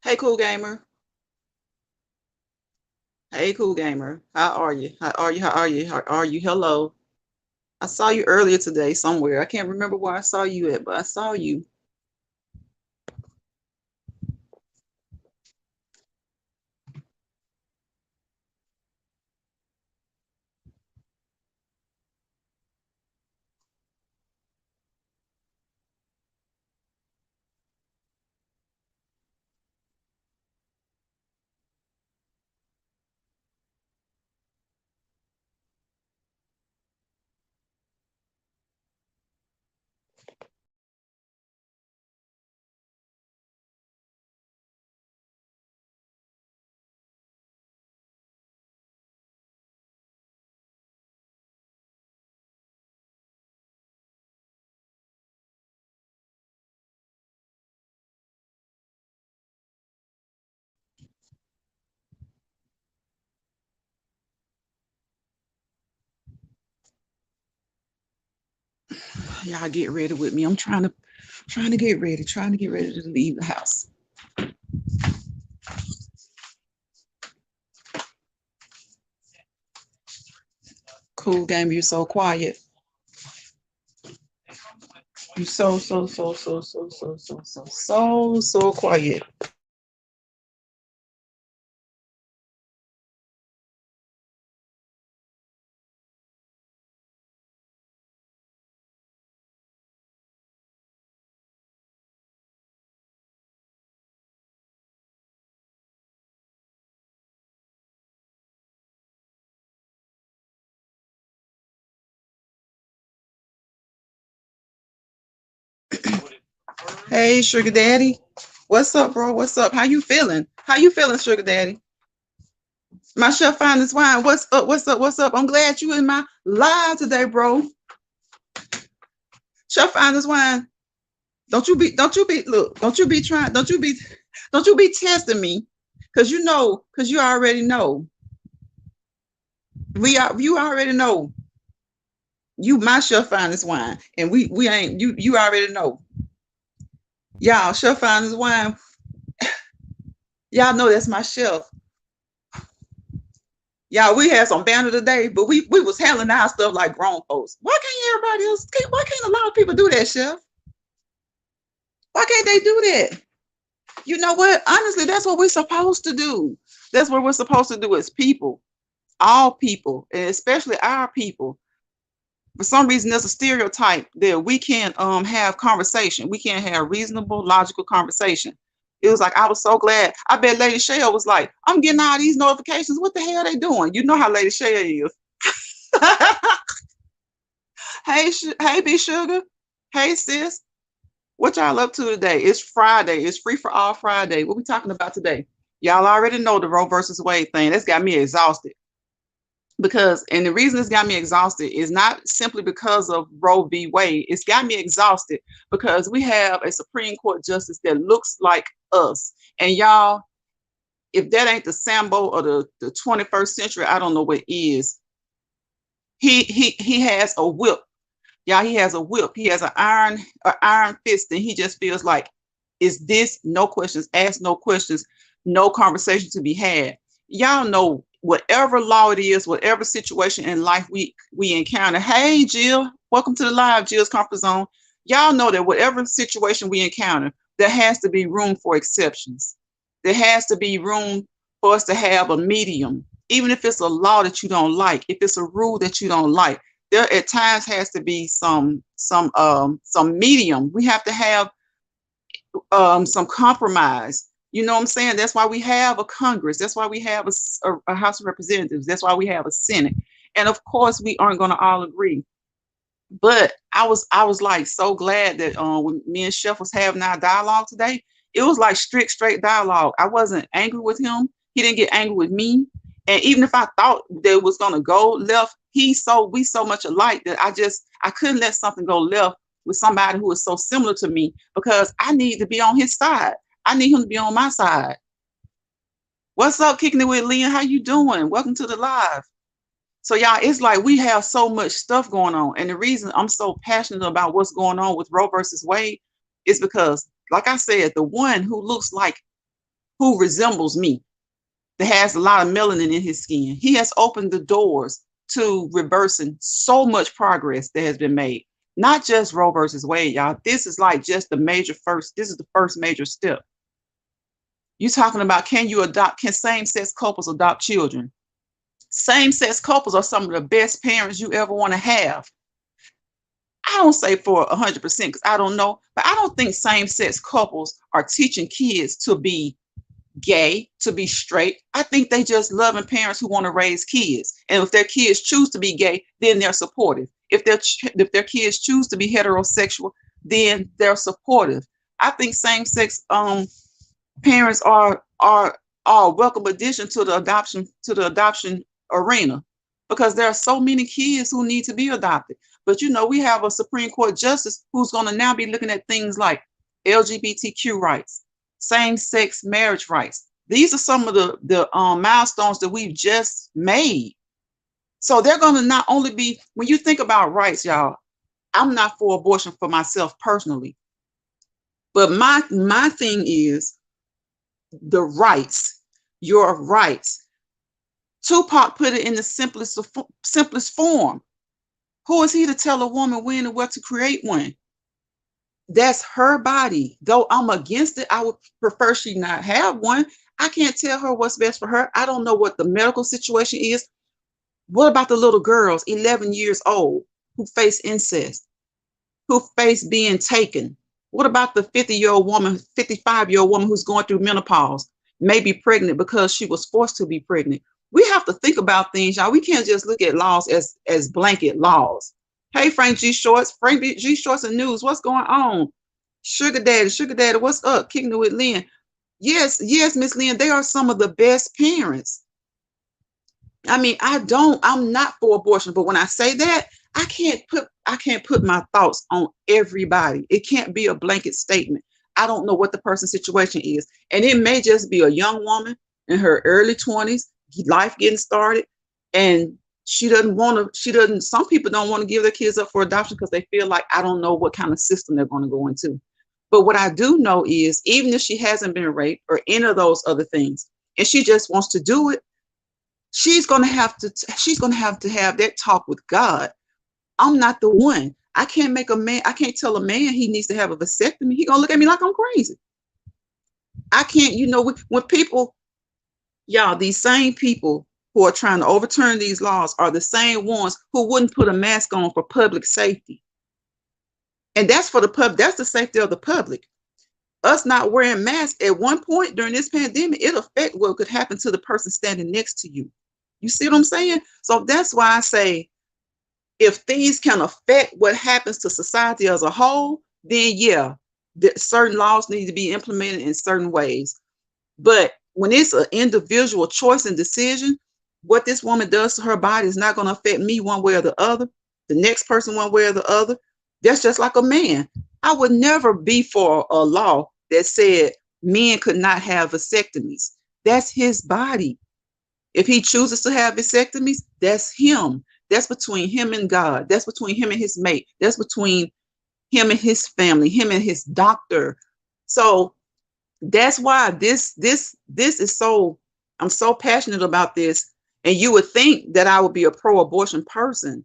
Hey, cool gamer. Hey, cool gamer. How are you? How are you? How are you? How are you? Hello. I saw you earlier today somewhere. I can't remember where I saw you at, but I saw you. Y'all get ready with me. I'm trying to get ready, trying to get ready to leave the house. Cool gamer, you're so quiet. You so quiet. Hey, sugar daddy. What's up, bro? What's up? How you feeling? How you feeling, sugar daddy? My chef finest wine. What's up? What's up? What's up? I'm glad you in my live today, bro. Chef finest wine. Look, don't you be testing me. Cause you already know. You already know. You my chef finest wine. And we ain't you already know. Y'all, chef finest wine. Y'all know that's my chef. Y'all, we had some banner today, but we was handling our stuff like grown folks. Why can't everybody else? Why can't a lot of people do that, chef? Why can't they do that? You know what? Honestly, that's what we're supposed to do. That's what we're supposed to do as people, all people, and especially our people. For some reason, there's a stereotype that we can't have conversation. We can't have reasonable, logical conversation. It was like I was so glad. I bet Lady Shell was like, "I'm getting all these notifications. What the hell are they doing?" You know how Lady Shell is. Hey, B Sugar. Hey, sis. What y'all up to today? It's Friday. It's free for all Friday. What we talking about today? Y'all already know the Roe versus Wade thing. That's got me exhausted. Because, and the reason it's got me exhausted is not simply because of Roe v. Wade. It's got me exhausted because we have a Supreme Court justice that looks like us. And y'all, if that ain't the Sambo of the 21st century, I don't know what is. He has a whip. Yeah, he has a whip. He has an iron fist, and he just feels like, is this no questions asked, no questions, no conversation to be had. Y'all know whatever law it is, whatever situation in life we encounter. Hey, Jill, welcome to the live, Jill's comfort zone. Y'all know that whatever situation we encounter, there has to be room for exceptions. There has to be room for us to have a medium, even if it's a law that you don't like, if it's a rule that you don't like, there at times has to be some medium. We have to have some compromise. You know what I'm saying? That's why we have a Congress. That's why we have a House of Representatives. That's why we have a Senate. And of course, we aren't going to all agree. But I was like so glad that when me and Chef was having our dialogue today, it was like straight dialogue. I wasn't angry with him. He didn't get angry with me. And even if I thought that it was gonna go left, we so much alike that I couldn't let something go left with somebody who is so similar to me because I need to be on his side. I need him to be on my side. What's up, kicking it with Leon? How you doing? Welcome to the live. So y'all, it's like we have so much stuff going on. And the reason I'm so passionate about what's going on with Roe versus Wade is because, like I said, the one who looks like who resembles me, that has a lot of melanin in his skin. He has opened the doors to reversing so much progress that has been made. Not just Roe versus Wade, y'all. This is like just this is the first major step. You talking about, can same-sex couples adopt children? Same-sex couples are some of the best parents you ever want to have. I don't say for 100% because I don't know, but I don't think same-sex couples are teaching kids to be gay, to be straight. I think they just loving parents who want to raise kids. And if their kids choose to be gay, then they're supportive. If their kids choose to be heterosexual, then they're supportive. I think same-sex parents are a welcome addition to the adoption arena, because there are so many kids who need to be adopted. But we have a Supreme Court justice who's going to now be looking at things like LGBTQ rights, same-sex marriage rights. These are some of the milestones that we've just made. So they're going to not only be, when you think about rights, y'all, I'm not for abortion for myself personally, but my thing is the rights, your rights. Tupac put it in the simplest form. Who is he to tell a woman when and where to create one? That's her body. Though I'm against it, I would prefer she not have one. I can't tell her what's best for her. I don't know what the medical situation is. What about the little girls, 11 years old, who face incest, who face being taken? What about the 50-year-old woman, 55-year-old woman who's going through menopause, maybe pregnant because she was forced to be pregnant? We have to think about things, y'all. We can't just look at laws as blanket laws. Hey, Frank G. Shorts and News, what's going on? Sugar Daddy, what's up? Kicking it with Lynn. Yes, Miss Lynn, they are some of the best parents. I mean, I'm not for abortion, but when I say that, I can't put my thoughts on everybody. It can't be a blanket statement. I don't know what the person's situation is. And it may just be a young woman in her early 20s, life getting started, and some people don't want to give their kids up for adoption because they feel like, I don't know what kind of system they're going to go into. But what I do know is, even if she hasn't been raped or any of those other things, and she just wants to do it, she's going to have to have that talk with God. I'm not the one. I can't tell a man he needs to have a vasectomy. He's going to look at me like I'm crazy. I can't, when people, y'all, these same people who are trying to overturn these laws are the same ones who wouldn't put a mask on for public safety. And that's for the public. That's the safety of the public. Us not wearing masks at one point during this pandemic, it affect what could happen to the person standing next to you. You see what I'm saying? So that's why I say, if things can affect what happens to society as a whole, then yeah, certain laws need to be implemented in certain ways. But when it's an individual choice and decision, what this woman does to her body is not going to affect me one way or the other, the next person one way or the other. That's just like a man. I would never be for a law that said men could not have vasectomies. That's his body. If he chooses to have vasectomies, that's him. That's between him and God. That's between him and his mate. That's between him and his family, him and his doctor. So that's why this is so, I'm so passionate about this. And you would think that I would be a pro-abortion person.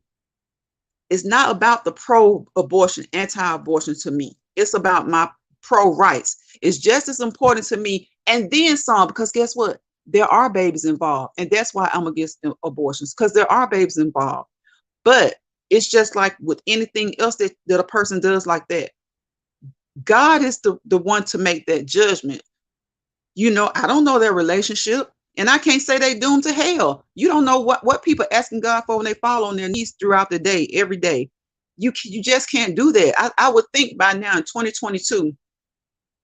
It's not about the pro-abortion, anti-abortion to me. It's about my pro-rights. It's just as important to me, and then some, because guess what? There are babies involved. And that's why I'm against abortions, because there are babies involved. But it's just like with anything else that a person does like that. God is the one to make that judgment. I don't know their relationship. And I can't say they doomed to hell. You don't know what people asking God for when they fall on their knees throughout the day, every day. You just can't do that. I would think by now in 2022,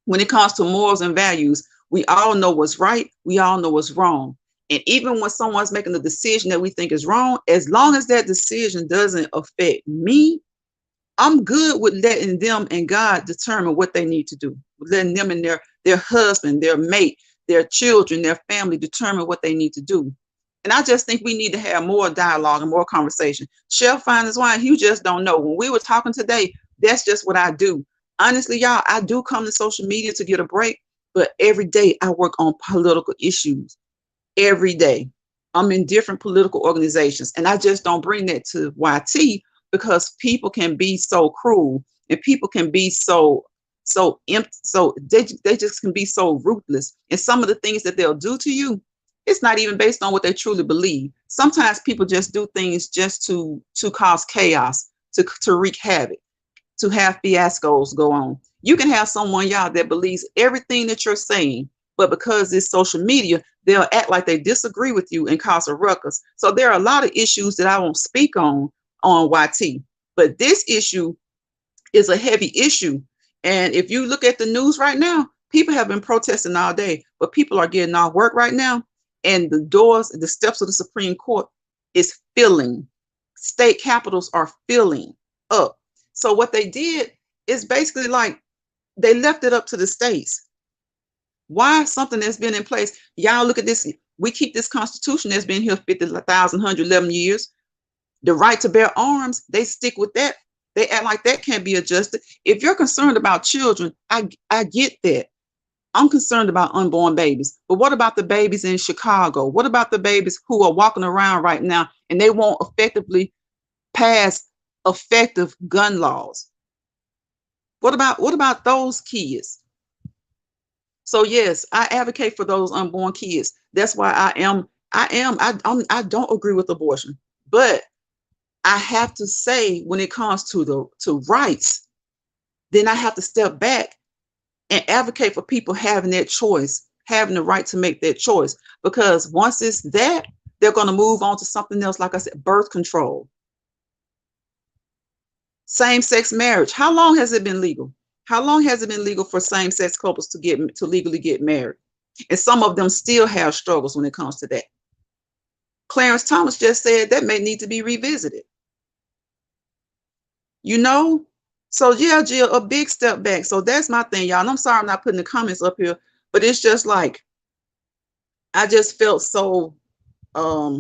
when it comes to morals and values, we all know what's right. We all know what's wrong. And even when someone's making a decision that we think is wrong, as long as that decision doesn't affect me, I'm good with letting them and God determine what they need to do. Letting them and their husband, their mate, their children, their family determine what they need to do. And I just think we need to have more dialogue and more conversation. Shall find his wine. You just don't know. When we were talking today, that's just what I do. Honestly, y'all, I do come to social media to get a break, but every day I work on political issues. Every day. I'm in different political organizations, and I just don't bring that to YT because people can be so cruel, and people can be so empty, so they just can be so ruthless. And some of the things that they'll do to you, it's not even based on what they truly believe. Sometimes people just do things just to cause chaos, to wreak havoc, to have fiascos go on. You can have someone, y'all, that believes everything that you're saying, but because it's social media, they'll act like they disagree with you and cause a ruckus. So there are a lot of issues that I won't speak on YT, but this issue is a heavy issue. And if you look at the news right now, people have been protesting all day, but people are getting off work right now, and the steps of the Supreme Court is filling. State capitals are filling up. So what they did is basically like they left it up to the states. Why something that's been in place? Y'all look at this. We keep this Constitution that's been here 50,000, 111 years. The right to bear arms, they stick with that. They act like that can't be adjusted. If you're concerned about children, I get that. I'm concerned about unborn babies. But what about the babies in Chicago? What about the babies who are walking around right now and they won't effectively pass effective gun laws? What about those kids? So yes, I advocate for those unborn kids. That's why I don't agree with abortion, but I have to say when it comes to rights, then I have to step back and advocate for people having that choice, having the right to make that choice. Because once it's that, they're going to move on to something else. Like I said, birth control, same-sex marriage. How long has it been legal? How long has it been legal for same-sex couples to legally get married? And some of them still have struggles when it comes to that. Clarence Thomas just said that may need to be revisited. You know? So yeah, Jill, a big step back. So that's my thing, y'all. And I'm sorry I'm not putting the comments up here, but it's just like I just felt so I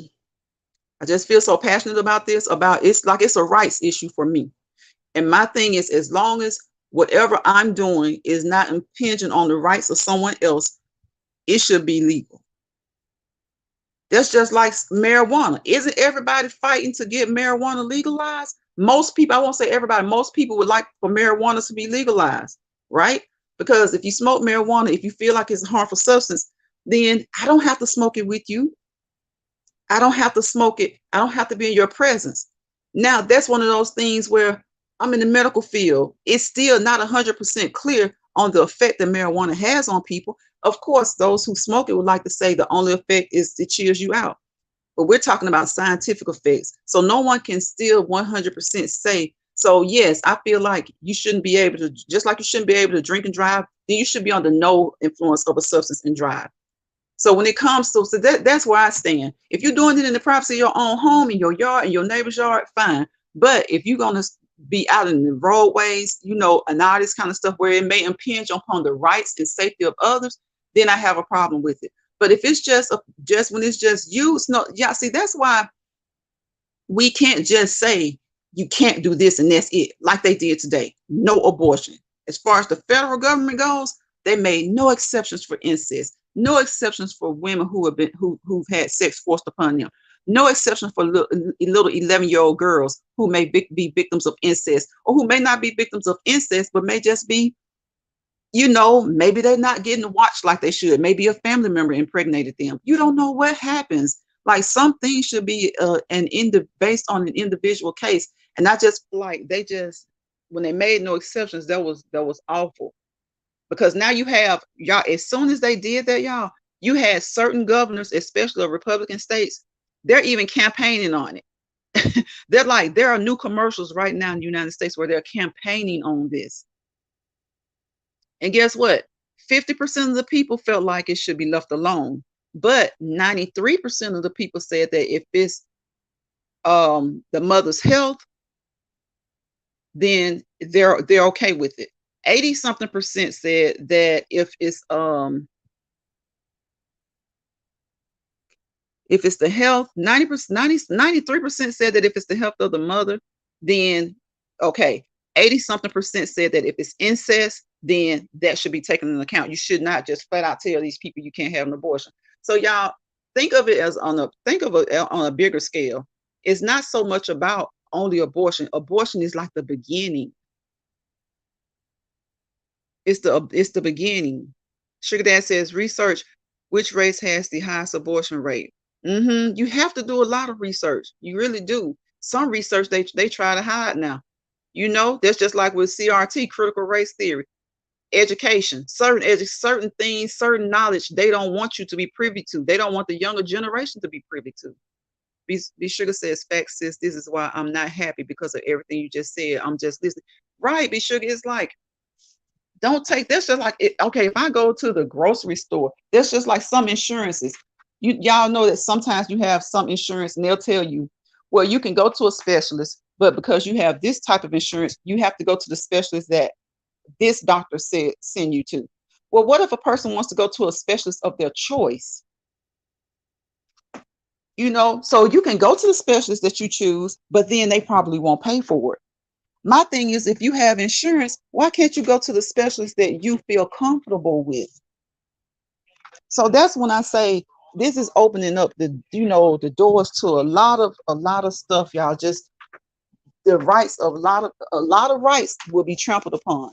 just feel so passionate about this, about it's like it's a rights issue for me. And my thing is, as long as whatever I'm doing is not impinging on the rights of someone else, it should be legal. That's just like marijuana. Isn't everybody fighting to get marijuana legalized? Most people, I won't say everybody, most people would like for marijuana to be legalized, right? Because if you smoke marijuana, if you feel like it's a harmful substance, then I don't have to smoke it with you. I don't have to smoke it. I don't have to be in your presence. Now, that's one of those things where I'm in the medical field. It's still not 100% clear on the effect that marijuana has on people. Of course, those who smoke it would like to say the only effect is it cheers you out. But we're talking about scientific effects. So no one can still 100% say. So yes, I feel like you shouldn't be able to, just like you shouldn't be able to drink and drive, then you should be under no influence of a substance and drive. So when it comes to, that's where I stand. If you're doing it in the privacy of your own home, in your yard, in your neighbor's yard, fine. But if you're going to be out in the roadways, you know, and all this kind of stuff where it may impinge upon the rights and safety of others, then I have a problem with it. But if it's just when it's just used, no, yeah, see, that's why we can't just say you can't do this and that's it, like they did today. No abortion. As far as the federal government goes, they made no exceptions for incest, no exceptions for women who've had sex forced upon them, no exception for little 11-year-old girls who may be victims of incest, or who may not be victims of incest, but may just be, you know, maybe they're not getting watched like they should. Maybe a family member impregnated them. You don't know what happens. Like, some things should be based on an individual case, and not just like when they made no exceptions, that was awful. Because now you have, y'all, as soon as they did that, y'all, you had certain governors, especially of Republican states, they're even campaigning on it. There are new commercials right now in the United States where they're campaigning on this. And guess what? 50% of the people felt like it should be left alone. But 93% of the people said that if it's the mother's health, then they're okay with it. 80-something% said that if it's the health, 93% said that if it's the health of the mother, then okay. 80-something% said that if it's incest, then that should be taken into account. You should not just flat out tell these people you can't have an abortion. So y'all think of it as on a bigger scale. It's not so much about only abortion. Abortion is like the beginning. It's the beginning. Sugar Dad says research which race has the highest abortion rate. You have to do a lot of research. You really do. Some research they try to hide now. That's just like with CRT, critical race theory, education, certain things, certain knowledge they don't want you to be privy to. They don't want the younger generation to be privy to. B Sugar says, facts, sis. This is why I'm not happy because of everything you just said. I'm just listening. Right, B Sugar. It's like, don't take that's just like okay, if I go to the grocery store, that's just like some insurances. Y'all know that sometimes you have some insurance and they'll tell you, well, you can go to a specialist, but because you have this type of insurance, you have to go to the specialist that this doctor said send you to. Well, what if a person wants to go to a specialist of their choice? So you can go to the specialist that you choose, but then they probably won't pay for it. My thing is, if you have insurance, why can't you go to the specialist that you feel comfortable with? So that's when I say this is opening up the doors to a lot of stuff, y'all. Just the rights of a lot of rights will be trampled upon.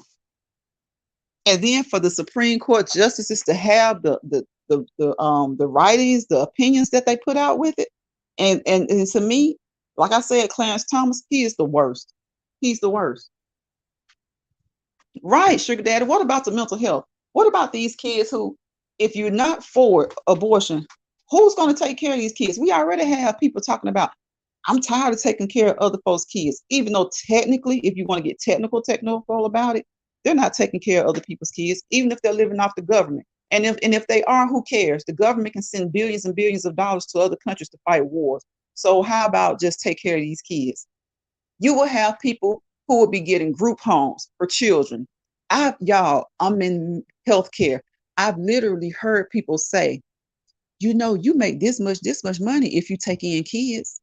And then for the Supreme Court justices to have the writings, the opinions that they put out with it, and to me, like I said, Clarence Thomas, he is the worst. He's the worst. Right, Sugar Daddy. What about the mental health? What about these kids who, if you're not for abortion, who's going to take care of these kids? We already have people talking about, I'm tired of taking care of other folks' kids, even though technically, if you want to get technical about it, they're not taking care of other people's kids, even if they're living off the government. And if they are, who cares? The government can send billions and billions of dollars to other countries to fight wars. So how about just take care of these kids? You will have people who will be getting group homes for children. I'm in healthcare. I've literally heard people say, you make this much money if you take in kids.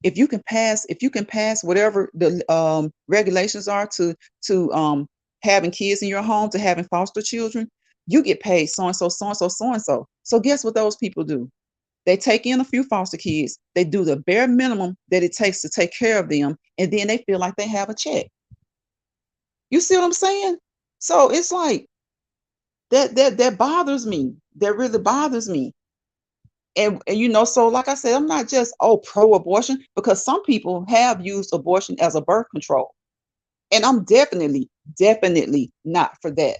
If you can pass whatever the regulations are to having kids in your home, to having foster children, you get paid so and so, so and so, so and so. So guess what those people do? They take in a few foster kids. They do the bare minimum that it takes to take care of them, and then they feel like they have a check. You see what I'm saying? So it's like that bothers me. That really bothers me. And so like I said, I'm not just pro-abortion, because some people have used abortion as a birth control. And I'm definitely not for that.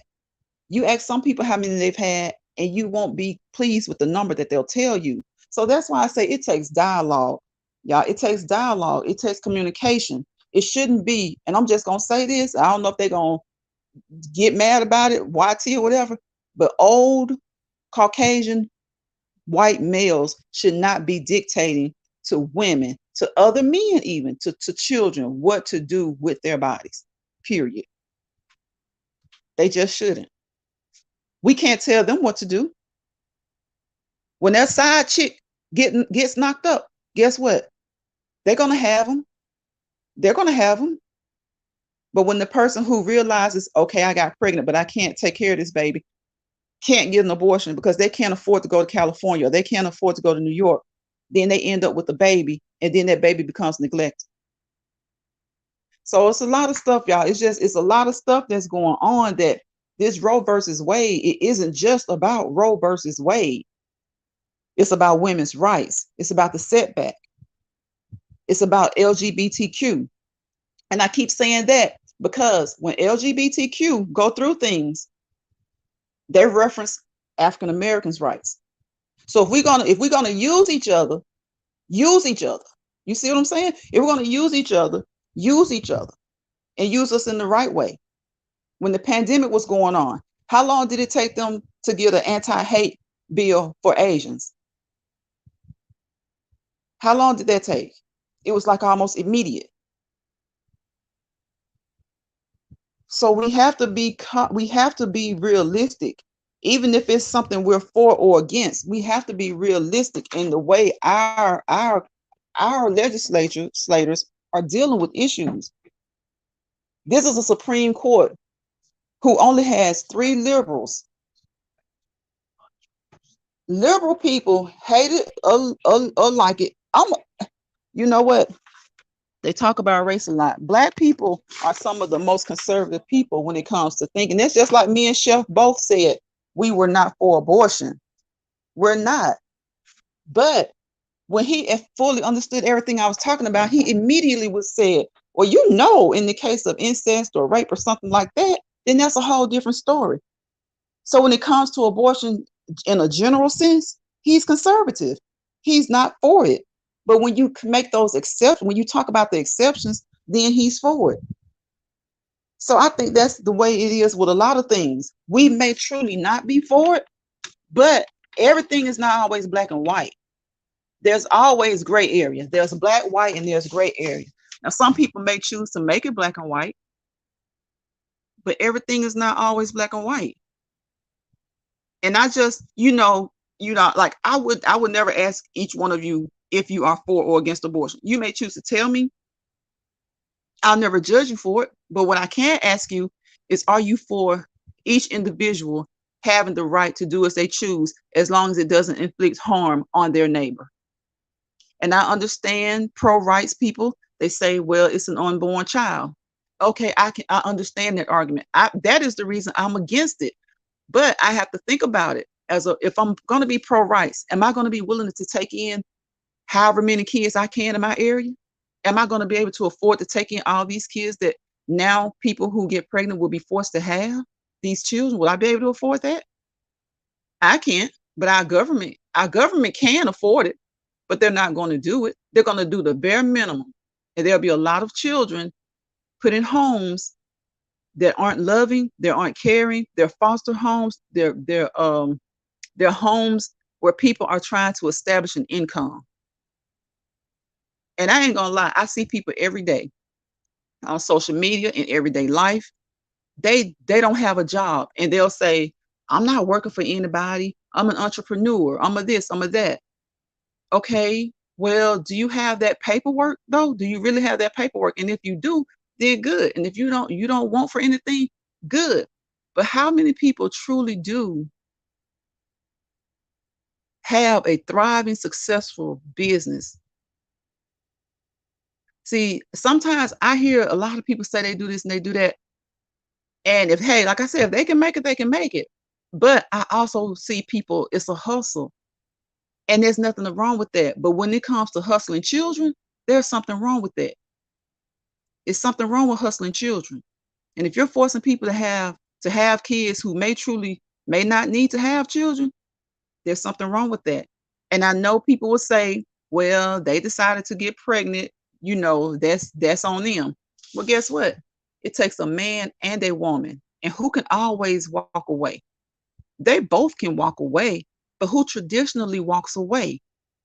You ask some people how many they've had, and you won't be pleased with the number that they'll tell you. So that's why I say it takes dialogue. Y'all, it takes dialogue. It takes communication. It shouldn't be, and I'm just going to say this, I don't know if they're going to get mad about it, YT or whatever, but old Caucasian white males should not be dictating to women, to other men, even to children, what to do with their bodies, period. They just shouldn't. We can't tell them what to do. When that side chick gets knocked up, guess what? They're going to have them. They're going to have them. But when the person who realizes, okay, I got pregnant, but I can't take care of this baby, can't get an abortion because they can't afford to go to California, or they can't afford to go to New York, then they end up with a baby, and then that baby becomes neglected. So it's a lot of stuff, y'all. It's a lot of stuff that's going on, that this Roe versus Wade, it isn't just about Roe versus Wade. It's about women's rights. It's about the setback. It's about LGBTQ. And I keep saying that because when LGBTQ go through things, they reference African Americans' rights. So if we're gonna use each other. You see what I'm saying? If we're gonna use each other and use us in the right way. When the pandemic was going on, how long did it take them to get an anti-hate bill for Asians? How long did that take? It was like almost immediate. So we have to be realistic. Even if it's something we're for or against, we have to be realistic in the way our legislators are dealing with issues. This is a Supreme Court who only has 3 liberals. Liberal people hate it or like it. You know what? They talk about race a lot. Black people are some of the most conservative people when it comes to thinking. That's just like me and Chef both said. We were not for abortion. We're not. But when he fully understood everything I was talking about, he immediately was said, well, in the case of incest or rape or something like that, then that's a whole different story. So when it comes to abortion in a general sense, he's conservative. He's not for it. But when you make those exceptions, when you talk about the exceptions, then he's for it. So I think that's the way it is with a lot of things. We may truly not be for it, but everything is not always black and white. There's always gray area. There's black, white, and there's gray area. Now, some people may choose to make it black and white, but everything is not always black and white. And I just, like I would never ask each one of you if you are for or against abortion. You may choose to tell me. I'll never judge you for it. But what I can ask you is, are you for each individual having the right to do as they choose, as long as it doesn't inflict harm on their neighbor? And I understand pro-rights people. They say, well, it's an unborn child. Okay, I understand that argument. That is the reason I'm against it. But I have to think about it if I'm going to be pro-rights, am I going to be willing to take in however many kids I can in my area? Am I going to be able to afford to take in all these kids that now people who get pregnant will be forced to have these children? Will I be able to afford that? I can't, but our government can afford it, but they're not going to do it. They're going to do the bare minimum. And there'll be a lot of children put in homes that aren't loving, they aren't caring, they're foster homes, they're homes where people are trying to establish an income. And I ain't gonna lie, I see people every day on social media in everyday life. They don't have a job, and they'll say, I'm not working for anybody. I'm an entrepreneur. I'm a this, I'm a that. Okay, well, do you have that paperwork though? Do you really have that paperwork? And if you do, then good. And if you don't want for anything, good. But how many people truly do have a thriving, successful business? See, sometimes I hear a lot of people say they do this and they do that. And like I said, if they can make it, they can make it. But I also see people, it's a hustle. And there's nothing wrong with that. But when it comes to hustling children, there's something wrong with that. It's something wrong with hustling children. And if you're forcing people to have kids who may not need to have children, there's something wrong with that. And I know people will say, well, they decided to get pregnant, that's on them. Well, guess what? It takes a man and a woman. And who can always walk away? They both can walk away, but who traditionally walks away?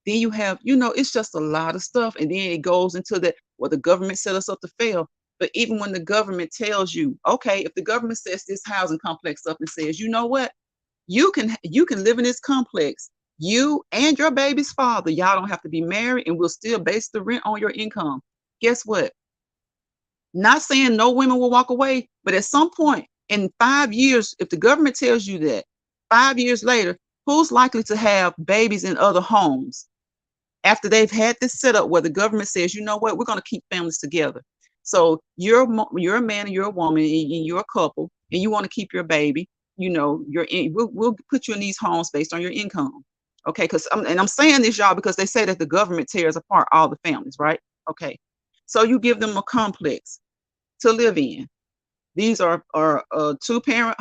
Then you have, it's just a lot of stuff. And then it goes into that, well, the government set us up to fail. But even when the government tells you, okay, if the government sets this housing complex up and says, you know what, you can live in this complex, you and your baby's father, y'all don't have to be married, and we'll still base the rent on your income. Guess what? Not saying no women will walk away, but at some point in 5 years, if the government tells you that, 5 years later, who's likely to have babies in other homes after they've had this setup where the government says, you know what, we're going to keep families together. So you're a man and you're a woman and you're a couple and you want to keep your baby, we'll put you in these homes based on your income. Okay, I'm saying this, y'all, because they say that the government tears apart all the families, right? Okay, so you give them a complex to live in. These are 2-parent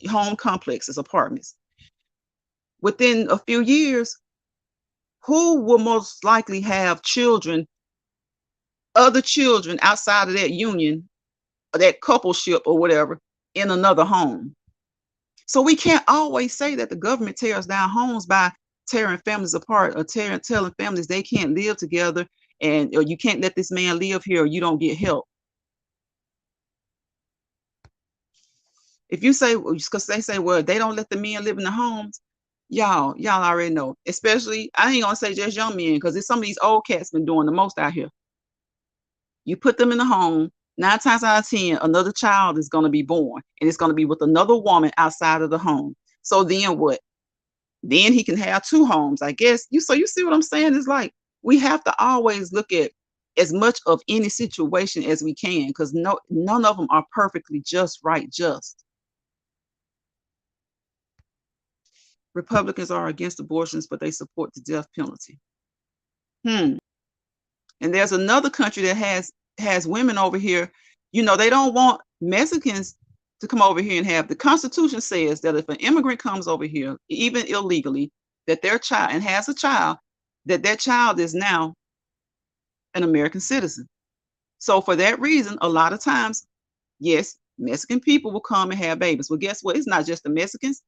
home complexes, apartments. Within a few years, who will most likely have other children outside of that union, or that coupleship or whatever, in another home? So we can't always say that the government tears down homes by tearing families apart or telling families they can't live together, or you can't let this man live here or you don't get help. If you say, because they say, well, they don't let the men live in the homes, y'all already know. Especially, I ain't gonna say just young men, because it's some of these old cats been doing the most out here. You put them in the home, 9 times out of 10, another child is going to be born, and it's going to be with another woman outside of the home. So then what? Then he can have 2 homes, I guess. You see what I'm saying? It's like we have to always look at as much of any situation as we can, because none of them are perfectly just right. Republicans are against abortions, but they support the death penalty. And there's another country that has women over here. They don't want Mexicans to come over here and have. The Constitution says that if an immigrant comes over here, even illegally, that their child and has a child, that child is now an American citizen. So for that reason, a lot of times, yes, Mexican people will come and have babies. Well, guess what? It's not just the Mexicans.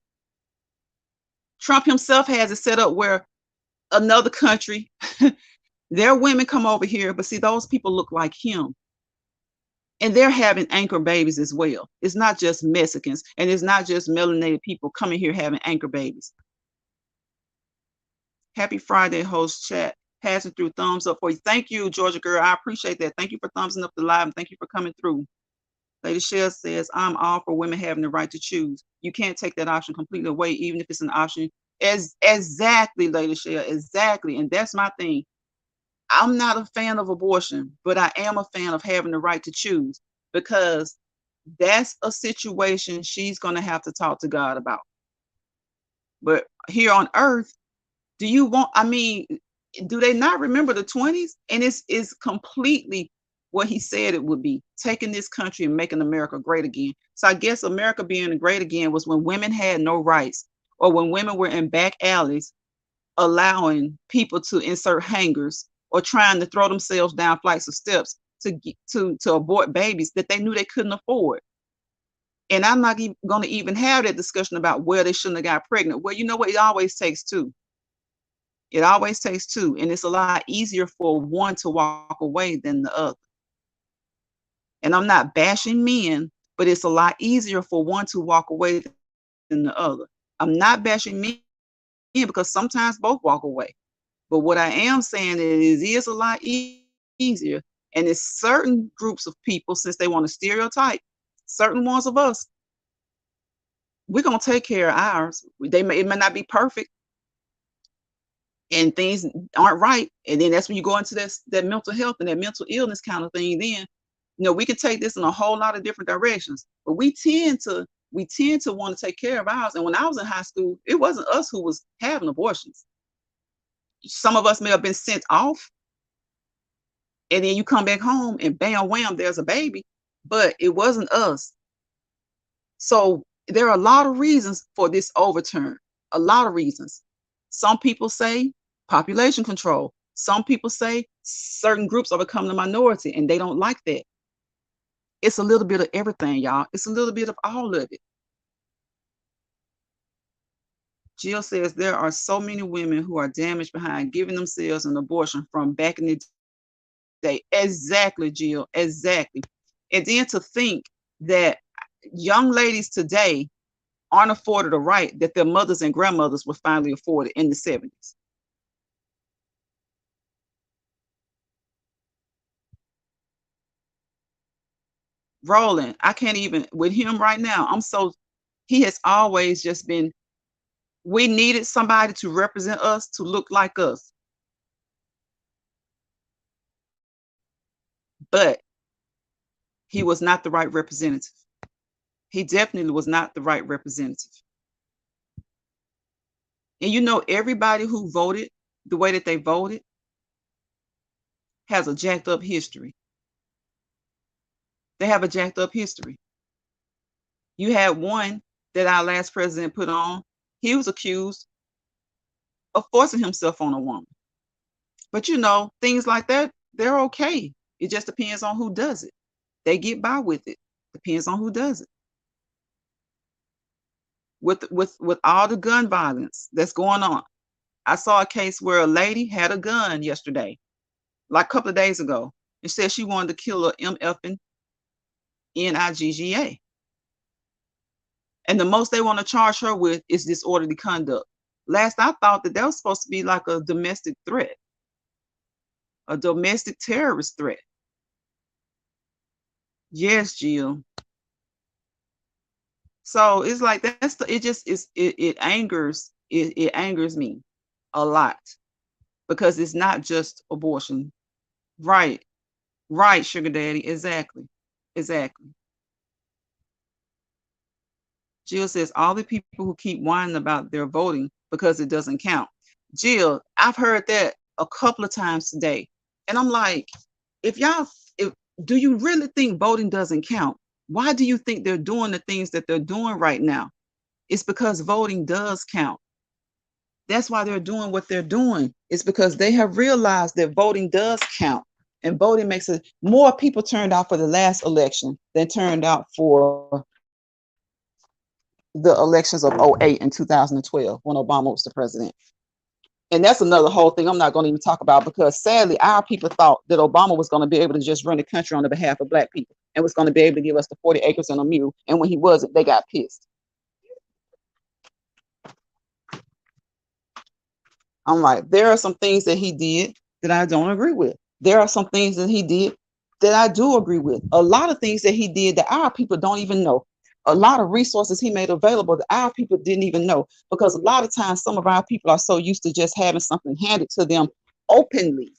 Trump himself has it set up where another country, their women come over here, but see, those people look like him. And they're having anchor babies as well. It's not just Mexicans, and it's not just melanated people coming here having anchor babies. Happy Friday, host chat. Passing through, thumbs up for you. Thank you, Georgia girl. I appreciate that. Thank you for thumbsing up the live, and thank you for coming through. Lady Shell says, I'm all for women having the right to choose. You can't take that option completely away, even if it's an option. Exactly, Lady Shell, exactly. And that's my thing. I'm not a fan of abortion, but I am a fan of having the right to choose, because that's a situation she's going to have to talk to God about. But here on earth, do they not remember the 20s? And it's completely what he said it would be, taking this country and making America great again. So I guess America being great again was when women had no rights, or when women were in back alleys allowing people to insert hangers or trying to throw themselves down flights of steps to abort babies that they knew they couldn't afford. And I'm not even going to even have that discussion about where they shouldn't have got pregnant. Well, you know what? It always takes 2. It always takes 2, and it's a lot easier for one to walk away than the other. And I'm not bashing men, but it's a lot easier for one to walk away than the other. I'm not bashing men because sometimes both walk away. But what I am saying is it is a lot easier. And it's certain groups of people, since they want to stereotype, certain ones of us, we're going to take care of ours. It may not be perfect, and things aren't right. And then that's when you go into that mental health and that mental illness kind of thing. Then, we can take this in a whole lot of different directions. But we tend to want to take care of ours. And when I was in high school, it wasn't us who was having abortions. Some of us may have been sent off, and then you come back home and bam, wham, there's a baby, but it wasn't us. So there are a lot of reasons for this overturn, a lot of reasons. Some people say population control. Some people say certain groups are becoming a minority and they don't like that. It's a little bit of everything, y'all. It's a little bit of all of it. Jill says there are so many women who are damaged behind giving themselves an abortion from back in the day. Exactly, Jill, exactly. And then to think that young ladies today aren't afforded a right that their mothers and grandmothers were finally afforded in the 70s. Roland, I can't even, with him right now, he has always just been, we needed somebody to represent us, to look like us. But he was not the right representative. He definitely was not the right representative. And everybody who voted the way that they voted has a jacked up history. They have a jacked up history. You had one that our last president put on. He was accused of forcing himself on a woman. But things like that, they're okay. It just depends on who does it. They get by with it. Depends on who does it. With all the gun violence that's going on. I saw a case where a lady had a gun yesterday, like a couple of days ago, and said she wanted to kill a MFing NIGGA. And the most they want to charge her with is disorderly conduct. Last I thought that was supposed to be like a domestic threat, a domestic terrorist threat. Yes, Jill. So it's like that's the, it just is it angers me a lot because it's not just abortion. Right. Right, sugar daddy. Exactly. Exactly. Jill says all the people who keep whining about their voting because it doesn't count. Jill, I've heard that a couple of times today. And I'm like, if y'all if do you really think voting doesn't count? Why do you think they're doing the things that they're doing right now? It's because voting does count. That's why they're doing what they're doing. It's because they have realized that voting does count. And voting makes it more people turned out for the last election than turned out for the elections of '08 and 2012 when Obama was the president. And that's another whole thing I'm not going to even talk about because sadly, our people thought that Obama was going to be able to just run the country on the behalf of Black people and was going to be able to give us the 40 acres and a mule. And when he wasn't, they got pissed. I'm like, there are some things that he did that I don't agree with. There are some things that he did that I do agree with. A lot of things that he did that our people don't even know. A lot of resources he made available that our people didn't even know. Because a lot of times some of our people are so used to just having something handed to them openly.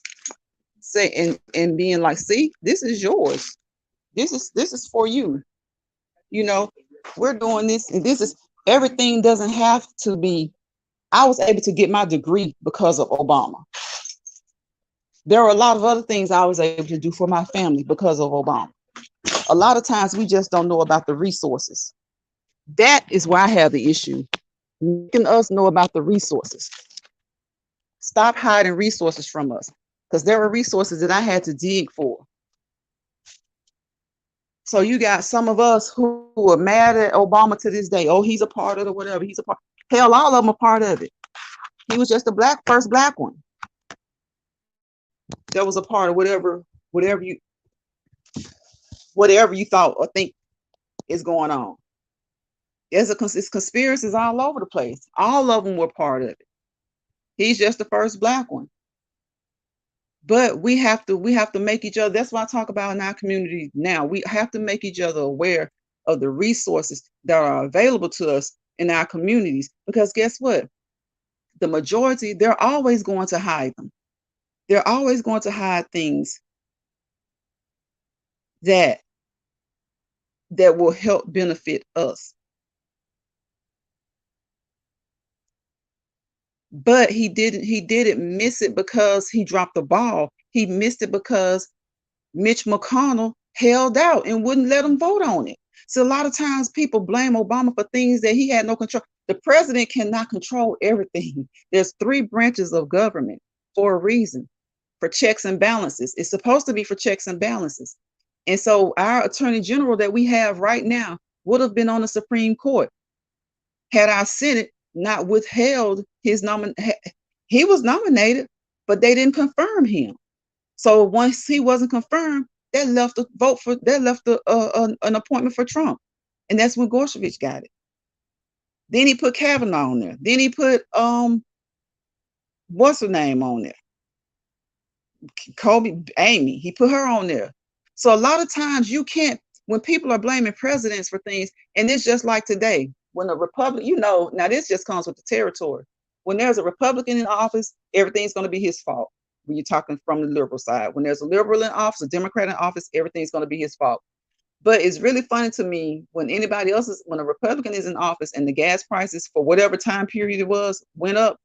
Say and being like, see, this is yours. This is for you. You know, we're doing this, and this is everything doesn't have to be. I was able to get my degree because of Obama. There are a lot of other things I was able to do for my family because of Obama. A lot of times we just don't know about the resources. That is why I have the issue. Making us know about the resources. Stop hiding resources from us. Because there were resources that I had to dig for. So you got some of us who are mad at Obama to this day. Oh, he's a part of it, whatever. He's a part. Hell, all of them are part of it. He was just the first black one. That was a part of whatever you thought or think is going on. It's conspiracies all over the place. All of them were part of it. He's just the first black one. But we have to make each other. That's what I talk about in our community now. We have to make each other aware of the resources that are available to us in our communities. Because guess what? The majority, they're always going to hide them. They're always going to hide things that will help benefit us. But he didn't miss it because he dropped the ball. He missed it because Mitch McConnell held out and wouldn't let him vote on it. So a lot of times people blame Obama for things that he had no control. The president cannot control everything. There's three branches of government for a reason, for checks and balances. It's supposed to be for checks and balances. And so our attorney general that we have right now would have been on the Supreme Court had our Senate not withheld his nomination. He was nominated, but they didn't confirm him. So once he wasn't confirmed, that left an appointment for Trump, and that's when Gorsuch got it. Then he put Kavanaugh on there. Then he put what's her name on there? Amy. He put her on there. So a lot of times you can't, when people are blaming presidents for things, and it's just like today when a Republican, now this just comes with the territory. When there's a Republican in office, everything's going to be his fault. When you're talking from the liberal side, when there's a liberal in office, a Democrat in office, everything's going to be his fault. But it's really funny to me when when a Republican is in office and the gas prices for whatever time period it was went up.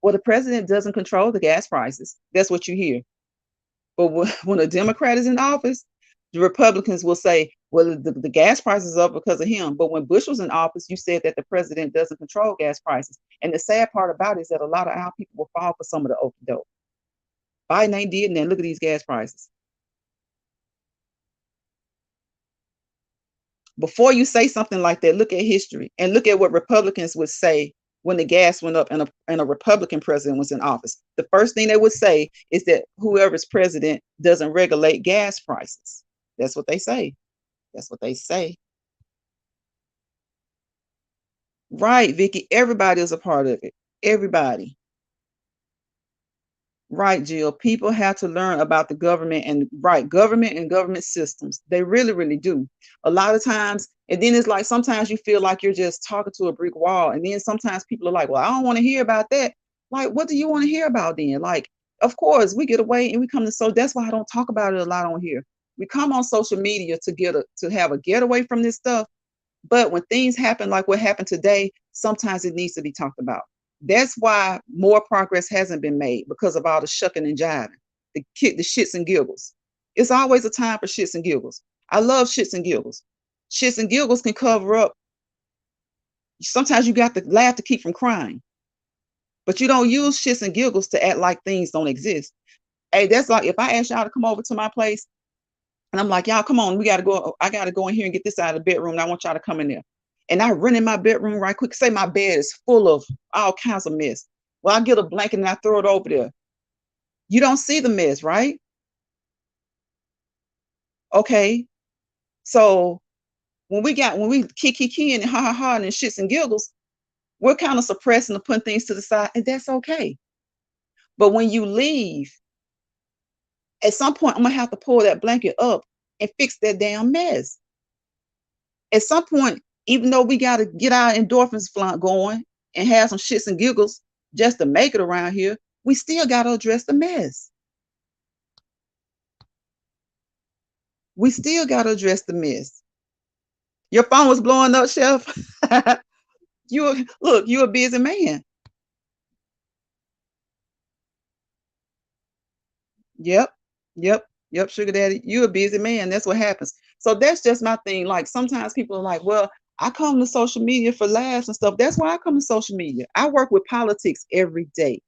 Well, the president doesn't control the gas prices. That's what you hear. But when a Democrat is in office, the Republicans will say, well, the gas prices are up because of him. But when Bush was in office, you said that the president doesn't control gas prices. And the sad part about it is that a lot of our people will fall for some of the okey doke. Biden ain't did, and then look at these gas prices. Before you say something like that, look at history and look at what Republicans would say when the gas went up and a Republican president was in office. The first thing they would say is that whoever's president doesn't regulate gas prices. That's what they say. That's what they say. Right, Vicky. Everybody is a part of it. Everybody. Right, Jill. People have to learn about the government and right government and government systems. They really, really do. A lot of times, and then it's like sometimes you feel like you're just talking to a brick wall, and then sometimes people are like, "Well, I don't want to hear about that." Like, what do you want to hear about then? Like, of course, we get away and we come to so that's why I don't talk about it a lot on here. We come on social media to have a getaway from this stuff, but when things happen like what happened today, sometimes it needs to be talked about. That's why more progress hasn't been made because of all the shucking and jiving, the shits and giggles. It's always a time for shits and giggles. I love shits and giggles. Shits and giggles can cover up. Sometimes you got to laugh to keep from crying, but you don't use shits and giggles to act like things don't exist. Hey, that's like if I ask y'all to come over to my place and I'm like, y'all, come on, we got to go. I got to go in here and get this out of the bedroom. And I want y'all to come in there. And I run in my bedroom right quick. Say my bed is full of all kinds of mess. Well, I get a blanket and I throw it over there. You don't see the mess, right? Okay. So when we kiki and ha ha ha and shits and giggles, we're kind of suppressing and putting things to the side, and that's okay. But when you leave, at some point, I'm gonna have to pull that blanket up and fix that damn mess. At some point, even though we got to get our endorphins flaunt going and have some shits and giggles just to make it around here, we still got to address the mess. We still got to address the mess. Your phone was blowing up, Chef. You a busy man. Yep, yep, sugar daddy. You a busy man. That's what happens. So that's just my thing. Like sometimes people are like, well, I come to social media for laughs and stuff. That's why I come to social media. I work with politics every day,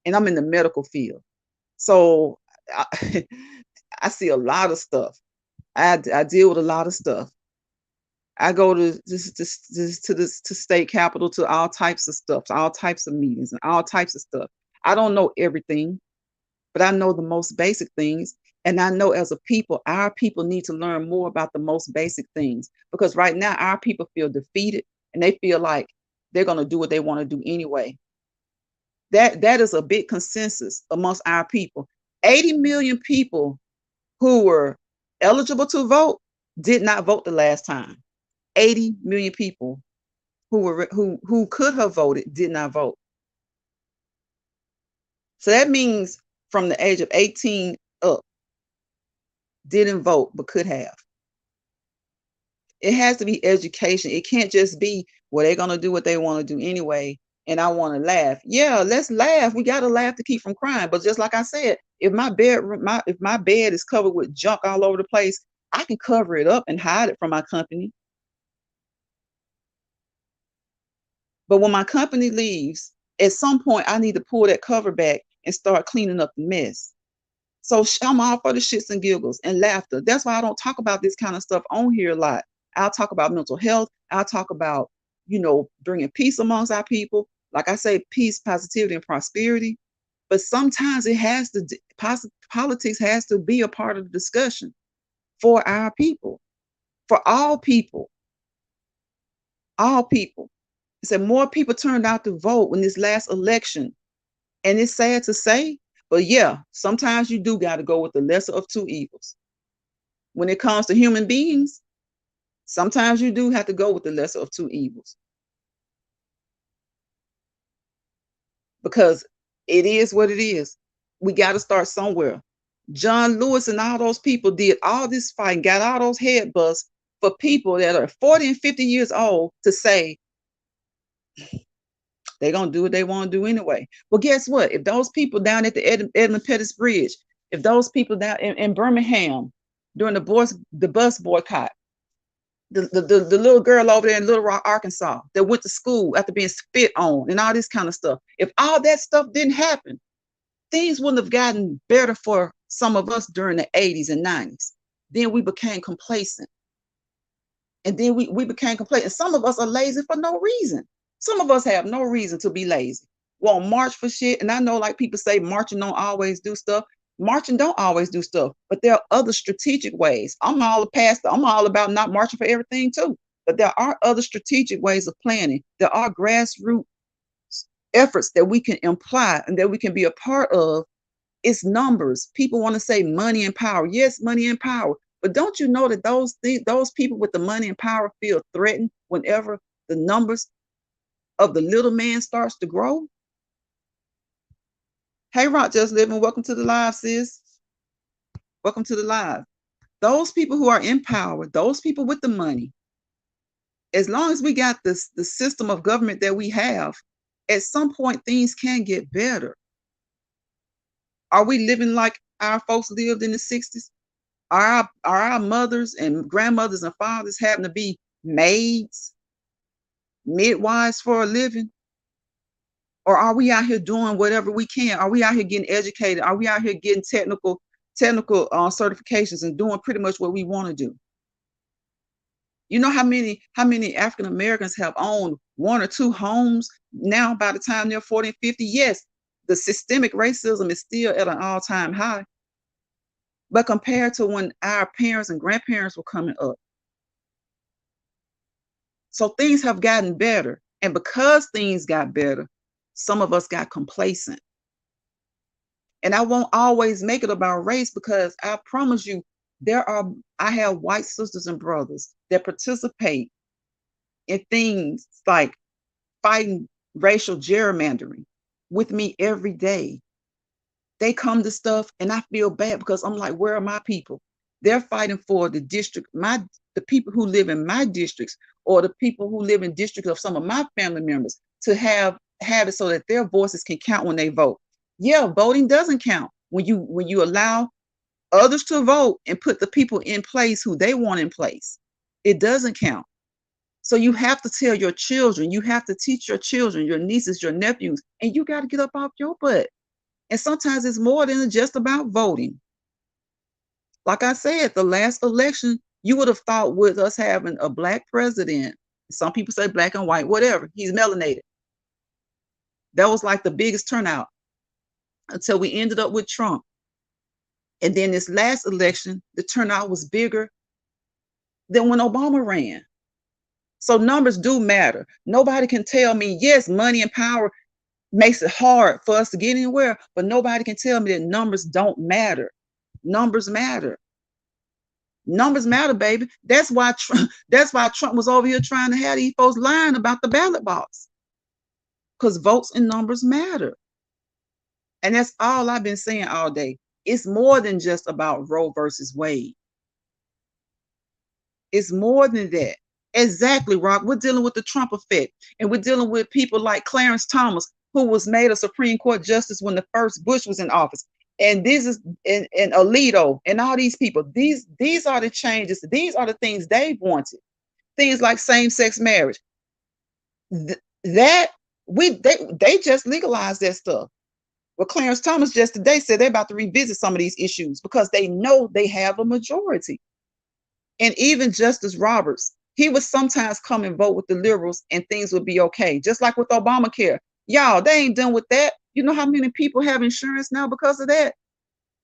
and I'm in the medical field. So I, I see a lot of stuff. I deal with a lot of stuff. I go to state capitol to all types of stuff, to all types of meetings and all types of stuff. I don't know everything, but I know the most basic things. And I know as a people, our people need to learn more about the most basic things because right now our people feel defeated and they feel like they're going to do what they want to do anyway. That is a big consensus amongst our people. 80 million people who were eligible to vote did not vote the last time. 80 million people who could have voted did not vote. So that means from the age of 18 up, didn't vote but could have. It has to be education. It can't just be, well, they're gonna do what they want to do anyway, and I want to laugh. Yeah, let's laugh. We gotta laugh to keep from crying. But just like I said, if my bed is covered with junk all over the place, I can cover it up and hide it from my company. But when my company leaves, at some point I need to pull that cover back and start cleaning up the mess. So I'm all for the shits and giggles and laughter. That's why I don't talk about this kind of stuff on here a lot. I'll talk about mental health. I'll talk about, bringing peace amongst our people. Like I say, peace, positivity, and prosperity. But sometimes politics has to be a part of the discussion for our people, for all people, all people. I said more people turned out to vote in this last election. And it's sad to say, but yeah, sometimes you do got to go with the lesser of two evils. When it comes to human beings, sometimes you do have to go with the lesser of two evils. Because it is what it is. We got to start somewhere. John Lewis and all those people did all this fighting, got all those head busts for people that are 40 and 50 years old to say, they're going to do what they want to do anyway. Well, guess what? If those people down at the Edmund Pettus Bridge, if those people down in Birmingham during the bus boycott, the little girl over there in Little Rock, Arkansas, that went to school after being spit on and all this kind of stuff, if all that stuff didn't happen, things wouldn't have gotten better for some of us during the 80s and 90s. Then we became complacent. And then we became complacent. Some of us are lazy for no reason. Some of us have no reason to be lazy. Won't march for shit. And I know, like people say, marching don't always do stuff. Marching don't always do stuff, but there are other strategic ways. I'm all about not marching for everything too. But there are other strategic ways of planning. There are grassroots efforts that we can imply and that we can be a part of It's numbers. People want to say money and power. Yes, money and power. But don't you know that those people with the money and power feel threatened whenever the numbers of the little man starts to grow? Hey, Rock Just Living, welcome to the live, sis. Welcome to the live. Those people who are in power, those people with the money, as long as we got the system of government that we have, at some point things can get better. Are we living like our folks lived in the 60s? Are our mothers and grandmothers and fathers having to be maids, midwives for a living? Or are we out here doing whatever we can? Are we out here getting educated? Are we out here getting technical certifications and doing pretty much what we want to do? You know how many African Americans have owned one or two homes now by the time they're 40 and 50? Yes, the systemic racism is still at an all-time high. But compared to when our parents and grandparents were coming up. So things have gotten better. And because things got better, some of us got complacent. And I won't always make it about race, because I promise you, I have white sisters and brothers that participate in things like fighting racial gerrymandering with me every day. They come to stuff and I feel bad, because I'm like, where are my people? They're fighting for the district, the people who live in my districts, or the people who live in districts of some of my family members, to have it so that their voices can count when they vote. Yeah, voting doesn't count when you allow others to vote and put the people in place who they want in place. It doesn't count. So you have to tell your children, you have to teach your children, your nieces, your nephews, and you got to get up off your butt. And sometimes it's more than just about voting. Like I said, the last election, you would have thought with us having a Black president, some people say black and white, whatever, he's melanated. That was like the biggest turnout until we ended up with Trump. And then this last election, the turnout was bigger than when Obama ran. So numbers do matter. Nobody can tell me, yes, money and power makes it hard for us to get anywhere, but nobody can tell me that numbers don't matter. Numbers matter. Numbers matter, baby. That's why Trump was over here trying to have these folks lying about the ballot box, because votes and numbers matter. And that's all I've been saying all day. It's more than just about Roe versus Wade. It's more than that. Exactly, Rock. We're dealing with the Trump effect, and we're dealing with people like Clarence Thomas, who was made a Supreme Court justice when the first Bush was in office. And this is and Alito and all these people. These are the changes. These are the things they wanted. Things like same-sex marriage. They just legalized that stuff. Well, Clarence Thomas just today said they're about to revisit some of these issues because they know they have a majority. And even Justice Roberts, he would sometimes come and vote with the liberals and things would be okay. Just like with Obamacare. Y'all, they ain't done with that. You know how many people have insurance now because of that?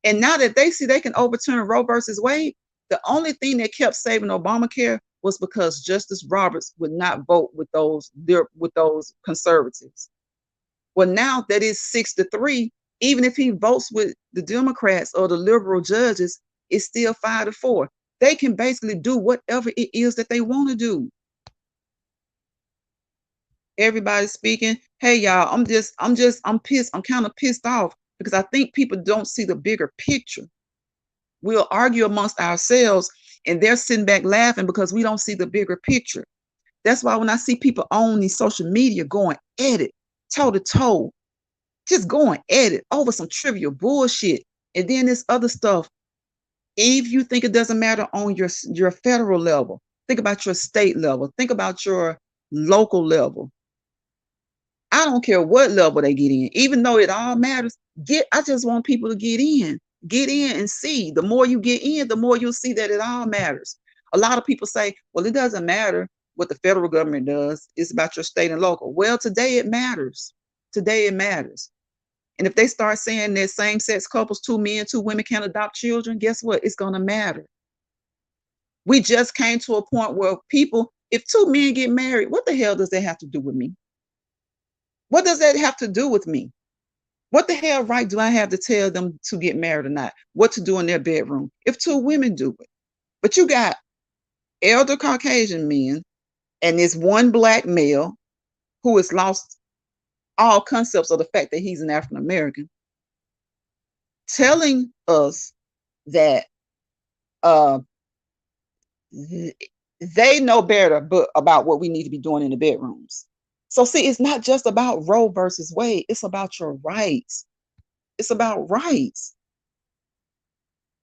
And now that they see they can overturn Roe versus Wade, the only thing that kept saving Obamacare was because Justice Roberts would not vote with those conservatives. Well, now that is 6-3, even if he votes with the Democrats or the liberal judges, it's still 5-4. They can basically do whatever it is that they want to do. Everybody's speaking. Hey, y'all, I'm pissed. I'm kind of pissed off because I think people don't see the bigger picture. We'll argue amongst ourselves and they're sitting back laughing because we don't see the bigger picture. That's why when I see people on these social media going at it, toe to toe, just going at it over some trivial bullshit. And then this other stuff, if you think it doesn't matter on your federal level, think about your state level, think about your local level. I don't care what level they get in, even though it all matters. I just want people to get in and see. The more you get in, the more you'll see that it all matters. A lot of people say, well, it doesn't matter what the federal government does. It's about your state and local. Well, today it matters. Today it matters. And if they start saying that same-sex couples, 2 men, 2 women can adopt children, guess what? It's going to matter. We just came to a point where people, if 2 men get married, what the hell does that have to do with me? What does that have to do with me? What the hell right do I have to tell them to get married or not? What to do in their bedroom? If two women do it. But you got elder Caucasian men and this one black male who has lost all concepts of the fact that he's an African American, telling us that uh, they know better but about what we need to be doing in the bedrooms. So see, it's not just about Roe versus Wade. It's about your rights. It's about rights.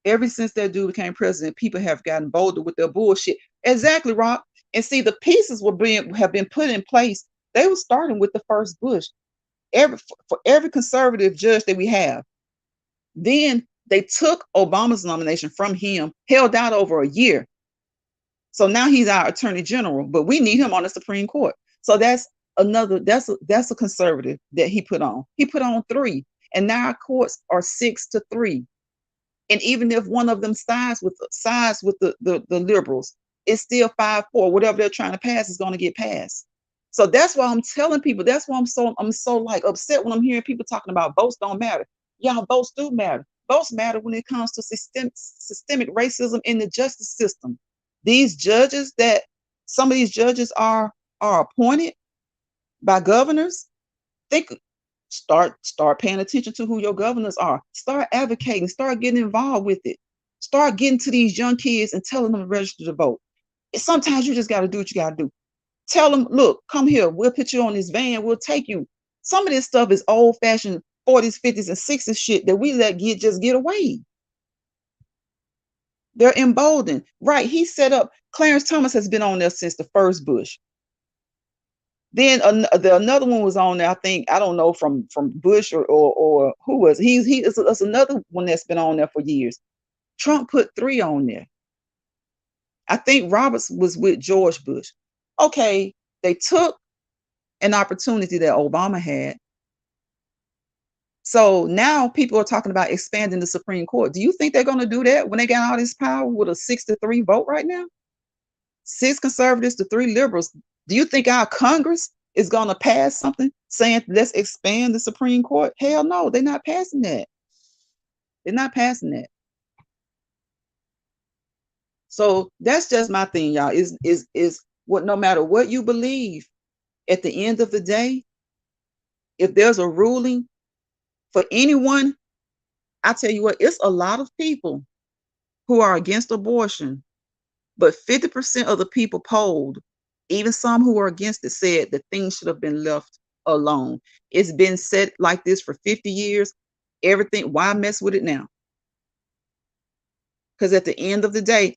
Ever since that dude became president, people have gotten bolder with their bullshit. Exactly, Rob. And see, the pieces have been put in place. They were starting with the first Bush. For every conservative judge that we have, then they took Obama's nomination from him, held out over a year. So now he's our attorney general, but we need him on the Supreme Court. So that's a conservative that he put on. He put on 3, and now our courts are 6-3. And even if one of them sides with the liberals, it's still 5-4. Whatever they're trying to pass is going to get passed. So that's why I'm telling people. That's why I'm so like upset when I'm hearing people talking about votes don't matter. Yeah, votes do matter. Votes matter when it comes to systemic racism in the justice system. These judges some of these judges are appointed by governors. Start paying attention to who your governors are. Start advocating. Start getting involved with it. Start getting to these young kids and telling them to register to vote. Sometimes you just got to do what you got to do. Tell them, look, come here. We'll put you on this van. We'll take you. Some of this stuff is old-fashioned 40s, 50s, and 60s shit that we let just get away. They're emboldened. Right. He set up, Clarence Thomas has been on there since the first Bush. Then another one was on there, I think, I don't know, from Bush or who was he is another one that's been on there for years. Trump put 3 on there. I think Roberts was with George Bush. Okay, they took an opportunity that Obama had. So now people are talking about expanding the Supreme Court. Do you think they're going to do that when they got all this power with a 6-3 vote right now? 6 conservatives to 3 liberals. Do you think our Congress is going to pass something saying let's expand the Supreme Court? Hell no, they're not passing that. They're not passing that. So that's just my thing, y'all. Is what, no matter what you believe, at the end of the day, if there's a ruling for anyone, I tell you what, it's a lot of people who are against abortion, but 50% of the people polled, even some who are against it, said that things should have been left alone. It's been said like this for 50 years. Everything, why mess with it now? Because at the end of the day,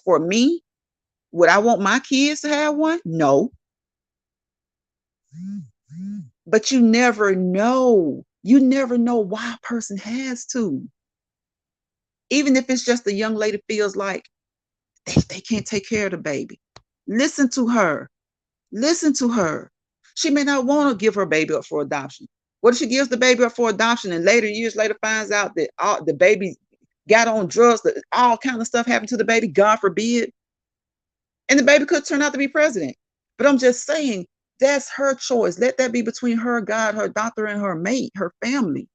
for me, would I want my kids to have one? No. But you never know. You never know why a person has to. Even if it's just a young lady feels like they can't take care of the baby. Listen to her. Listen to her. She may not want to give her baby up for adoption. What if she gives the baby up for adoption and years later finds out that the baby got on drugs, that all kind of stuff happened to the baby, God forbid, and the baby could turn out to be president. But I'm just saying, that's her choice. Let that be between her, God, her doctor, and her mate, her family.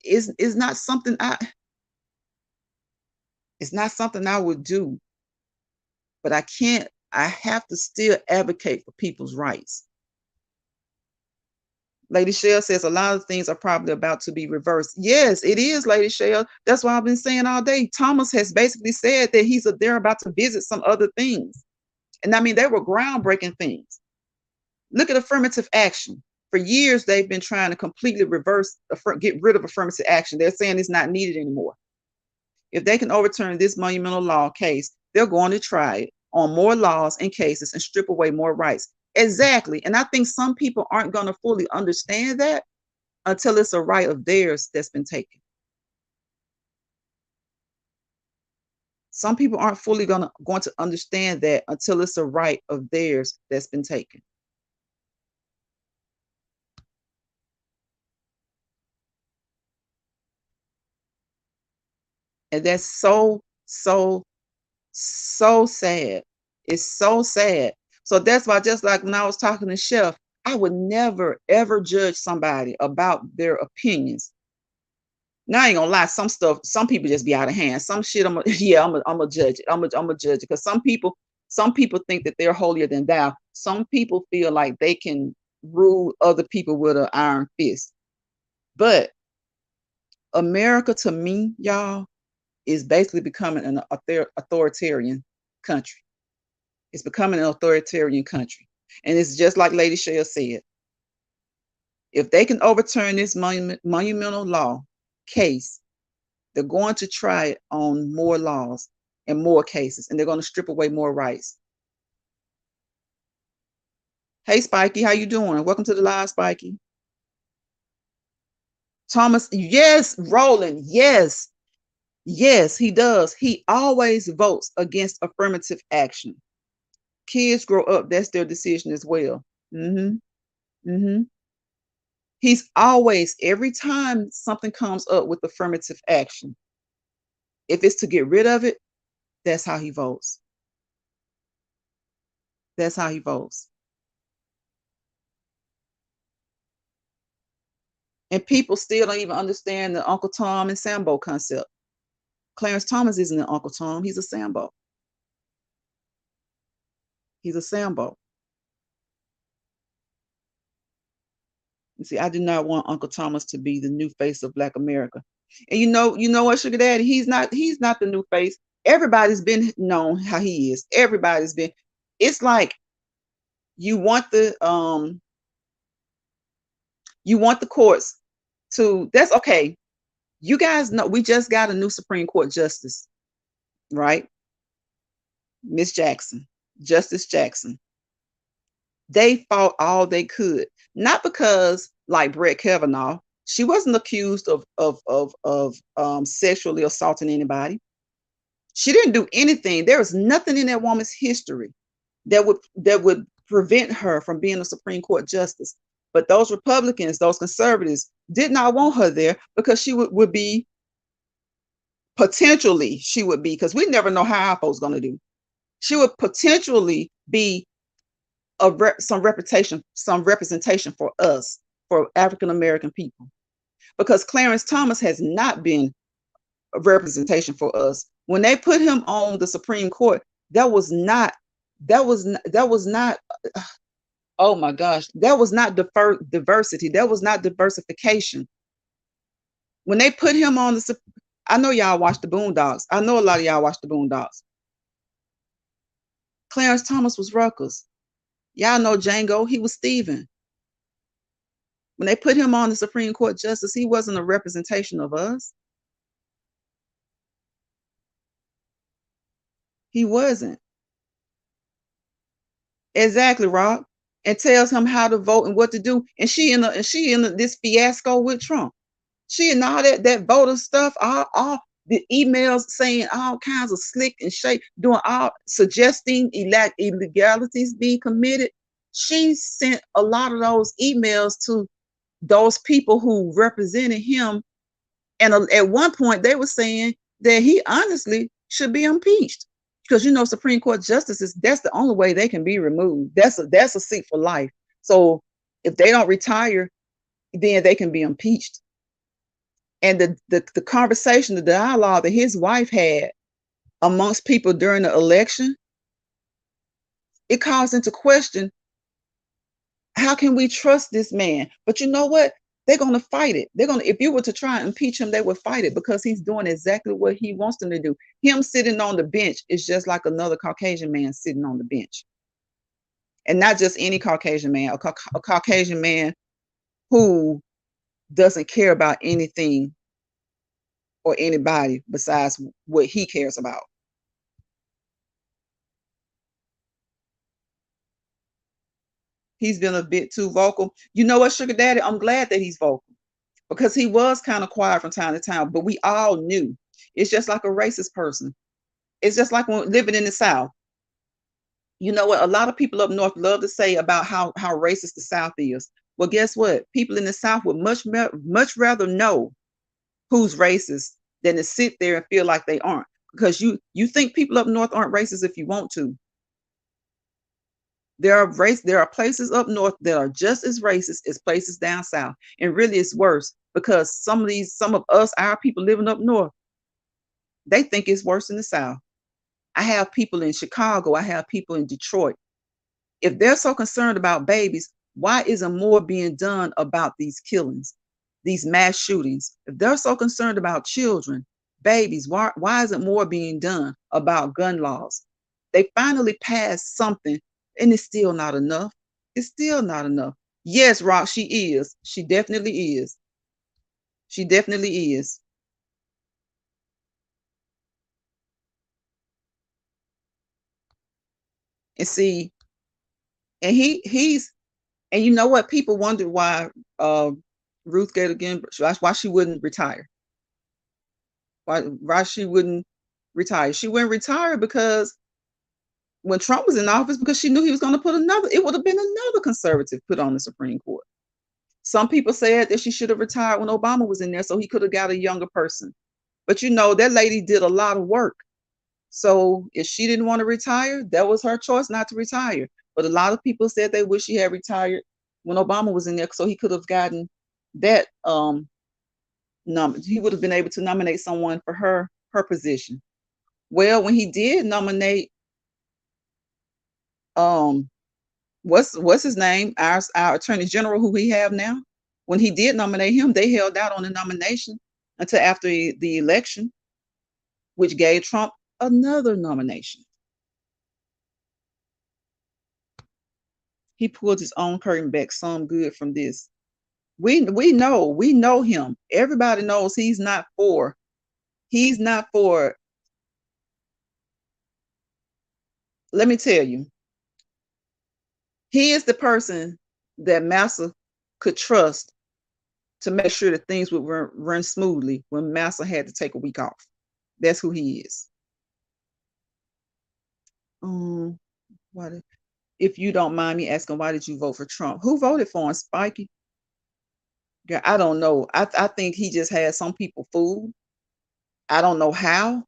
It's not something I would do, but I have to still advocate for people's rights. Lady Shell says a lot of things are probably about to be reversed. Yes, it is, Lady Shell. That's why I've been saying all day. Thomas has basically said that they're about to visit some other things. And I mean, they were groundbreaking things. Look at affirmative action. For years, they've been trying to completely get rid of affirmative action. They're saying it's not needed anymore. If they can overturn this monumental law case, they're going to try it on more laws and cases and strip away more rights. Exactly. And I think some people aren't going to fully understand that until it's a right of theirs that's been taken. Some people aren't fully going to understand that until it's a right of theirs that's been taken. And that's so sad. It's so sad. So that's why, just like when I was talking to Chef, I would never ever judge somebody about their opinions. Now I ain't gonna lie, some stuff, some people just be out of hand. Some shit, yeah, I'm a judge it. I'm a judge it because some people think that they're holier than thou. Some people feel like they can rule other people with an iron fist. But America, to me, y'all, is basically becoming an authoritarian country. It's becoming an authoritarian country, and it's just like Lady Shale said. If they can overturn this monumental law case, they're going to try it on more laws and more cases, and they're going to strip away more rights. Hey, Spiky, how you doing? Welcome to the live, Spiky. Thomas, yes. Roland, yes. Yes, he does. He always votes against affirmative action. Kids grow up, that's their decision as well. He's always, every time something comes up with affirmative action, if it's to get rid of it, that's how he votes. That's how he votes. And people still don't even understand the Uncle Tom and Sambo concept. Clarence Thomas isn't an Uncle Tom, he's a Sambo. He's a Sambo. You see, I do not want Uncle Thomas to be the new face of Black America. And you know what, Sugar Daddy? He's not the new face. Everybody's been known how he is. Everybody's been. It's like you want the courts to. That's okay. You guys know we just got a new Supreme Court justice, right? Miss Jackson, Justice Jackson. They fought all they could, not because like Brett Kavanaugh, she wasn't accused of sexually assaulting anybody. She didn't do anything. There is nothing in that woman's history that would prevent her from being a Supreme Court justice. But those Republicans, those conservatives, did not want her there because she would be potentially, because we never know how our folks going to do. She would potentially be some representation for us, for African American people, because Clarence Thomas has not been a representation for us. When they put him on the Supreme Court, that was not. Oh my gosh, that was not diversity. That was not diversification. When they put him on I know y'all watch the Boondocks. I know a lot of y'all watch the Boondocks. Clarence Thomas was Ruckus. Y'all know Django, he was Stephen. When they put him on the Supreme Court justice, he wasn't a representation of us. He wasn't. Exactly, Rob. And tells him how to vote and what to do. And she in this fiasco with Trump. She and all that voter stuff, all the emails saying all kinds of slick and shake, doing all suggesting illegalities being committed. She sent a lot of those emails to those people who represented him. And at one point they were saying that he honestly should be impeached. Because Supreme Court justices, that's the only way they can be removed. That's a seat for life. So if they don't retire, then they can be impeached. And the conversation, the dialogue that his wife had amongst people during the election, it calls into question, how can we trust this man? But you know what? They're going to fight it. If you were to try and impeach him, they would fight it because he's doing exactly what he wants them to do. Him sitting on the bench is just like another Caucasian man sitting on the bench. And not just any Caucasian man, a Caucasian man who doesn't care about anything or anybody besides what he cares about. He's been a bit too vocal. You know what, Sugar Daddy? I'm glad that he's vocal because he was kind of quiet from time to time, but we all knew. It's just like a racist person. It's just like when living in the South. You know what? A lot of people up north love to say about how racist the South is. Well, guess what? People in the South would much rather know who's racist than to sit there and feel like they aren't. Because you think people up north aren't racist if you want to. There are places up north that are just as racist as places down south. And really it's worse because some of us, our people living up north, they think it's worse in the south. I have people in Chicago, I have people in Detroit. If they're so concerned about babies, why isn't more being done about these killings, these mass shootings? If they're so concerned about children, babies, why isn't more being done about gun laws? They finally passed something, and it's still not enough. It's still not enough. Yes, Rock, she is. She definitely is. She definitely is. And see, and he's and you know what? People wonder why uh, Ruth Gator Ginsburg, why she wouldn't retire. Why she wouldn't retire? She wouldn't retire because when Trump was in office, because she knew he was going to put another. It would have been another conservative put on the Supreme Court. Some people said that she should have retired when Obama was in there, so he could have got a younger person. But you know, that lady did a lot of work. So if she didn't want to retire, that was her choice not to retire. But a lot of people said they wish she had retired when Obama was in there, so he could have gotten that he would have been able to nominate someone for her position. Well, when he did nominate um what's his name, our attorney general who we have now, when he did nominate him, they held out on the nomination until after the election, which gave Trump another nomination. He pulled his own curtain back some good from this. We know him. Everybody knows he's not for let me tell you, he is the person that Massa could trust to make sure that things would run smoothly when Massa had to take a week off. That's who he is. What if you don't mind me asking, why did you vote for Trump? Who voted for him, Spiky? Yeah, I don't know. I think he just had some people fooled. I don't know how,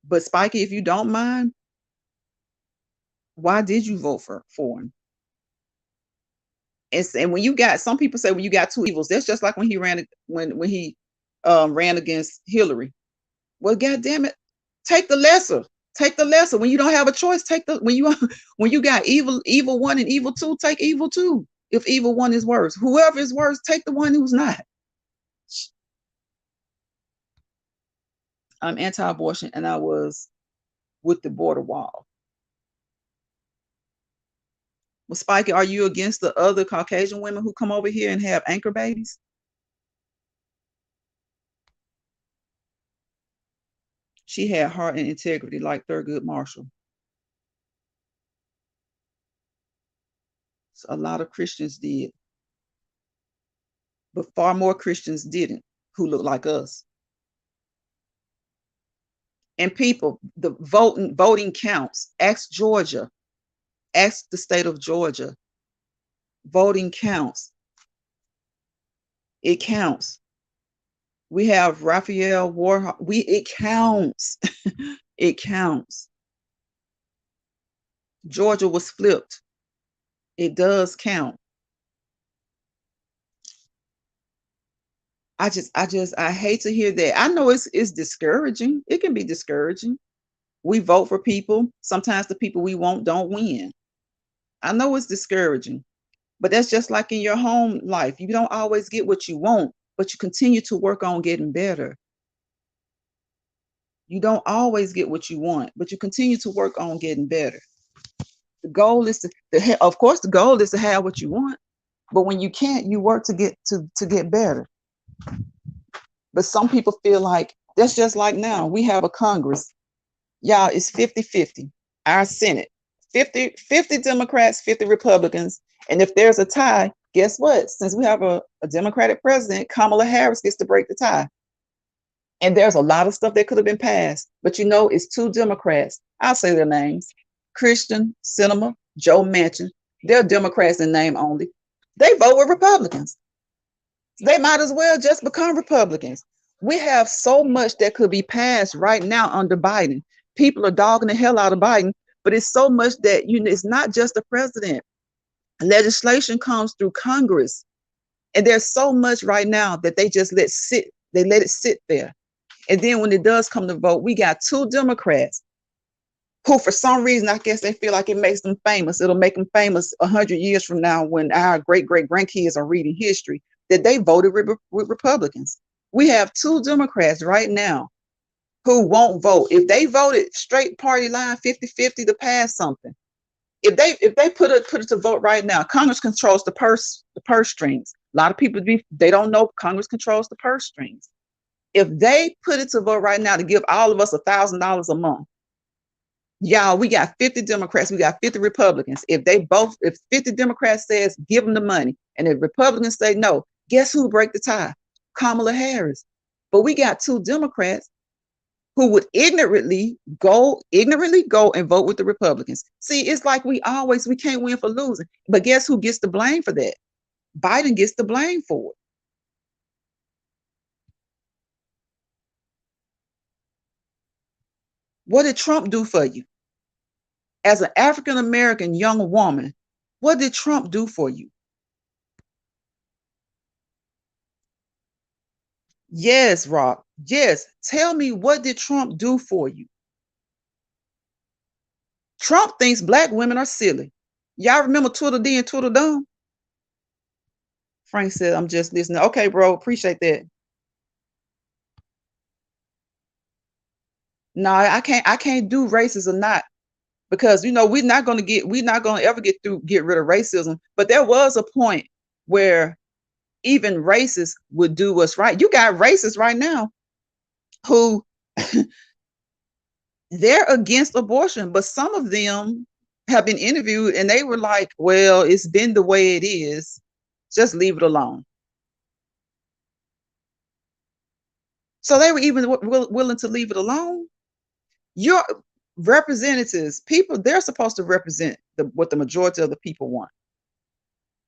but Spiky, if you don't mind, why did you vote for him? And when you got, some people say when you got two evils, that's just like when he ran against Hillary. Well, God damn it, take the lesser. Take the lesser. When you don't have a choice, take the when you got evil one and evil two, take evil two. If evil one is worse, whoever is worse, take the one who's not. I'm anti-abortion, and I was with the border wall. Well, Spike, are you against the other Caucasian women who come over here and have anchor babies? She had heart and integrity like Thurgood Marshall. So a lot of Christians did, but far more Christians didn't, who look like us. And people, the voting counts. Ask Georgia. Ask the state of Georgia. Voting counts. It counts. We have Raphael Warnock. It counts. It counts. Georgia was flipped. It does count. I hate to hear that. I know it's discouraging. It can be discouraging. We vote for people. Sometimes the people we want don't win. I know it's discouraging, but that's just like in your home life. You don't always get what you want, but you continue to work on getting better. You don't always get what you want, but you continue to work on getting better. The goal is of course, the goal is to have what you want, but when you can't, you work to get better. But some people feel like that's just like now. We have a Congress. Y'all, it's 50-50. Our Senate, 50 Democrats, 50 Republicans. And if there's a tie, guess what? Since we have a Democratic president, Kamala Harris gets to break the tie. And there's a lot of stuff that could have been passed. But you know, it's two Democrats. I'll say their names. Kyrsten Sinema, Joe Manchin. They're Democrats in name only. They vote with Republicans. They might as well just become Republicans. We have so much that could be passed right now under Biden. People are dogging the hell out of Biden, But it's so much that, it's not just the president. Legislation comes through Congress. And there's so much right now that they just let sit. They let it sit there. And then when it does come to vote, we got 2 Democrats who, for some reason, I guess they feel like it makes them famous. It'll make them famous 100 years from now when our great-great-grandkids are reading history, that they voted with Republicans. We have 2 Democrats right now who won't vote. If they voted straight party line 50-50 to pass something, if they put it to vote right now, Congress controls the purse strings. A lot of people they don't know Congress controls the purse strings. If they put it to vote right now to give all of us $1,000 a month, y'all, we got 50 Democrats, we got 50 Republicans. If 50 Democrats says give them the money, and if Republicans say no, guess who break the tie? Kamala Harris. But we got 2 Democrats who would ignorantly go and vote with the Republicans. See, it's like we can't win for losing. But guess who gets the blame for that? Biden gets the blame for it. What did Trump do for you? As an African-American young woman, what did Trump do for you? Yes, Rob. Yes. Tell me, what did Trump do for you? Trump thinks black women are silly. Y'all remember Twitter D and Twitter Dumb? Frank said, I'm just listening. Okay, bro. Appreciate that. No, I can't do racist or not, because we're not gonna ever get rid of racism. But there was a point where even racists would do what's right. You got racists right now who they're against abortion, but some of them have been interviewed and they were like, well, it's been the way it is. Just leave it alone. So they were even willing to leave it alone. Your representatives, people, they're supposed to represent what the majority of the people want.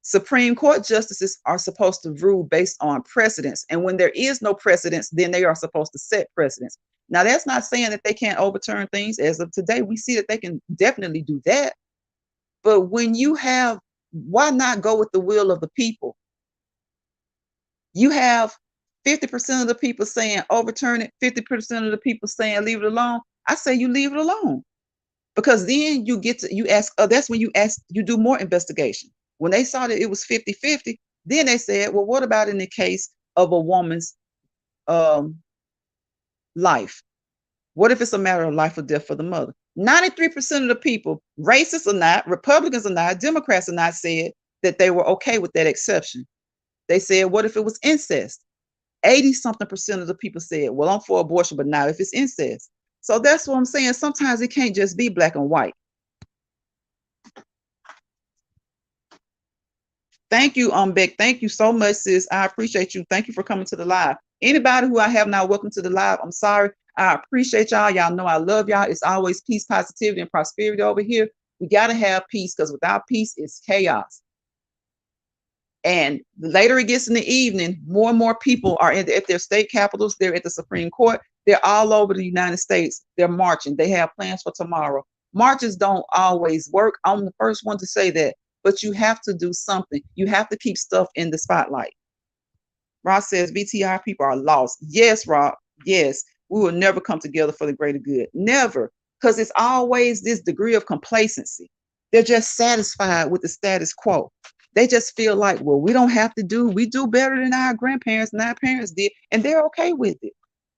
Supreme Court justices are supposed to rule based on precedents. And when there is no precedents, then they are supposed to set precedents. Now, that's not saying that they can't overturn things. As of today, we see that they can definitely do that. But when why not go with the will of the people? You have 50% of the people saying overturn it, 50% of the people saying leave it alone. I say you leave it alone, because then you ask, that's when you do more investigation. When they saw that it was 50-50, then they said, well, what about in the case of a woman's life? What if it's a matter of life or death for the mother? 93% of the people, racists or not, Republicans or not, Democrats or not, said that they were okay with that exception. They said, what if it was incest? 80-something% of the people said, well, I'm for abortion, but now if it's incest. So that's what I'm saying. Sometimes it can't just be black and white. Thank you, Beck. Thank you so much, sis. I appreciate you. Thank you for coming to the live. Anybody who I have now, welcome to the live. I'm sorry. I appreciate y'all. Y'all know I love y'all. It's always peace, positivity, and prosperity over here. We got to have peace, because without peace, it's chaos. And the later it gets in the evening, more and more people are at their state capitals. They're at the Supreme Court. They're all over the United States. They're marching. They have plans for tomorrow. Marches don't always work. I'm the first one to say that. But you have to do something. You have to keep stuff in the spotlight. Rob says VTR people are lost. Yes, Rob. Yes. We will never come together for the greater good. Never. Because it's always this degree of complacency. They're just satisfied with the status quo. They just feel like, well, we do better than our grandparents and our parents did. And they're okay with it.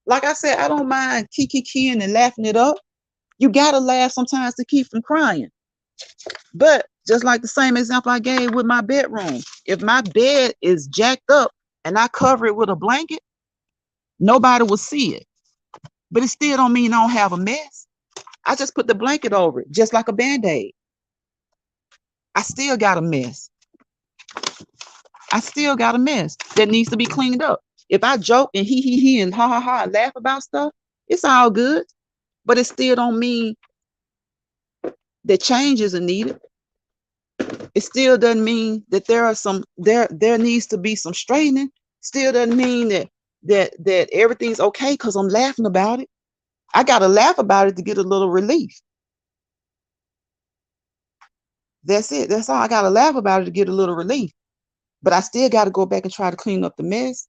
Like I said, I don't mind kikiing and laughing it up. You got to laugh sometimes to keep from crying. But just like the same example I gave with my bedroom, if my bed is jacked up and I cover it with a blanket, nobody will see it. But it still don't mean I don't have a mess. I just put the blanket over it, just like a Band-Aid. I still got a mess. I still got a mess that needs to be cleaned up. If I joke and he and ha ha ha and laugh about stuff, it's all good. But it still don't mean that change isn't needed. It still doesn't mean that there needs to be some straightening. Still doesn't mean that everything's okay because I'm laughing about it. I gotta laugh about it to get a little relief. That's it. That's all. I gotta laugh about it to get a little relief. But I still gotta go back and try to clean up the mess.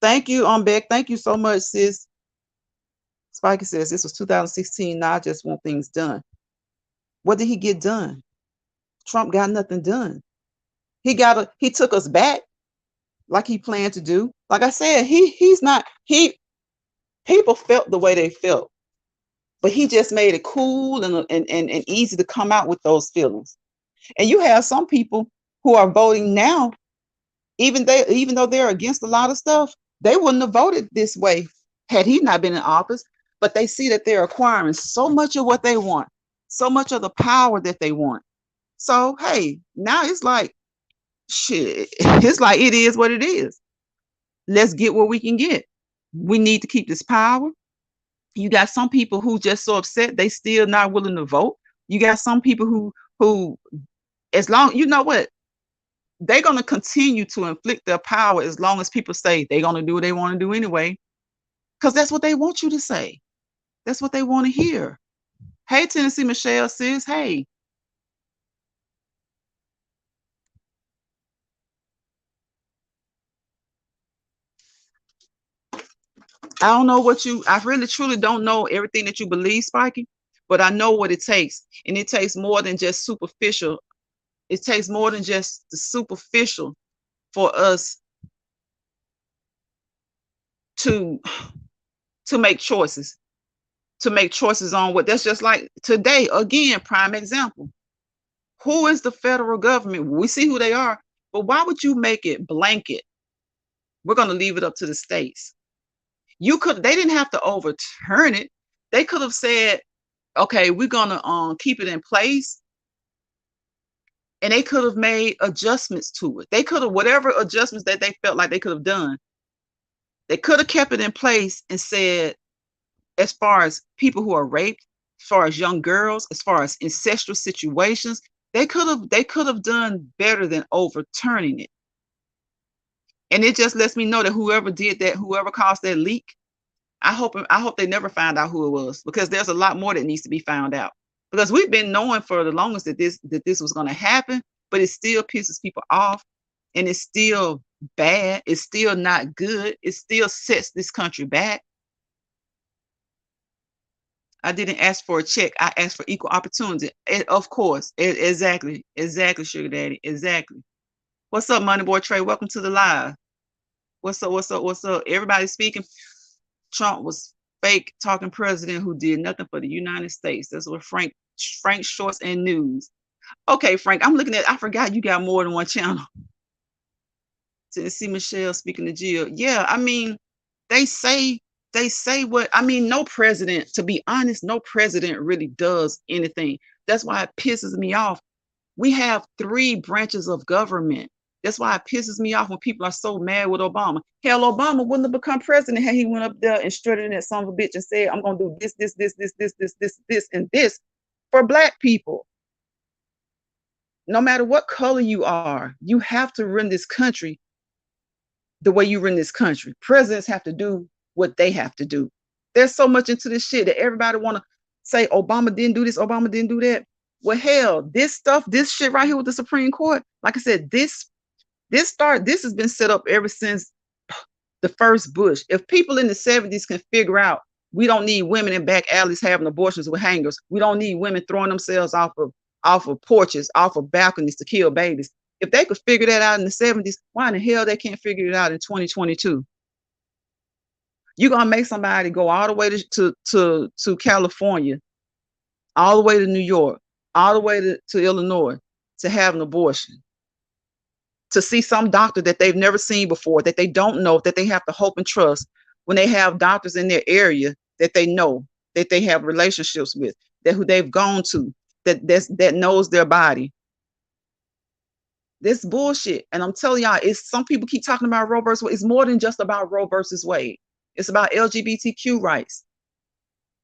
Thank you, Beck. Thank you so much, sis. Spiky says this was 2016. Now I just want things done. What did he get done? Trump got nothing done. He took us back like he planned to do. Like I said, he's not he people felt the way they felt, but he just made it cool and easy to come out with those feelings. And you have some people who are voting now, even though they're against a lot of stuff, they wouldn't have voted this way had he not been in office. But they see that they're acquiring so much of what they want, so much of the power that they want. So hey, now it's like shit. It's like it is what it is. Let's get what we can get. We need to keep this power. You got some people who just so upset they still not willing to vote. You got some people who as long you know what they're going to continue to inflict their power as long as people say they're going to do what they want to do anyway, because that's what they want you to say. That's what they want to hear. Hey, Tennessee Michelle says, hey. I don't know I really truly don't know everything that you believe, Spiky, but I know what it takes. And it takes more than just superficial. It takes more than just the superficial for us to make choices. To make choices on what that's just like today. Again, prime example. Who is the federal government? We see who they are, but why would you make it blanket? We're going to leave it up to the states. They didn't have to overturn it. They could have said, okay, we're going to keep it in place. And they could have made adjustments to it. They could have, whatever adjustments that they felt like they could have done, they could have kept it in place and said, as far as people who are raped, as far as young girls, as far as incestuous situations, they could have done better than overturning it. And it just lets me know that whoever did that, whoever caused that leak, I hope they never find out who it was, because there's a lot more that needs to be found out. Because we've been knowing for the longest that this was going to happen, but it still pisses people off, and it's still bad. It's still not good. It still sets this country back. I didn't ask for a check. I asked for equal opportunity. Of course. Exactly. Exactly, Sugar Daddy. Exactly. What's up, Money Boy Trey? Welcome to the live. What's up? What's up? What's up? Everybody speaking. Trump was fake talking president who did nothing for the United States. That's what Frank Shorts and News. Okay, Frank, I'm looking at, I forgot you got more than one channel. Tennessee Michelle speaking to Jill. Yeah, I mean, they say what, I mean, no president, to be honest, no president really does anything. That's why it pisses me off. We have 3 branches of government. That's why it pisses me off when people are so mad with Obama. Hell, Obama wouldn't have become president had he went up there and strutted in that son of a bitch and said, I'm going to do this, and this for Black people. No matter what color you are, you have to run this country the way you run this country. Presidents have to do what they have to do. There's so much into this shit that everybody want to say Obama didn't do this, Obama didn't do that. Well, hell, this shit right here with the Supreme Court, like I said, this has been set up ever since the first Bush. If people in the 70s can figure out we don't need women in back alleys having abortions with hangers, we don't need women throwing themselves off of porches, off of balconies to kill babies. If they could figure that out in the 70s, why in the hell they can't figure it out in 2022? You're gonna make somebody go all the way to California, all the way to New York, all the way to Illinois to have an abortion, to see some doctor that they've never seen before, that they don't know, that they have to hope and trust, when they have doctors in their area that they know, that they have relationships with, that who they've gone to, that knows their body. This bullshit. And I'm telling y'all, it's some people keep talking about Roe versus Wade. It's more than just about Roe versus Wade. It's about LGBTQ rights.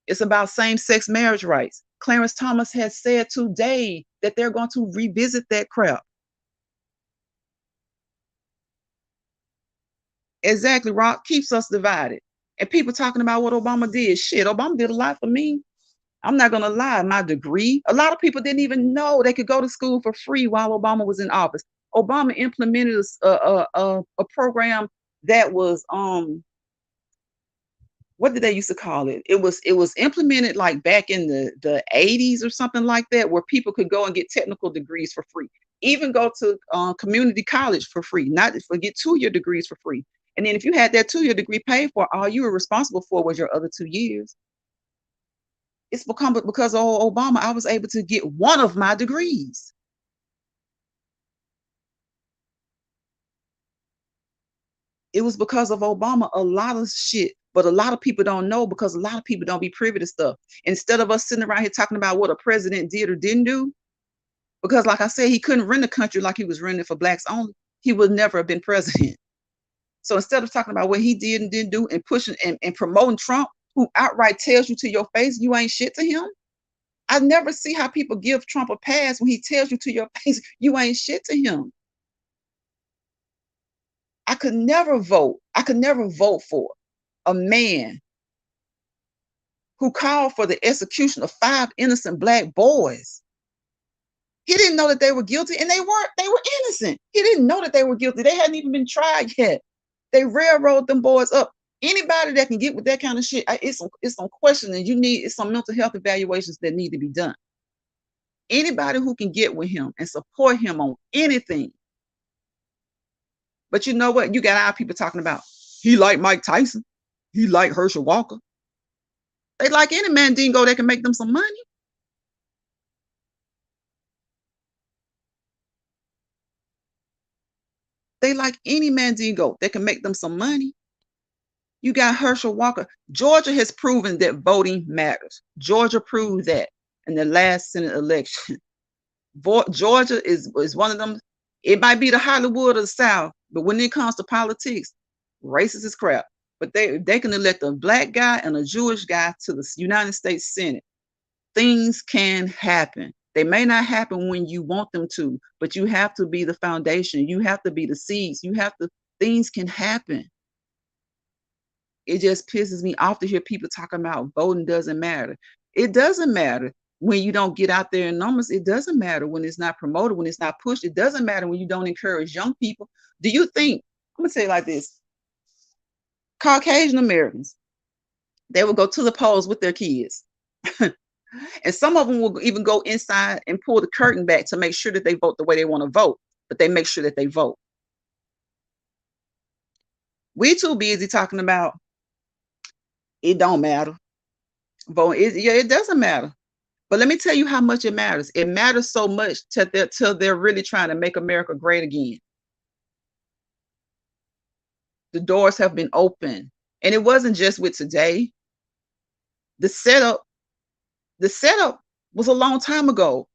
It's about same-sex marriage rights. Clarence Thomas has said today that they're going to revisit that crap. Exactly, Rock keeps us divided. And people talking about what Obama did. Shit, Obama did a lot for me. I'm not gonna lie, my degree, a lot of people didn't even know they could go to school for free while Obama was in office. Obama implemented a program that was what did they used to call it? It was implemented like back in the 80s or something like that, where people could go and get technical degrees for free. Even go to community college for free, not for get 2-year degrees for free. And then if you had that 2-year degree paid for, all you were responsible for was your other 2 years. It's become because of Obama, I was able to get one of my degrees. It was because of Obama, a lot of shit, but a lot of people don't know because a lot of people don't be privy to stuff. Instead of us sitting around here talking about what a president did or didn't do, because like I said, he couldn't run the country like he was running for blacks only, he would never have been president. So instead of talking about what he did and didn't do and pushing and promoting Trump, who outright tells you to your face you ain't shit to him, I never see how people give Trump a pass when he tells you to your face you ain't shit to him. I could never vote. I could never vote for a man who called for the execution of 5 innocent black boys. He didn't know that they were guilty, and they weren't. They were innocent. He didn't know that they were guilty. They hadn't even been tried yet. They railroaded them boys up. Anybody that can get with that kind of shit, it's some questioning. It's some mental health evaluations that need to be done. Anybody who can get with him and support him on anything. But you know what? You got our people talking about, he like Mike Tyson. He like Herschel Walker. They like any Mandingo that can make them some money. They like any Mandingo that can make them some money. You got Herschel Walker. Georgia has proven that voting matters. Georgia proved that in the last Senate election. Georgia is one of them. It might be the Hollywood of the South, but when it comes to politics, racist is crap. But they can elect a black guy and a Jewish guy to the United States Senate. Things can happen. They may not happen when you want them to, but you have to be the foundation. You have to be the seeds. Things can happen. It just pisses me off to hear people talking about voting doesn't matter. It doesn't matter when you don't get out there in numbers. It doesn't matter when it's not promoted, when it's not pushed. It doesn't matter when you don't encourage young people. Do you think, I'm going to say it like this, Caucasian Americans, they will go to the polls with their kids. And some of them will even go inside and pull the curtain back to make sure that they vote the way they want to vote, but they make sure that they vote. We too busy talking about it don't matter. Vote, it doesn't matter. But let me tell you how much it matters. It matters so much till they're really trying to make America great again. The doors have been open. And it wasn't just with today. The setup was a long time ago.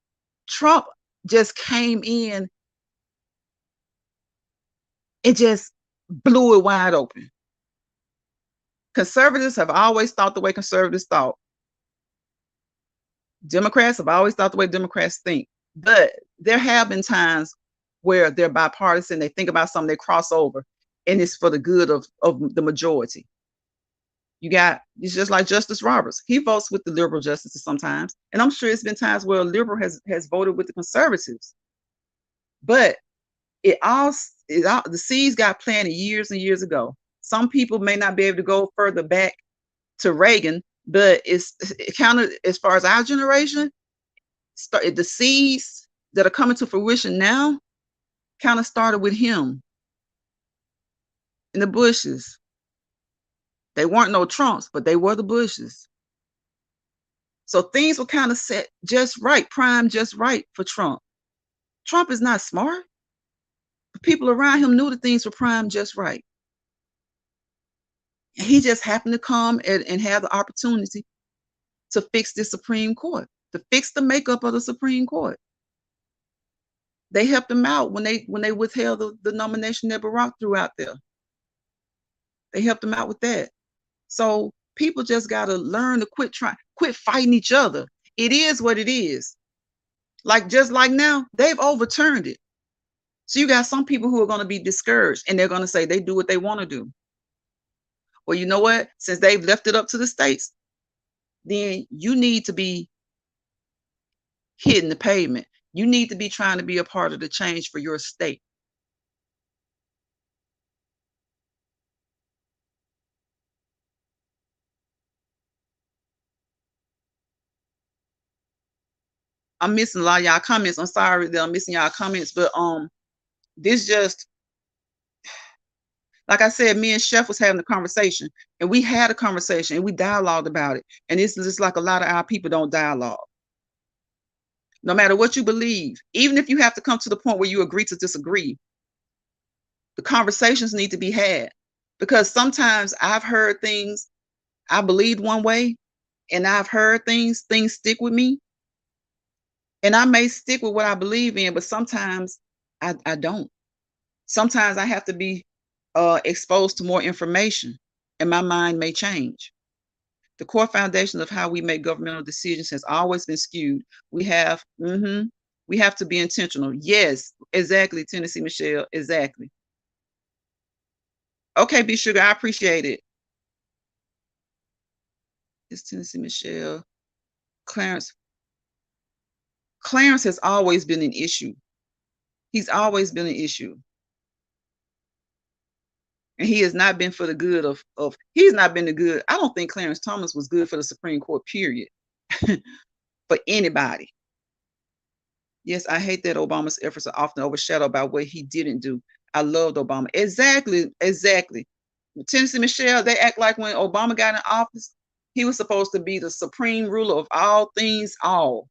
Trump just came in and just blew it wide open. Conservatives have always thought the way conservatives thought. Democrats have always thought the way Democrats think. But there have been times where they're bipartisan, they think about something, they cross over, and it's for the good of the majority. It's just like Justice Roberts. He votes with the liberal justices sometimes. And I'm sure it's been times where a liberal has voted with the conservatives. But the seeds got planted years and years ago. Some people may not be able to go further back to Reagan, but it counted as far as our generation. The seeds that are coming to fruition now kind of started with him in the Bushes. They weren't no Trumps, but they were the Bushes. So things were kind of set just right, primed just right for Trump. Trump is not smart. The people around him knew that things were primed just right. He just happened to come and have the opportunity to fix the Supreme Court, to fix the makeup of the Supreme Court. They helped him out when they withheld the nomination that Barack threw out there. They helped him out with that. So people just got to learn to quit fighting each other. It is what it is. Just like now, they've overturned it. So you got some people who are going to be discouraged, and they're going to say they do what they want to do. Well, you know what? Since they've left it up to the states, then you need to be hitting the pavement. You need to be trying to be a part of the change for your state. I'm missing a lot of y'all comments. I'm sorry that I'm missing y'all comments, but this just, like I said, me and Chef was having a conversation, and we had a conversation and we dialogued about it. And it's just like a lot of our people don't dialogue. No matter what you believe, even if you have to come to the point where you agree to disagree, the conversations need to be had. Because sometimes I've heard things, I believed one way, and I've heard things stick with me. And I may stick with what I believe in, but sometimes I don't. Sometimes I have to be exposed to more information, and my mind may change. The core foundation of how we make governmental decisions has always been skewed. We have to be intentional. Yes, exactly, Tennessee Michelle, exactly. Okay, B Sugar, I appreciate it. It's Tennessee Michelle. Clarence. Clarence has always been an issue. He's always been an issue. And he has not been for the good of he's not been the good. I don't think Clarence Thomas was good for the Supreme Court, period. For anybody. Yes, I hate that Obama's efforts are often overshadowed by what he didn't do. I loved Obama. Exactly. Tennessee Michelle, they act like when Obama got in office, he was supposed to be the supreme ruler of all things, all.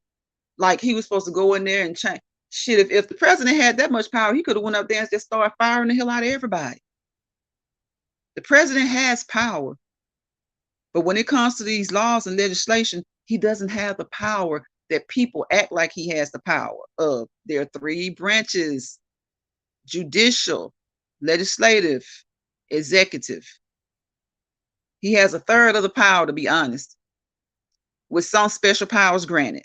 Like he was supposed to go in there and change. Shit, if the president had that much power, he could have went up there and just started firing the hell out of everybody. The president has power. But when it comes to these laws and legislation, he doesn't have the power that people act like he has the power of. There are three branches: judicial, legislative, executive. He has a third of the power, to be honest, with some special powers granted.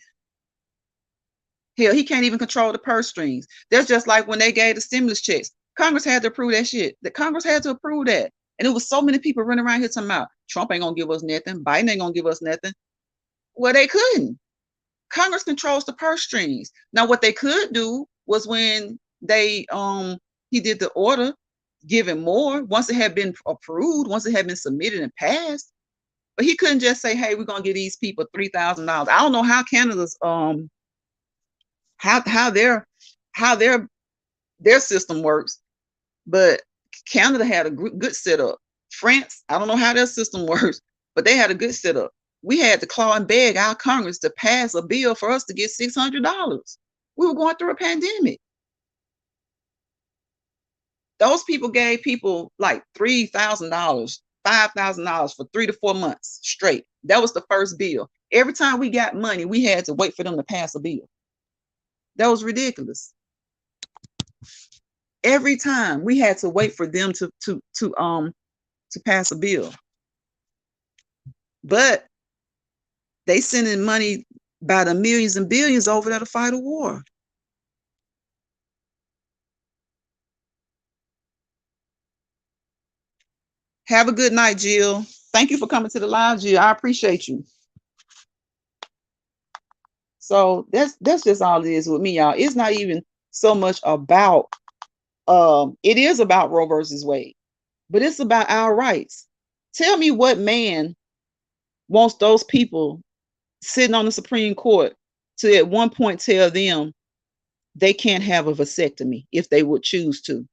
Hell, he can't even control the purse strings. That's just like when they gave the stimulus checks. Congress had to approve that shit. The Congress had to approve that. And it was so many people running around here talking about Trump ain't gonna give us nothing, Biden ain't gonna give us nothing. Well, they couldn't. Congress controls the purse strings. Now, what they could do was when they he did the order, giving more once it had been approved, once it had been submitted and passed. But he couldn't just say, "Hey, we're gonna give these people $3,000." I don't know how Canada's how their system works, but Canada had a good setup. France, I don't know how their system works, but they had a good setup. We had to claw and beg our Congress to pass a bill for us to get $600. We were going through a pandemic. Those people gave people like $3,000, $5,000 for 3 to 4 months straight. That was the first bill. Every time we got money, we had to wait for them to pass a bill. That was ridiculous. Every time we had to wait for them to pass a bill. But they sending money by the millions and billions over there to fight a war. Have a good night, Jill. Thank you for coming to the live, Jill. I appreciate you. So that's just all it is with me, y'all. It's not even so much about it is about Roe versus Wade, but it's about our rights. Tell me what man wants those people sitting on the Supreme Court to at one point tell them they can't have a vasectomy if they would choose to.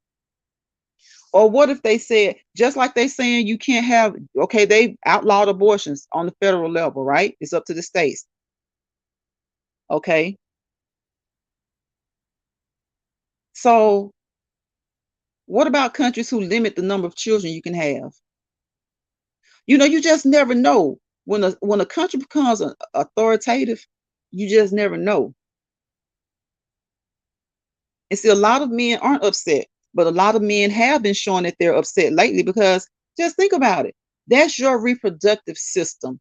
Or what if they said, just like they saying you can't have, okay, they outlawed abortions on the federal level, right? It's up to the states. Okay. So what about countries who limit the number of children you can have? You know, you just never know. When a country becomes authoritative, you just never know. And see, a lot of men aren't upset, but a lot of men have been showing that they're upset lately because just think about it. That's your reproductive system.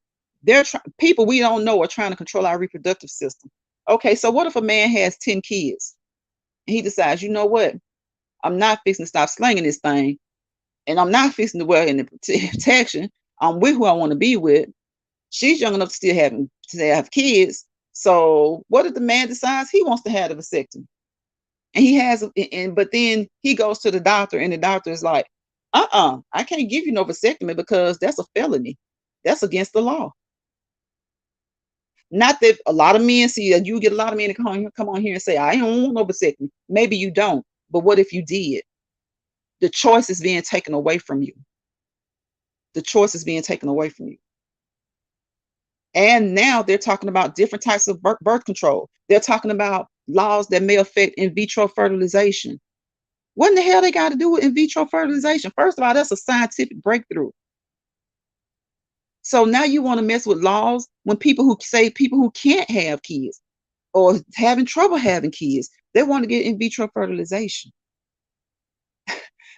People we don't know are trying to control our reproductive system. Okay, so what if a man has 10 kids and he decides, you know what? I'm not fixing to stop slinging this thing, and I'm not fixing to wear any protection. I'm with who I want to be with. She's young enough to still have kids. So what if the man decides he wants to have a vasectomy? And he has, but then he goes to the doctor, and the doctor is like, I can't give you no vasectomy because that's a felony. That's against the law. Not that a lot of men see that you get a lot of men to come on here and say, I don't want no vasectomy. Maybe you don't, but what if you did? The choice is being taken away from you. The choice is being taken away from you. And now they're talking about different types of birth control. They're talking about laws that may affect in vitro fertilization. What in the hell they got to do with in vitro fertilization? First of all, that's a scientific breakthrough. So now you want to mess with laws when people who can't have kids or having trouble having kids, they want to get in vitro fertilization.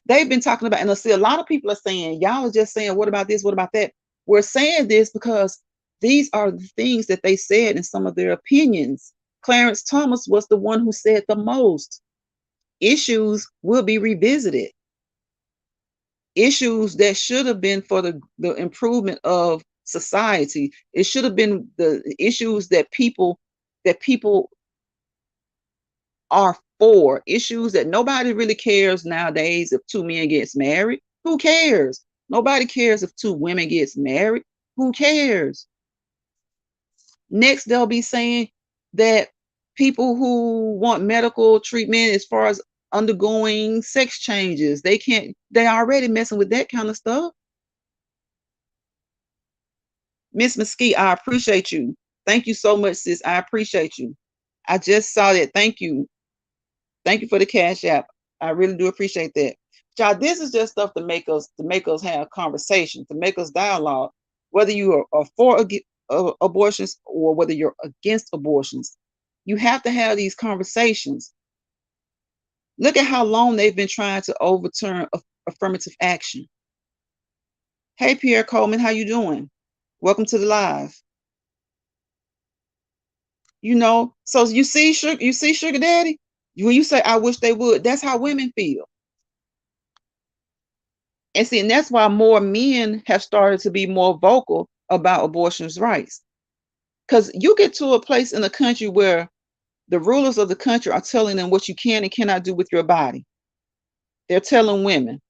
They've been talking about, and I see a lot of people are saying, y'all are just saying, what about this? What about that? We're saying this because these are the things that they said in some of their opinions. Clarence Thomas was the one who said the most. Issues will be revisited. Issues that should have been for the improvement of society. It should have been the issues that people are for, issues that nobody really cares nowadays. If two men gets married, who cares? Nobody cares if two women gets married. Who cares? Next, they'll be saying that people who want medical treatment as far as undergoing sex changes, they're already messing with that kind of stuff. Miss Mesquite, I appreciate you. Thank you so much, sis. I appreciate you. I just saw that. Thank you. Thank you for the cash app. I really do appreciate that. Y'all, this is just stuff to make us have conversation, to make us dialogue. Whether you are for abortions or whether you're against abortions, you have to have these conversations. Look at how long they've been trying to overturn affirmative action. Hey, Pierre Coleman, how you doing? Welcome to the live. So you see Sugar Daddy? When you say, I wish they would, that's how women feel. And see, and that's why more men have started to be more vocal about abortion's rights. Because you get to a place in the country where the rulers of the country are telling them what you can and cannot do with your body. They're telling women.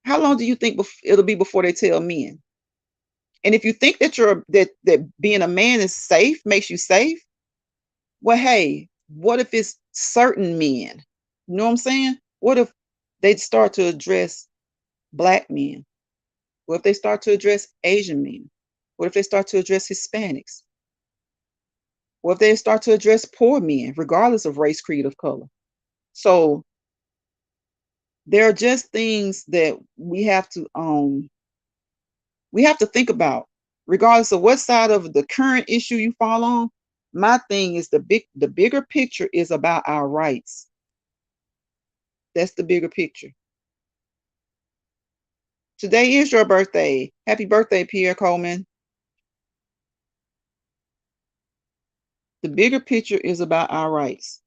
How long do you think it'll be before they tell men? And if you think that that being a man is safe, makes you safe, well, hey, what if it's certain men? You know what I'm saying? What if they start to address Black men? What if they start to address Asian men? What if they start to address Hispanics? What if they start to address poor men, regardless of race, creed, of color? So there are just things that we have to think about, regardless of what side of the current issue you fall on. My thing is the bigger picture is about our rights. That's the bigger picture. Today is your birthday. Happy birthday, Pierre Coleman. The bigger picture is about our rights.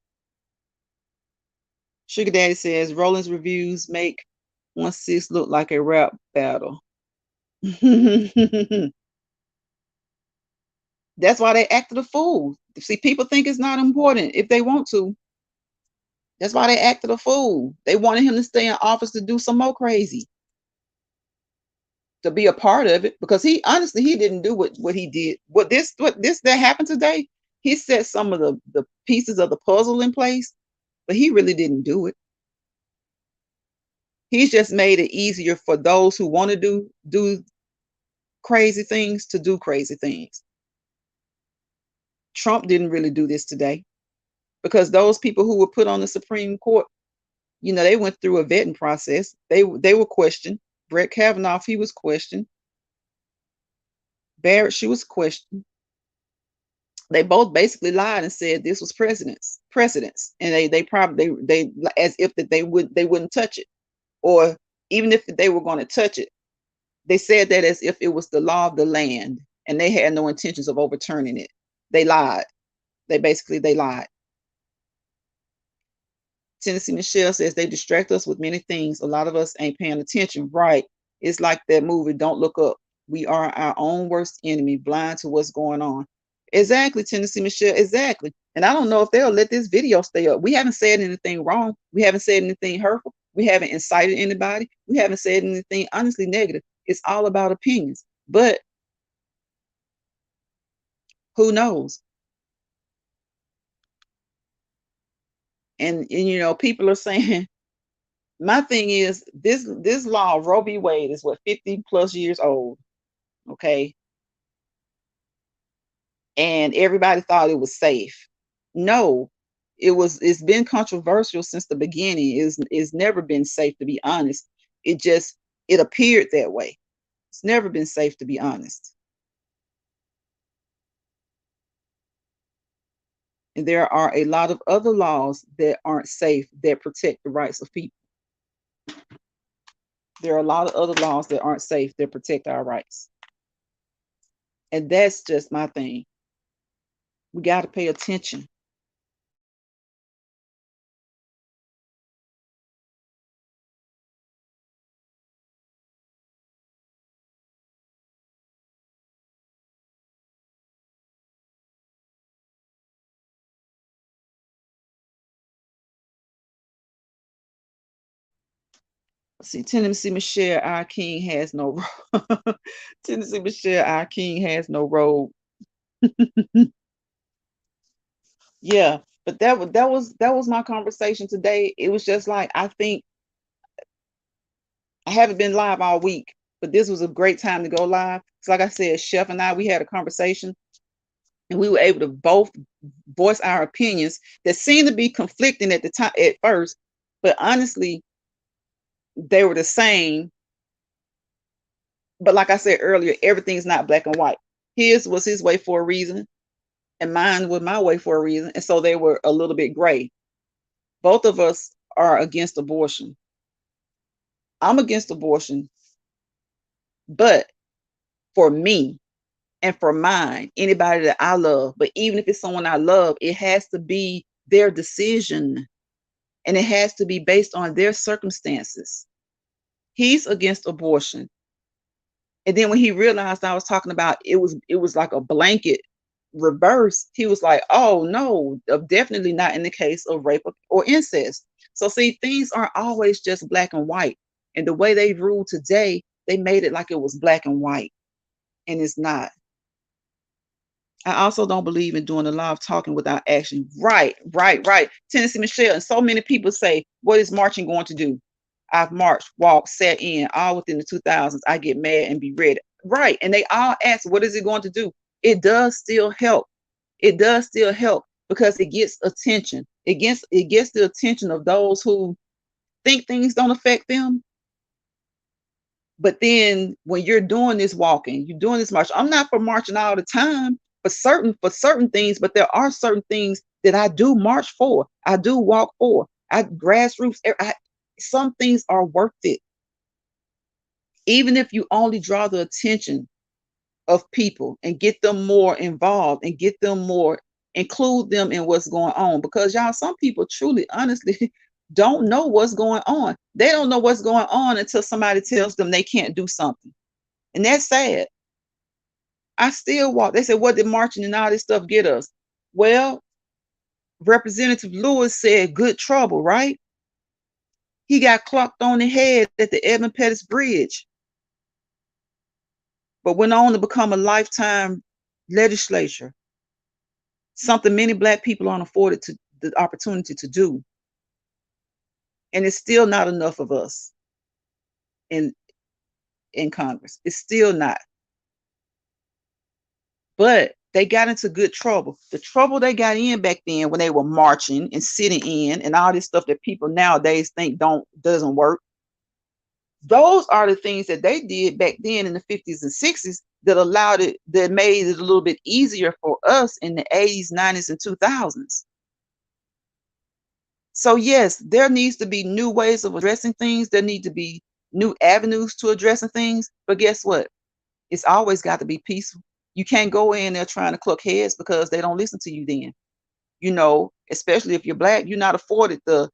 Sugar Daddy says Roland's reviews make 1/6 look like a rap battle. That's why they acted a fool. See, people think it's not important if they want to. That's why they acted a fool. They wanted him to stay in office to do some more crazy, to be a part of it, because he didn't do what he did. What that happened today, he set some of the pieces of the puzzle in place, but he really didn't do it. He's just made it easier for those who want to do crazy things to do crazy things. Trump didn't really do this today, because those people who were put on the Supreme Court, they went through a vetting process. They were questioned. Brett Kavanaugh, he was questioned. Barrett, she was questioned. They both basically lied and said this was precedents, and they probably as if that they wouldn't touch it, or even if they were going to touch it, they said that as if it was the law of the land, and they had no intentions of overturning it. They lied. They lied. Tennessee Michelle says they distract us with many things. A lot of us ain't paying attention. Right. It's like that movie, Don't Look Up. We are our own worst enemy, blind to what's going on. Exactly, Tennessee Michelle. Exactly. And I don't know if they'll let this video stay up. We haven't said anything wrong. We haven't said anything hurtful. We haven't incited anybody. We haven't said anything honestly negative. It's all about opinions. But who knows? And you know, people are saying, my thing is this law, Roe v. Wade, is what, 50 plus years old. Okay. And everybody thought it was safe. No, it's been controversial since the beginning. It's never been safe, to be honest. It appeared that way. It's never been safe, to be honest. And there are a lot of other laws that aren't safe that protect the rights of people. There are a lot of other laws that aren't safe that protect our rights. And that's just my thing. We got to pay attention. See, Tennessee Michelle, our king has no road. Tennessee Michelle, our king has no road. Yeah, but that was my conversation today. It was just like, I think I haven't been live all week, but this was a great time to go live. It's like I said, Chef and I, we had a conversation, and we were able to both voice our opinions that seemed to be conflicting at the time at first, but honestly, they were the same. But like I said earlier, everything's not black and white. His was his way for a reason, and mine was my way for a reason. And so they were a little bit gray. Both of us are against abortion. I'm against abortion, but for me and for mine, anybody that I love, but even if it's someone I love, it has to be their decision, and it has to be based on their circumstances. He's against abortion. And then when he realized I was talking about it was like a blanket reverse, he was like, oh no, definitely not in the case of rape or incest. So see, things aren't always just black and white. And the way they ruled today, they made it like it was black and white. And it's not. I also don't believe in doing a lot of talking without action. Right, right, right. Tennessee Michelle, and so many people say, what is marching going to do? I've marched, walked, sat in, all within the 2000s. I get mad and be ready. Right. And they all ask, what is it going to do? It does still help. It does still help because it gets attention. It gets the attention of those who think things don't affect them. But then when you're doing this walking, you're doing this march. I'm not for marching all the time for certain things, but there are certain things that I do march for. I do walk for. I grassroots. Some things are worth it, even if you only draw the attention of people and get them more involved and get them more, include them in what's going on. Because y'all, some people truly, honestly, don't know what's going on. They don't know what's going on until somebody tells them they can't do something. And that's sad. I still walk. They said, what did marching and all this stuff get us? Well, Representative Lewis said good trouble, right? He got clocked on the head at the Edmund Pettus Bridge, but went on to become a lifetime legislature, something many black people aren't afforded to the opportunity to do. And it's still not enough of us in Congress. It's still not. But they got into good trouble. The trouble they got in back then when they were marching and sitting in and all this stuff that people nowadays think doesn't work. Those are the things that they did back then in the 50s and 60s that made it a little bit easier for us in the 80s, 90s, and 2000s. So yes, there needs to be new ways of addressing things. There need to be new avenues to addressing things. But guess what? It's always got to be peaceful. You can't go in there trying to cluck heads because they don't listen to you then. You know, especially if you're black, you're not afforded the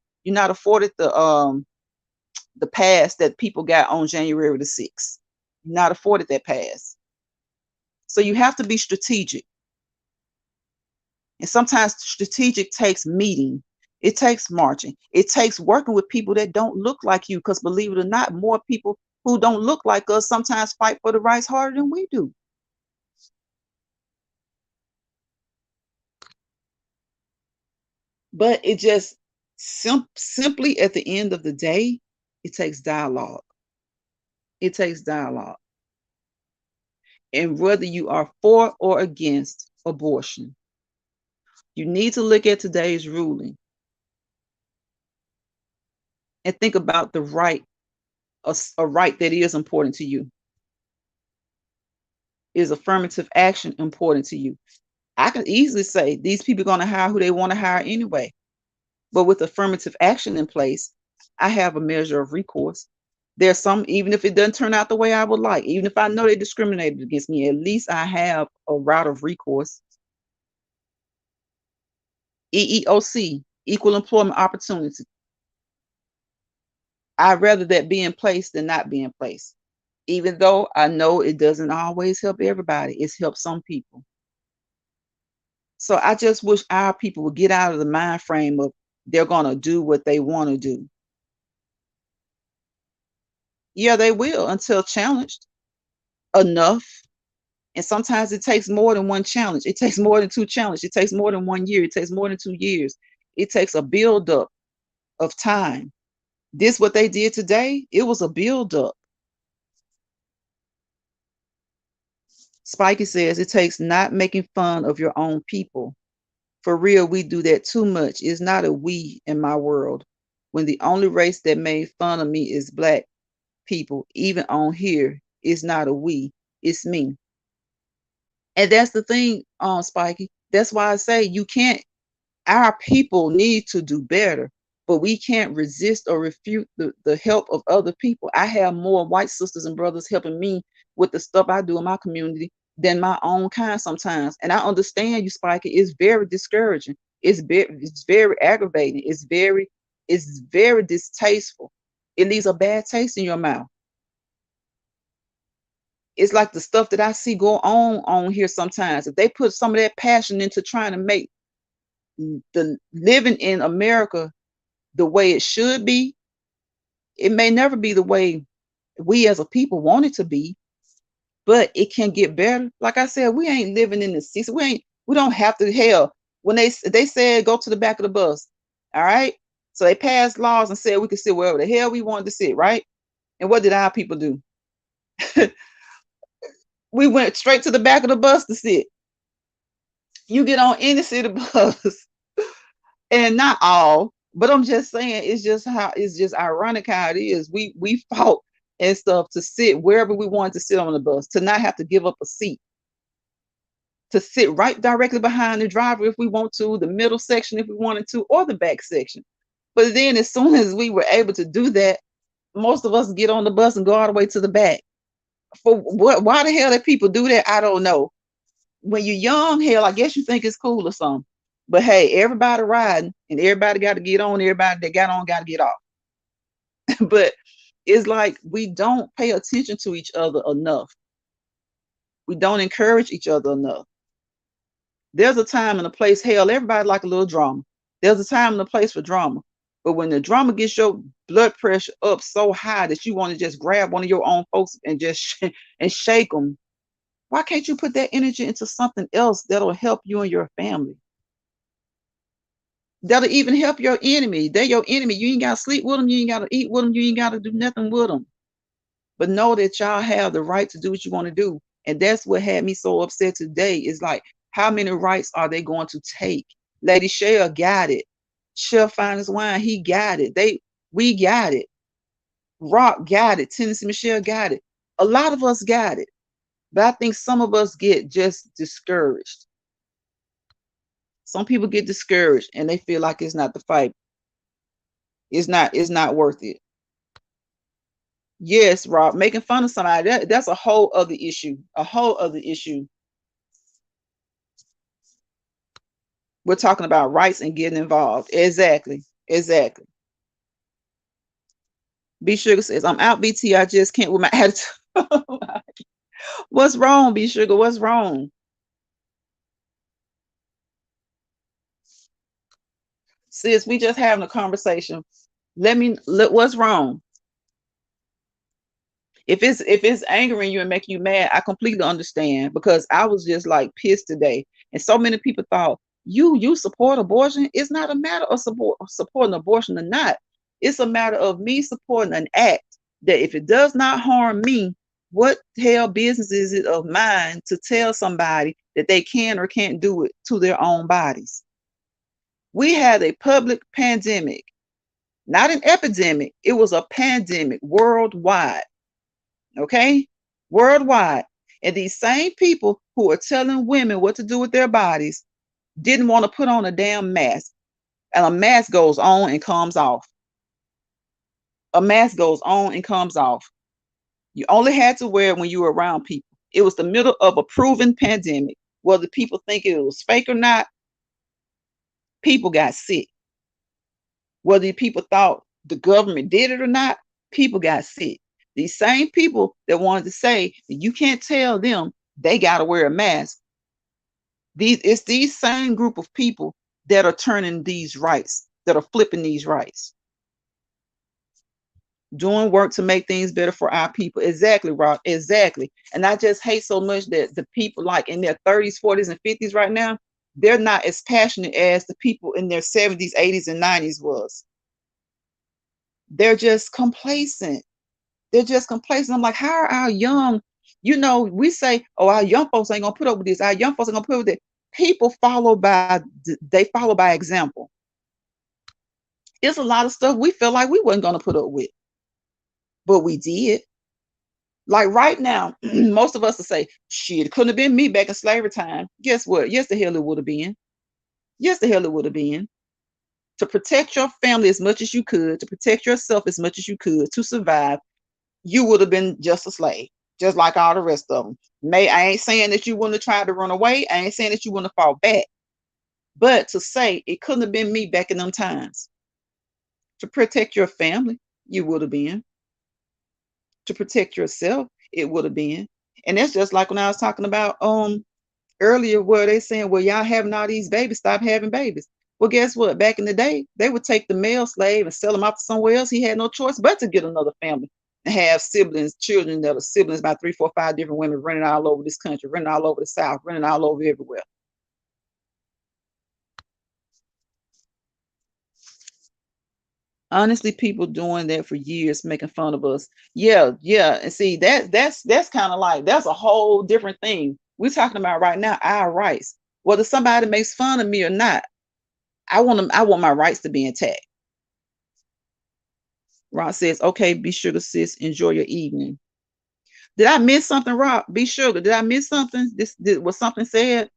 pass that people got on January the 6th. not afforded that pass. So you have to be strategic. And sometimes strategic takes meeting. It takes marching. It takes working with people that don't look like you. Because believe it or not, more people who don't look like us sometimes fight for the rights harder than we do. But it just simply at the end of the day, it takes dialogue. It takes dialogue. And whether you are for or against abortion, you need to look at today's ruling and think about the right, a right that is important to you. Is affirmative action important to you? I can easily say these people are going to hire who they want to hire anyway. But with affirmative action in place, I have a measure of recourse. There's some, even if it doesn't turn out the way I would like, even if I know they discriminated against me, at least I have a route of recourse. EEOC, equal employment opportunity. I'd rather that be in place than not be in place. Even though I know it doesn't always help everybody, it's helped some people. So I just wish our people would get out of the mind frame of they're going to do what they want to do. Yeah, they will until challenged enough. And sometimes it takes more than one challenge. It takes more than two challenges. It takes more than 1 year. It takes more than 2 years. It takes a buildup of time. This, what they did today, it was a buildup. Spikey says it takes not making fun of your own people. For real, we do that too much. It's not a we in my world. When the only race that made fun of me is black people, even on here, it's not a we, it's me. And that's the thing, Spikey. That's why I say you can't, our people need to do better, but we can't resist or refute the help of other people. I have more white sisters and brothers helping me with the stuff I do in my community than my own kind sometimes. And I understand you, Spikey. It's very discouraging. It's very aggravating. It's very distasteful. It leaves a bad taste in your mouth. It's like the stuff that I see go on here sometimes. If they put some of that passion into trying to make the living in America the way it should be, it may never be the way we as a people want it to be, but it can get better. Like I said, we ain't living in the 60s. We don't have to, hell, when they said go to the back of the bus, all right? So they passed laws and said we could sit wherever the hell we wanted to sit, right? And what did our people do? We went straight to the back of the bus to sit. You get on any city bus, and not all, but I'm just saying it's just ironic how it is. We fought and stuff to sit wherever we wanted to sit on the bus, to not have to give up a seat, to sit right directly behind the driver if we want to, the middle section if we wanted to, or the back section. But then as soon as we were able to do that, most of us get on the bus and go all the way to the back. For what? Why the hell did people do that? I don't know. When you're young, hell, I guess you think it's cool or something. But hey, everybody riding and everybody got to get on. Everybody that got on got to get off. But it's like we don't pay attention to each other enough. We don't encourage each other enough. There's a time and a place, hell, everybody like a little drama. There's a time and a place for drama. But when the drama gets your blood pressure up so high that you want to just grab one of your own folks and just and shake them, why can't you put that energy into something else that'll help you and your family? That'll even help your enemy. They're your enemy. You ain't got to sleep with them. You ain't got to eat with them. You ain't got to do nothing with them. But know that y'all have the right to do what you want to do. And that's what had me so upset today is like, how many rights are they going to take? Lady Shell got it. Shell Finest Wine, he got it. We got it. Rock got it. Tennessee Michelle got it. A lot of us got it. But I think some of us get just discouraged. Some people get discouraged and they feel like it's not the fight. It's not worth it. Yes, Rob, making fun of somebody, that's a whole other issue. A whole other issue. We're talking about rights and getting involved. Exactly. B Sugar says, I'm out, BT. I just can't with my attitude. What's wrong, B Sugar? What's wrong? Sis, we just having a conversation. What's wrong? If it's angering you and making you mad, I completely understand because I was just like pissed today. And so many people thought you support abortion. It's not a matter of supporting abortion or not. It's a matter of me supporting an act that if it does not harm me, what hell business is it of mine to tell somebody that they can or can't do it to their own bodies? We had a public pandemic, not an epidemic. It was a pandemic worldwide. Okay? Worldwide. And these same people who are telling women what to do with their bodies didn't want to put on a damn mask. And a mask goes on and comes off. A mask goes on and comes off. You only had to wear it when you were around people. It was the middle of a proven pandemic. Whether people think it was fake or not, people got sick. Whether people thought the government did it or not, people got sick. These same people that wanted to say that you can't tell them they got to wear a mask. It's these same group of people that are turning these rights, that are flipping these rights, doing work to make things better for our people. Exactly, Rob. Exactly. And I just hate so much that the people like in their 30s, 40s, and 50s right now, they're not as passionate as the people in their 70s, 80s, and 90s was. They're just complacent. They're just complacent. I'm like, how are our young, we say, oh, our young folks ain't gonna put up with this. Our young folks ain't gonna put up with it. People they follow by example. It's a lot of stuff we feel like we wasn't gonna put up with, but we did. Like right now, most of us will say, shit, it couldn't have been me back in slavery time. Guess what? Yes, the hell it would have been. Yes, the hell it would have been. To protect your family as much as you could, to protect yourself as much as you could, to survive, you would have been just a slave, just like all the rest of them. I ain't saying that you wouldn't have tried to run away. I ain't saying that you wouldn't have fought back. But to say it couldn't have been me back in them times. To protect your family, you would have been. To protect yourself, it would have been. And that's just like when I was talking about earlier where they saying, well, y'all having all these babies, stop having babies. Well, guess what? Back in the day, they would take the male slave and sell him off to somewhere else. He had no choice but to get another family and have siblings, children that are siblings by 3, 4, 5 different women running all over this country, running all over the South, running all over everywhere. Honestly, people doing that for years, making fun of us. Yeah, yeah. And see, that's kind of like that's a whole different thing. We're talking about right now our rights. Whether somebody makes fun of me or not, I want my rights to be intact. Rob says, okay, be sugar, sis. Enjoy your evening. Did I miss something, Rob? Be sugar. Did I miss something? Was something said?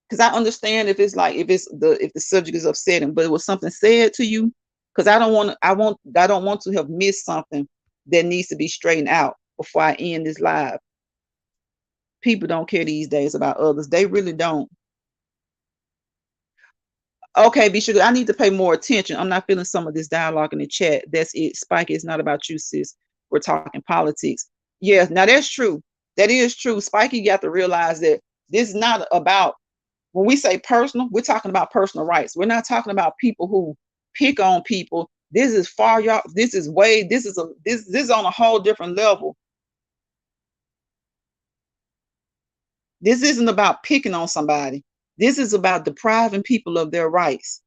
Because I understand if the subject is upsetting, but it was something said to you. Because I don't want to have missed something that needs to be straightened out before I end this live. People don't care these days about others. They really don't. Okay, be sure I need to pay more attention. I'm not feeling some of this dialogue in the chat. That's it. Spike, it's not about you, sis. We're talking politics. Yeah, now that's true. That is true. Spikey got to realize that this is not about when we say personal, we're talking about personal rights. We're not talking about people who pick on people. This is far y'all. This is on a whole different level. This isn't about picking on somebody. This is about depriving people of their rights.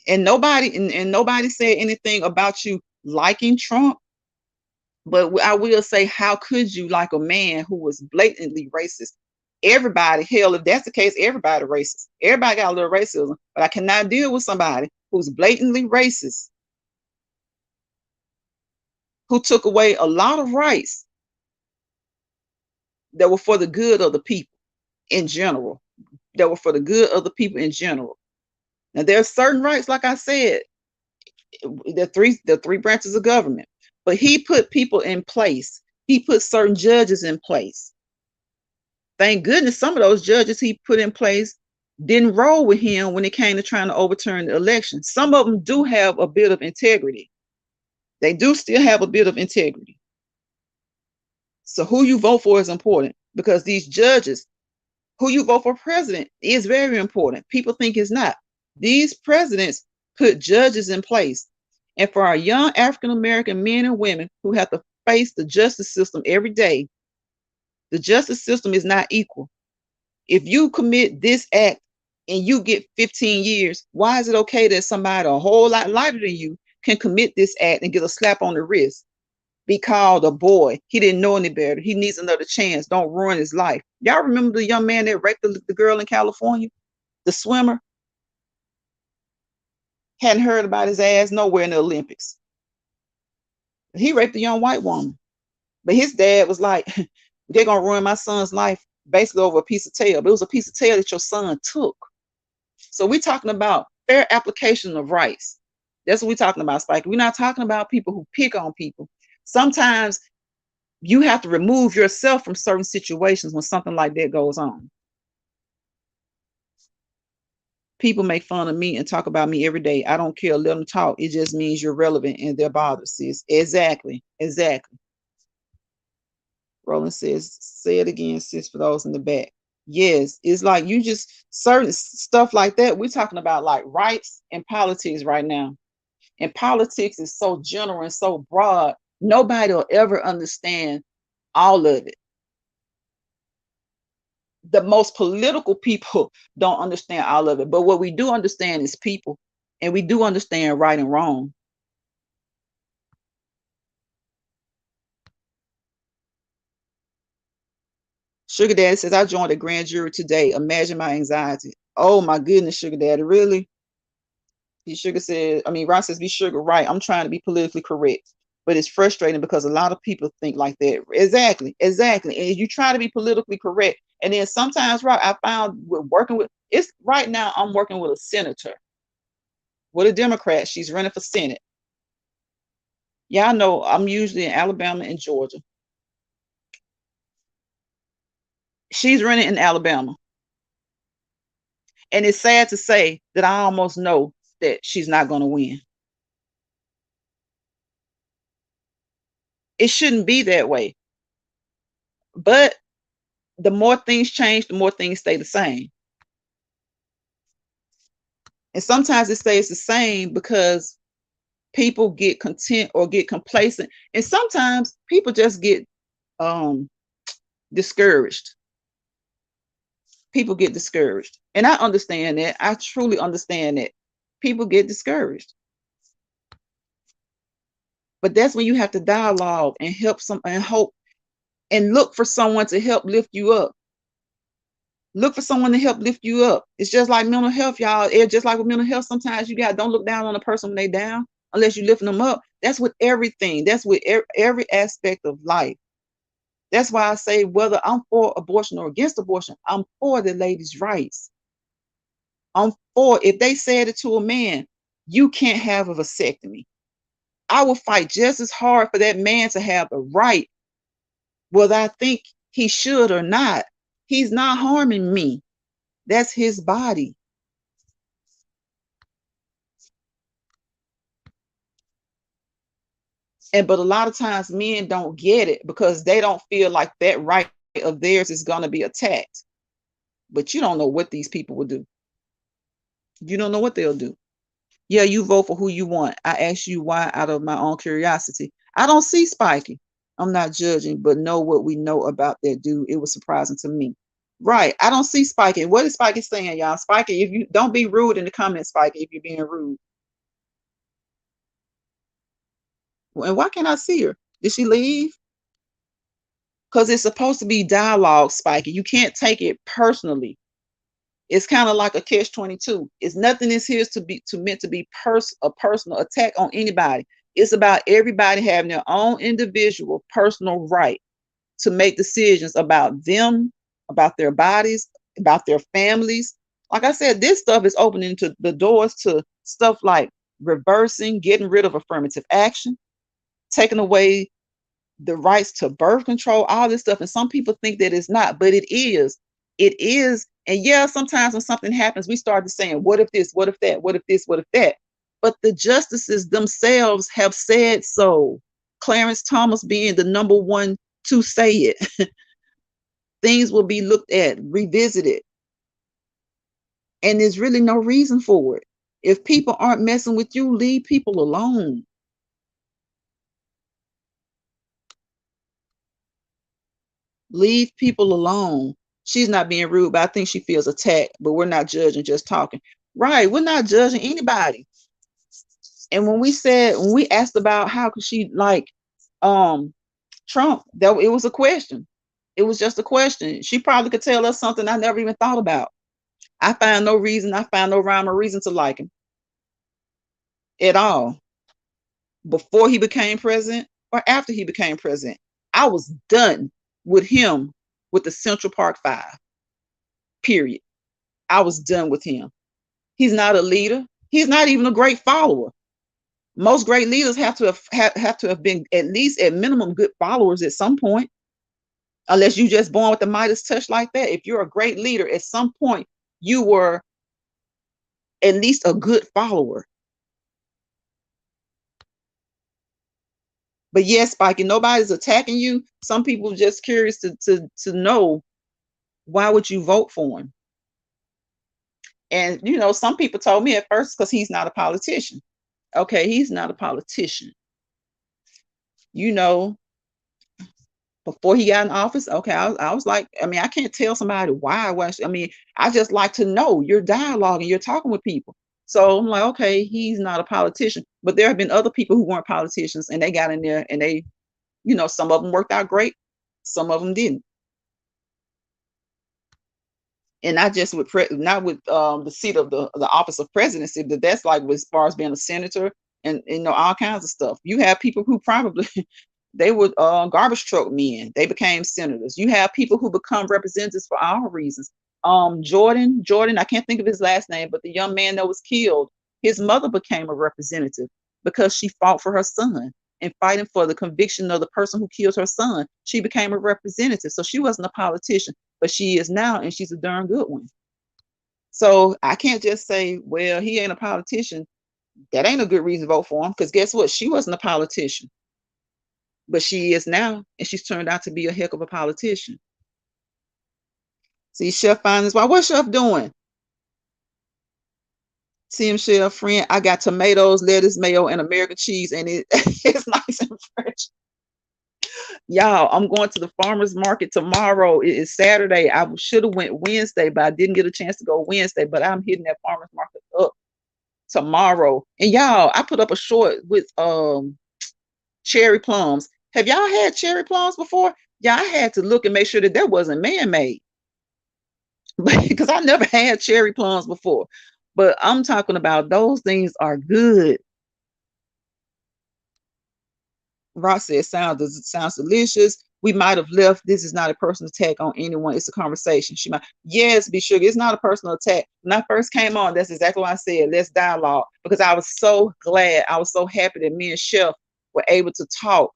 And nobody said anything about you liking Trump. But I will say, how could you like a man who was blatantly racist? Everybody, hell, if that's the case, everybody racist. Everybody got a little racism. But I cannot deal with somebody who's blatantly racist, who took away a lot of rights that were for the good of the people in general. That were for the good of the people in general. Now there are certain rights, like I said, the three branches of government. But he put people in place. He put certain judges in place. Thank goodness some of those judges he put in place didn't roll with him when it came to trying to overturn the election. Some of them do have a bit of integrity. They do still have a bit of integrity. So who you vote for is important, because these judges, who you vote for president is very important. People think it's not. These presidents put judges in place. And for our young African American men and women who have to face the justice system every day, the justice system is not equal. If you commit this act and you get 15 years, why is it okay that somebody a whole lot lighter than you can commit this act and get a slap on the wrist? Be called a boy. He didn't know any better. He needs another chance. Don't ruin his life. Y'all remember the young man that raped the girl in California? The swimmer? Hadn't heard about his ass nowhere in the Olympics. He raped a young white woman. But his dad was like, they're going to ruin my son's life basically over a piece of tail. But it was a piece of tail that your son took. So we're talking about fair application of rights. That's what we're talking about, Spike. We're not talking about people who pick on people. Sometimes you have to remove yourself from certain situations when something like that goes on. People make fun of me and talk about me every day. I don't care. Let them talk. It just means you're relevant and they're bothered, sis. Exactly. Exactly. Roland says, say it again, sis, for those in the back. Yes, it's like you just certain stuff like that. We're talking about like rights and politics right now. And politics is so general and so broad, nobody will ever understand all of it. The most political people don't understand all of it. But what we do understand is people, and we do understand right and wrong. Sugar Daddy says, I joined a grand jury today. Imagine my anxiety. Oh my goodness, Sugar Daddy, really? Sugar says, Ron says, be Sugar, right. I'm trying to be politically correct. But it's frustrating because a lot of people think like that. Exactly, exactly. And you try to be politically correct. And then sometimes, right, I found working with, it's right now, I'm working with a senator, with a Democrat. She's running for Senate. Y'all know I'm usually in Alabama and Georgia. She's running in Alabama. And it's sad to say that I almost know that she's not going to win. It shouldn't be that way. But the more things change, the more things stay the same. And sometimes it stays the same because people get content or get complacent. And sometimes people just get discouraged. People get discouraged. And I understand that. I truly understand that. People get discouraged. But that's when you have to dialogue and help some and hope and look for someone to help lift you up. Look for someone to help lift you up. It's just like mental health, y'all. It's just like with mental health. Sometimes you don't look down on a person when they down unless you're lifting them up. That's with everything. That's with every aspect of life. That's why I say whether I'm for abortion or against abortion, I'm for the ladies' rights. I'm for, if they said it to a man, you can't have a vasectomy. I will fight just as hard for that man to have the right, whether I think he should or not. He's not harming me. That's his body. But a lot of times men don't get it because they don't feel like that right of theirs is going to be attacked. But you don't know what these people will do. You don't know what they'll do. Yeah, you vote for who you want. I ask you why out of my own curiosity. I don't see Spiky. I'm not judging, but know what we know about that dude. It was surprising to me. Right. I don't see Spiky. What is Spiky saying, y'all? Spiky, if you don't be rude in the comments, Spiky, if you're being rude. And why can't I see her? Did she leave? Because it's supposed to be dialogue, Spiky. You can't take it personally. It's kind of like a catch-22. It's nothing is here meant to be a personal attack on anybody. It's about everybody having their own individual personal right to make decisions about them, about their bodies, about their families. Like I said, this stuff is opening to the doors to stuff like reversing, getting rid of affirmative action, taking away the rights to birth control, all this stuff. And some people think that it's not, but it is. It is. And yeah, sometimes when something happens, we start to saying, what if this, what if that, what if this, what if that? But the justices themselves have said so. Clarence Thomas being the number one to say it. Things will be looked at, revisited, and there's really no reason for it. If people aren't messing with you, leave people alone. Leave people alone. She's not being rude, but I think she feels attacked, but we're not judging, just talking. Right, we're not judging anybody. And when we asked about how could she like Trump, that it was a question. It was just a question. She probably could tell us something I never even thought about. I found no reason, I found no rhyme or reason to like him at all. Before he became president or after he became president. I was done with him with the Central Park Five. Period. I was done with him. He's not a leader. He's not even a great follower. Most great leaders have to have been at least at minimum good followers at some point. Unless you just born with the Midas touch like that. If you're a great leader, at some point you were at least a good follower. But yes, Spikey, nobody's attacking you. Some people are just curious to know why would you vote for him. And you know, some people told me at first because he's not a politician. Okay, he's not a politician. You know, before he got in office, okay, I was like, I mean, I can't tell somebody why. I mean, I just like to know you're dialoguing, you're talking with people. So I'm like, okay, he's not a politician. But there have been other people who weren't politicians and they got in there and they, you know, some of them worked out great, some of them didn't. And not just with not with the seat of the office of presidency, but that's like as far as being a senator and you know all kinds of stuff. You have people who probably they were garbage truck men. They became senators. You have people who become representatives for all reasons. Jordan, I can't think of his last name, but the young man that was killed, his mother became a representative because she fought for her son and fighting for the conviction of the person who killed her son. She became a representative. So she wasn't a politician, but she is now, and she's a darn good one. So I can't just say, well, he ain't a politician. That ain't a good reason to vote for him because guess what? She wasn't a politician. But she is now, and she's turned out to be a heck of a politician. See, Chef finds his wife. What's Chef doing? See him, Chef, friend. I got tomatoes, lettuce, mayo, and American cheese, and it's nice and fresh. Y'all, I'm going to the farmer's market tomorrow. It is Saturday. I should have went Wednesday, but I didn't get a chance to go Wednesday. But I'm hitting that farmer's market up tomorrow. And y'all, I put up a short with cherry plums. Have y'all had cherry plums before? Yeah, I had to look and make sure that wasn't man-made because I never had cherry plums before. But I'm talking about those things are good. Ross says sounds delicious. We might have left. This is not a personal attack on anyone. It's a conversation. She might, yes, be sure it's not a personal attack. When I first came on, that's exactly what I said. Let's dialogue because I was so glad. I was so happy that me and Chef were able to talk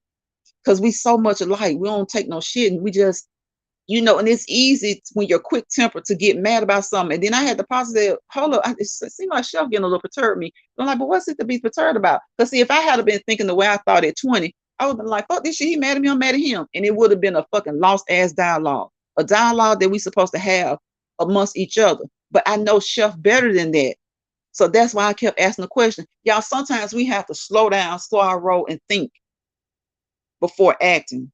because we so much alike. We don't take no shit, and we just, you know, and it's easy when you're quick tempered to get mad about something. And then I had the positive, hold up, it seemed like Chef getting a little perturbed me. I'm like, but what's it to be perturbed about? Because see, if I had been thinking the way I thought at 20, I would have been like, fuck this shit, he mad at me, I'm mad at him. And it would have been a fucking lost ass dialogue. A dialogue that we supposed to have amongst each other. But I know Chef better than that. So that's why I kept asking the question. Y'all, sometimes we have to slow down, slow our roll, and think before acting.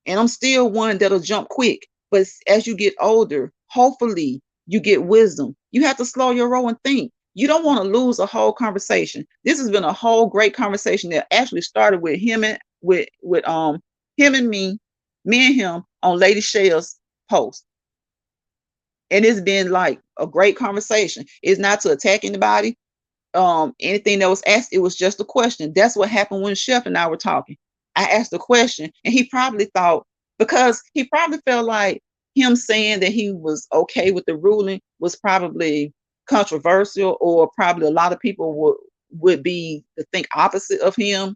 And I'm still one that'll jump quick. But as you get older, hopefully you get wisdom. You have to slow your roll and think. You don't want to lose a whole conversation. This has been a whole great conversation that actually started with him and with him and me and him on Lady Shell's post. And it's been like a great conversation. It's not to attack anybody. Anything that was asked, it was just a question. That's what happened when Chef and I were talking. I asked a question and he probably thought, because he probably felt like him saying that he was okay with the ruling was probably controversial, or probably a lot of people would be to think opposite of him.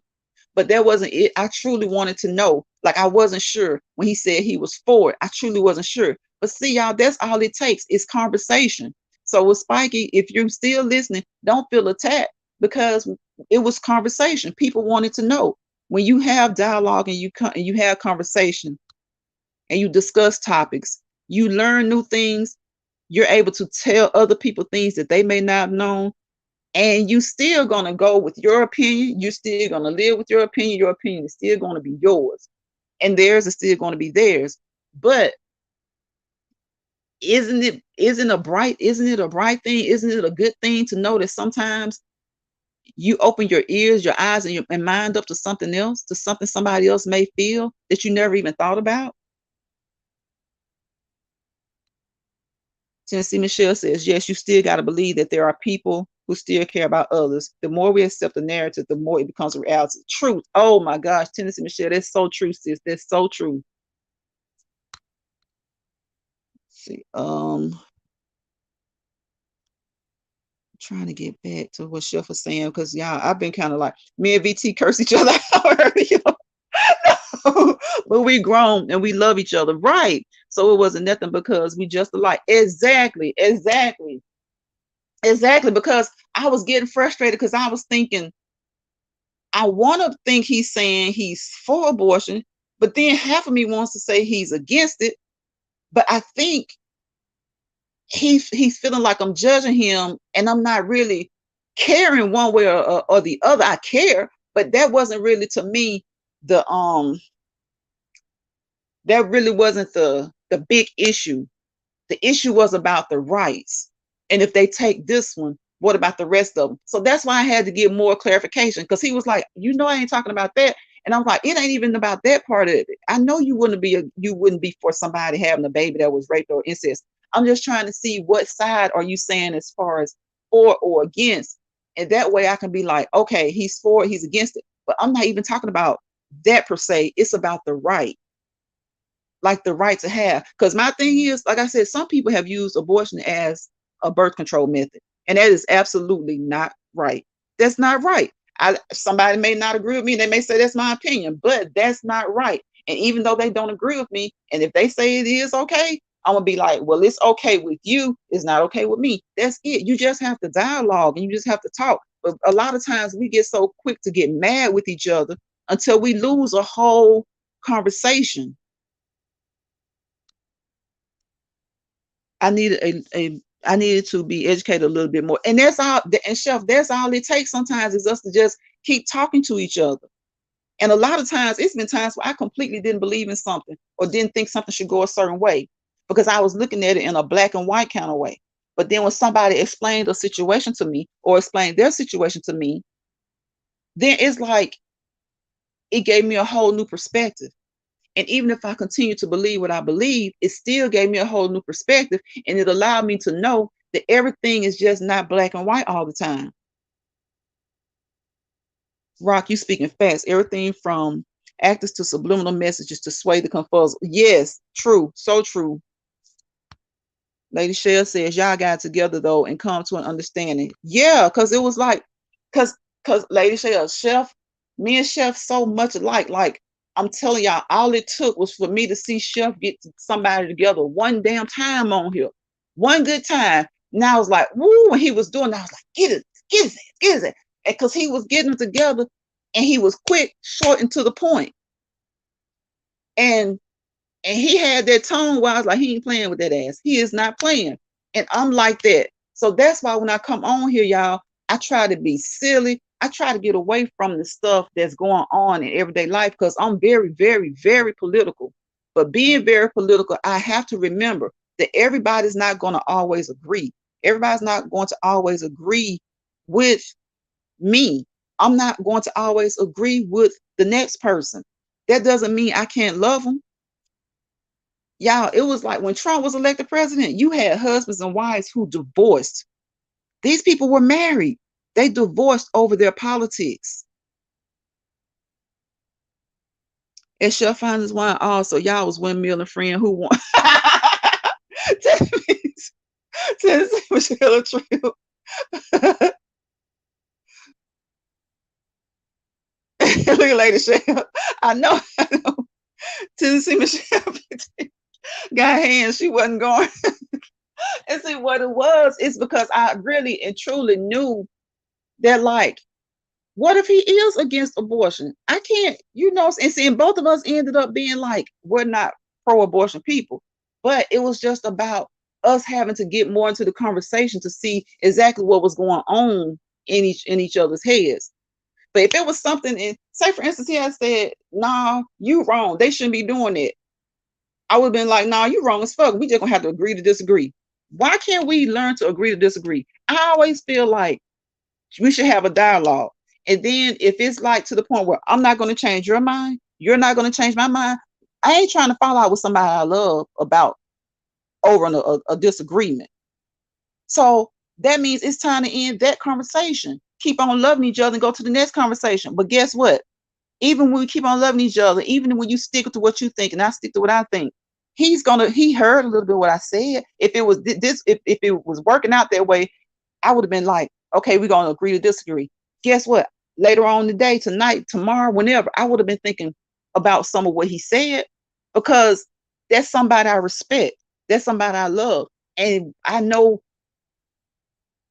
But that wasn't it. I truly wanted to know. Like, I wasn't sure when he said he was for it. I truly wasn't sure. But see, y'all, that's all it takes is conversation. So with Spiky, if you're still listening, don't feel attacked because it was conversation. People wanted to know. When you have dialogue and you have conversation and you discuss topics, you learn new things. You're able to tell other people things that they may not have known, and you still gonna go with your opinion. You're still gonna live with your opinion. Your opinion is still gonna be yours, and theirs is still gonna be theirs. But isn't it a bright thing? Isn't it a good thing to know that sometimes you open your ears, your eyes, and your and mind up to something else, to something somebody else may feel that you never even thought about? Tennessee Michelle says, yes, you still got to believe that there are people who still care about others. The more we accept the narrative, the more it becomes a reality. Truth. Oh my gosh, Tennessee Michelle, that's so true, sis. That's so true. Let's see, trying to get back to what Chef was saying, because y'all, I've been kind of like, me and VT curse each other out earlier. But we grown and we love each other, right? So it wasn't nothing because we just alike. Exactly, exactly, exactly. Because I was getting frustrated because I was thinking, I want to think he's saying he's for abortion, but then half of me wants to say he's against it. But I think he's feeling like I'm judging him, and I'm not really caring one way or the other. I care, but that wasn't really to me the that really wasn't the big issue. The issue was about the rights. And if they take this one, what about the rest of them? So that's why I had to get more clarification, because he was like, I ain't talking about that. And I'm like, it ain't even about that part of it. I know you wouldn't be for somebody having a baby that was raped or incest. I'm just trying to see what side are you saying as far as for or against. And that way I can be like, okay, he's for it, he's against it. But I'm not even talking about that per se. It's about the right, like the right to have. Because my thing is, like I said, some people have used abortion as a birth control method, and that is absolutely not right. That's not right. Somebody may not agree with me. They may say that's my opinion, but that's not right. And even though they don't agree with me, and if they say it is okay, I'm gonna be like, well, it's okay with you. It's not okay with me. That's it. You just have to dialogue and you just have to talk. But a lot of times we get so quick to get mad with each other until we lose a whole conversation. I needed I needed to be educated a little bit more. And that's all, and Chef, that's all it takes sometimes, is us to just keep talking to each other. And a lot of times it's been times where I completely didn't believe in something or didn't think something should go a certain way because I was looking at it in a black and white kind of way. But then when somebody explained a situation to me or explained their situation to me, then it's like it gave me a whole new perspective. And even if I continue to believe what I believe, it still gave me a whole new perspective. And it allowed me to know that everything is just not black and white all the time. Rock, you speaking fast. Everything from actors to subliminal messages to sway the confused. Yes, true. So true. Lady Shell says, y'all got together though and come to an understanding. Yeah, because it was like, because Lady Shell, Chef, me and Chef so much alike. Like, I'm telling y'all, all it took was for me to see Chef get somebody together one damn time on here. One good time. Now I was like, woo, when he was doing that, I was like, get his ass, get his ass. And because he was getting them together and he was quick, short, and to the point. And he had that tone where I was like, he ain't playing with that ass. He is not playing. And I'm like that. So that's why when I come on here, y'all, I try to be silly. I try to get away from the stuff that's going on in everyday life because I'm very, very, very political. But being very political, I have to remember that everybody's not going to always agree. Everybody's not going to always agree with me. I'm not going to always agree with the next person. That doesn't mean I can't love them. Y'all, it was like when Trump was elected president, you had husbands and wives who divorced. These people were married. They divorced over their politics. And Chef Finders wine also. Y'all was windmill and friend who won. Tennessee Michelle Trill. Look at Lady Chef. I know. Tennessee Michelle got hands. She wasn't going. And see what it was, it's because I really and truly knew that, like, What if he is against abortion? I can't, and seeing both of us ended up being like, we're not pro-abortion people. But it was just about us having to get more into the conversation to see exactly what was going on in each other's heads. But if it was something in, say for instance, he had said, nah, you wrong. They shouldn't be doing it. I would have been like, nah, you wrong as fuck. We just gonna have to agree to disagree. Why can't we learn to agree to disagree? I always feel like we should have a dialogue. And then if it's like to the point where I'm not going to change your mind, you're not going to change my mind, I ain't trying to fall out with somebody I love about over a disagreement. So that means it's time to end that conversation. Keep on loving each other and go to the next conversation. But guess what? Even when we keep on loving each other, even when you stick to what you think and I stick to what I think, he heard a little bit of what I said. If it was if it was working out that way, I would have been like, okay, we're going to agree to disagree. Guess what? Later on today, tonight, tomorrow, whenever, I would have been thinking about some of what he said because that's somebody I respect. That's somebody I love. And I know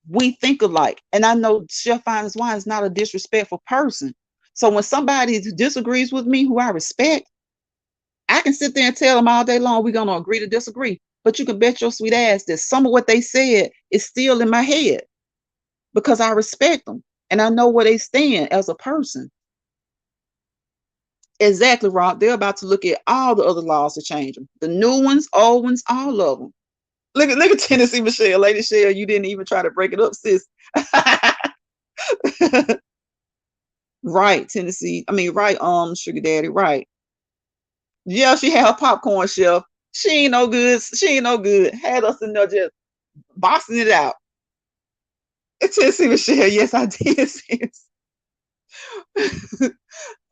we think alike. And I know Chef Finest Wine is not a disrespectful person. So when somebody disagrees with me who I respect, I can sit there and tell them all day long, we're going to agree to disagree. But you can bet your sweet ass that some of what they said is still in my head because I respect them and I know where they stand as a person. Exactly, Rob. They're about to look at all the other laws to change them. The new ones, old ones, all of them. Look at Tennessee Michelle. Lady Michelle, you didn't even try to break it up, sis. Right, Tennessee. I mean, right, Sugar Daddy, right. Yeah, she had her popcorn shelf. She ain't no good. She ain't no good. Had us in there just boxing it out. Tennessee Michelle, yes, I did, sis.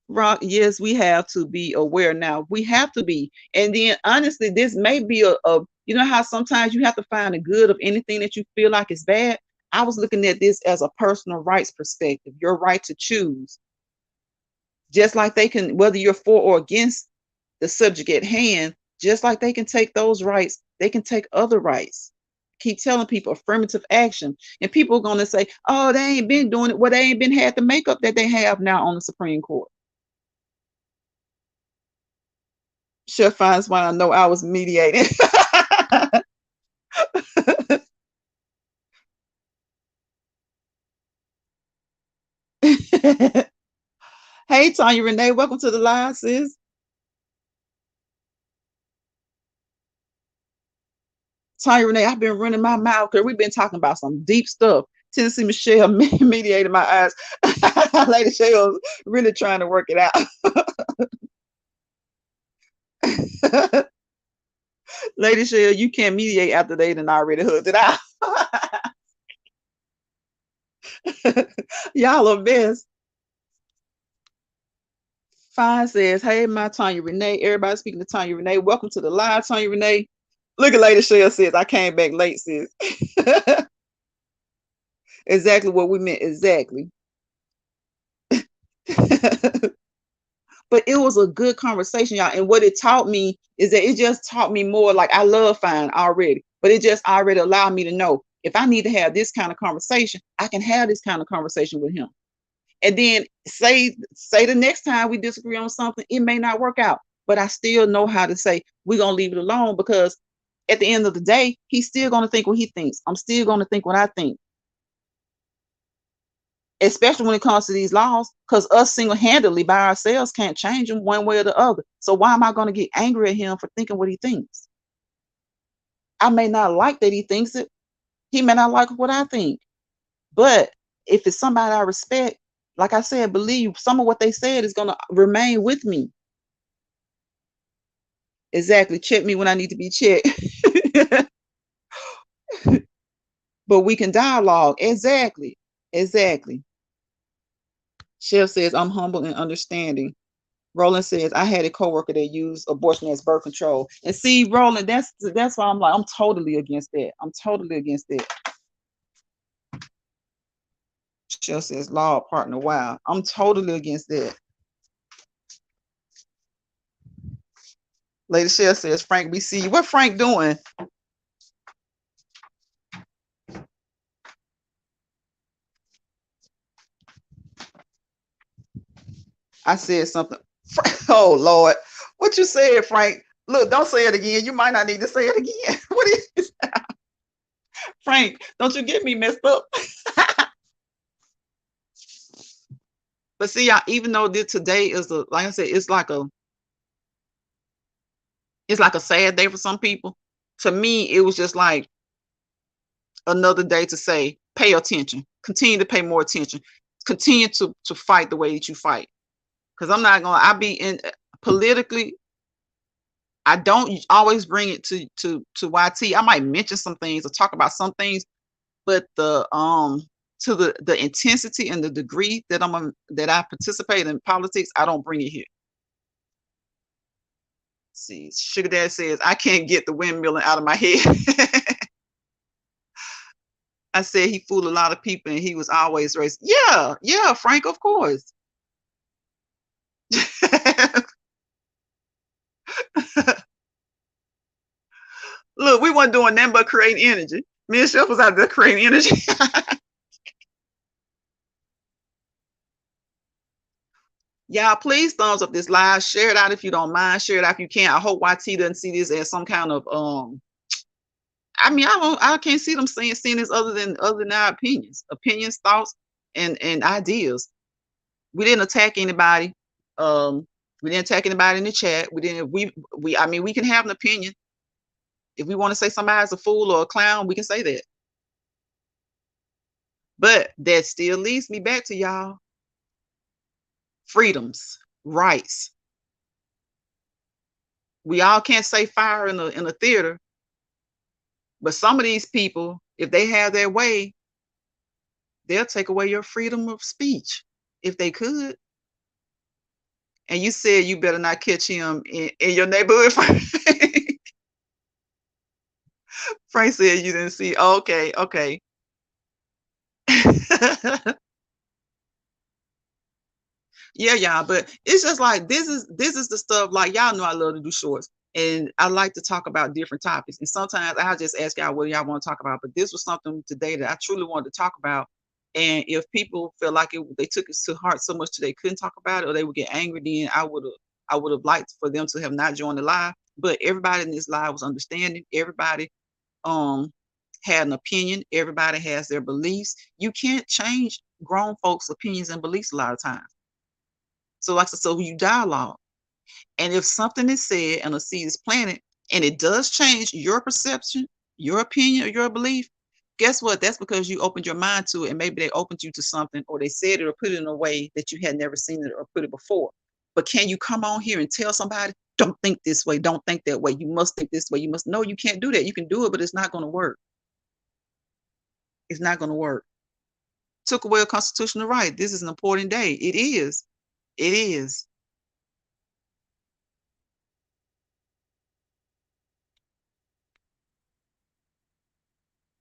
Rock, yes, we have to be aware now. We have to be. And then honestly, this may be you know how sometimes you have to find the good of anything that you feel like is bad. I was looking at this as a personal rights perspective, your right to choose. Just like they can, whether you're for or against the subject at hand, just like they can take those rights, they can take other rights. Keep telling people affirmative action. And people are gonna say, oh, they ain't been doing it. Well, they ain't been had the makeup that they have now on the Supreme Court. Chef finds why I know I was mediating. Hey, Tanya Renee, welcome to the live, sis. Tanya Renee, I've been running my mouth because we've been talking about some deep stuff. Tennessee Michelle mediated my eyes. Lady Shell's really trying to work it out. Lady Shell, you can't mediate after they done already hooked it out. Y'all are best. Fine says, hey, my Tanya Renee. Everybody speaking to Tanya Renee. Welcome to the live, Tanya Renee. Look at Lady Shell says, I came back late, sis. Exactly what we meant. Exactly. But it was a good conversation, y'all. And what it taught me is that it just taught me more. Like I love Fine already, but it just already allowed me to know if I need to have this kind of conversation, I can have this kind of conversation with him. And then say the next time we disagree on something, it may not work out, but I still know how to say we're gonna leave it alone because at the end of the day, he's still gonna think what he thinks. I'm still gonna think what I think, especially when it comes to these laws, because us single-handedly by ourselves can't change them one way or the other. So why am I going to get angry at him for thinking what he thinks? I may not like that he thinks it. He may not like what I think. But if it's somebody I respect, like I said, believe some of what they said is going to remain with me. Exactly. Check me when I need to be checked. But we can dialogue. Exactly. Exactly. Chef says, I'm humble and understanding. Roland says, I had a coworker that used abortion as birth control. And see, Roland, that's why I'm like, I'm totally against that. I'm totally against that. Chef says, law partner, wow. I'm totally against that. Lady Chef says, Frank, we see you. What Frank doing? I said something. Oh Lord, what you said, Frank? Look, don't say it again. You might not need to say it again. What is Frank? Don't you get me messed up? But see, even though this today is like I said, it's like a sad day for some people. To me, it was just like another day to say, pay attention, continue to pay more attention, continue to fight the way that you fight. Because I be in politically. I don't always bring it to YT. I might mention some things or talk about some things, but to the intensity and the degree that that I participate in politics, I don't bring it here. See, Sugar Dad says I can't get the windmilling out of my head. I said he fooled a lot of people and he was always racist. Yeah, yeah, Frank, of course. Look, we weren't doing nothing but creating energy. Me and Chef was out there creating energy. Y'all, please thumbs up this live. Share it out if you don't mind. Share it out if you can. I hope YT doesn't see this as some kind of I mean, I can't see them seeing this other than our opinions, thoughts, and ideas. We didn't attack anybody. We didn't attack anybody in the chat. We I mean, we can have an opinion. If we want to say somebody's a fool or a clown, we can say that. But that still leads me back to y'all. Freedoms, rights. We all can't say fire in a theater, but some of these people, if they have their way, they'll take away your freedom of speech if they could. And you said you better not catch him in your neighborhood. Frank said you didn't see. Okay, okay. Yeah, y'all, but it's just like this is the stuff, like, y'all know I love to do shorts and I like to talk about different topics. And sometimes I'll just ask y'all what y'all want to talk about. But this was something today that I truly wanted to talk about. And if people feel like they took it to heart so much that they couldn't talk about it or they would get angry, then I would have liked for them to have not joined the live. But everybody in this live was understanding. Everybody had an opinion. Everybody has their beliefs. You can't change grown folks' opinions and beliefs a lot of times. So like I said, so you dialogue. And if something is said and a seed is planted and it does change your perception, your opinion, or your belief, guess what? That's because you opened your mind to it and maybe they opened you to something or they said it or put it in a way that you had never seen it or put it before. But can you come on here and tell somebody, don't think this way, don't think that way, you must think this way, you must. No, you can't do that. You can do it, but it's not going to work. It's not going to work. Took away a constitutional right. This is an important day. It is. It is.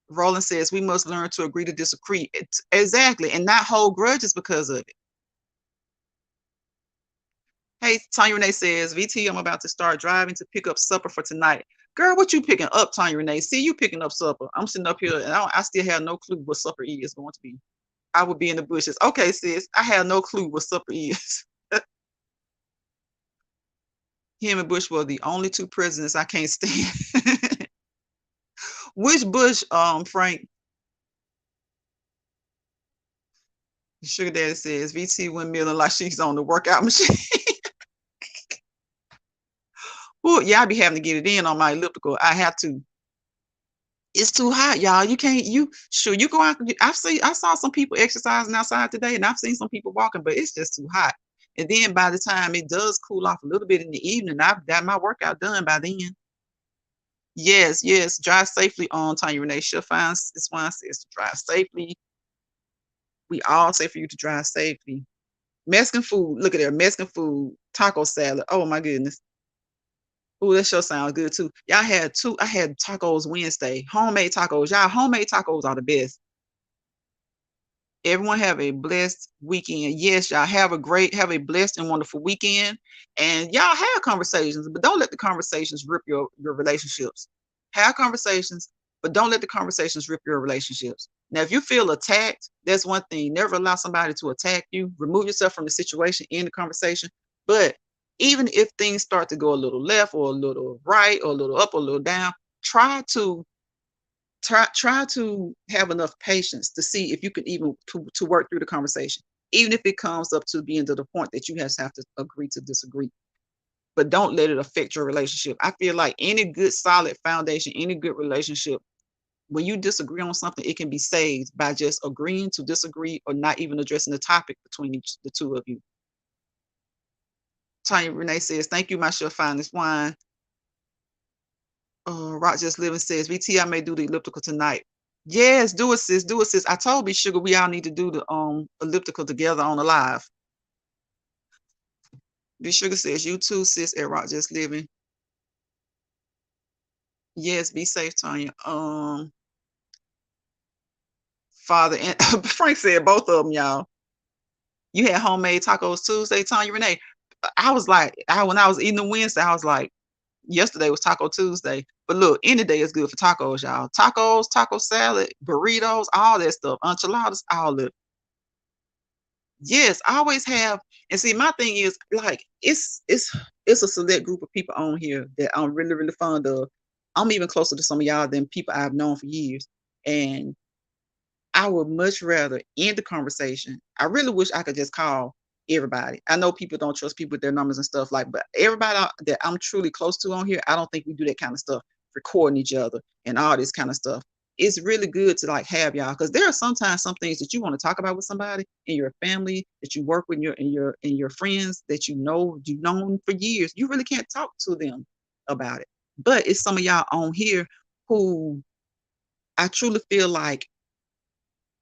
Roland says we must learn to agree to disagree. Exactly, and not hold grudges because of it. Hey, Tanya Renee says, VT, I'm about to start driving to pick up supper for tonight. Girl, what you picking up, Tanya Renee? See, you picking up supper. I'm sitting up here and I still have no clue what supper is going to be. I would be in the bushes. Okay, sis, I have no clue what supper is. Him and Bush were the only two presidents I can't stand. Which Bush, Frank? Sugar Daddy says, VT windmilling like she's on the workout machine. Well, yeah, I be having to get it in on my elliptical. I have to. It's too hot, y'all. You can't. You go out. I saw some people exercising outside today, and I've seen some people walking, but it's just too hot. And then by the time it does cool off a little bit in the evening, I've got my workout done by then. Yes, yes. Drive safely on Tanya Renee. She'll find this one says to drive safely. We all say for you to drive safely. Mexican food. Look at there. Mexican food. Taco salad. Oh my goodness. Oh, that sure sounds good too. Y'all had two. I had tacos Wednesday. Homemade tacos. Y'all, homemade tacos are the best. Everyone have a blessed weekend. Yes, y'all have a blessed and wonderful weekend. And y'all have conversations, but don't let the conversations rip your relationships. Have conversations, but don't let the conversations rip your relationships. Now, if you feel attacked, that's one thing. Never allow somebody to attack you. Remove yourself from the situation, in the conversation. But even if things start to go a little left or a little right or a little up or a little down, try to try to have enough patience to see if you can even to work through the conversation, even if it comes up to being to the point that you have to agree to disagree. But don't let it affect your relationship. I feel like any good solid foundation, any good relationship, when you disagree on something, it can be saved by just agreeing to disagree or not even addressing the topic between the two of you. Tanya Renee says, thank you, my chef, finest wine. Rock Just Living says, VT, I may do the elliptical tonight. Yes, do it, sis. Do it, sis. I told B Sugar we all need to do the elliptical together on the live. B Sugar says, you too, sis, at Rock Just Living. Yes, be safe, Tanya. Father and Frank said both of them, y'all. You had homemade tacos Tuesday, Tanya Renee. I was like, when I was eating the Wednesday, I was like, yesterday was Taco Tuesday. But look, any day is good for tacos, y'all. Tacos, taco salad, burritos, all that stuff, enchiladas, all of it. Yes, I always have. And see, my thing is like it's a select group of people on here that I'm really, really fond of. I'm even closer to some of y'all than people I've known for years. And I would much rather end the conversation. I really wish I could just call everybody. I know people don't trust people with their numbers and stuff like, but everybody that I'm truly close to on here, I don't think we do that kind of stuff, recording each other and all this kind of stuff. It's really good to like have y'all because there are sometimes some things that you want to talk about with somebody in your family that you work with in your friends that you've known for years. You really can't talk to them about it. But it's some of y'all on here who I truly feel like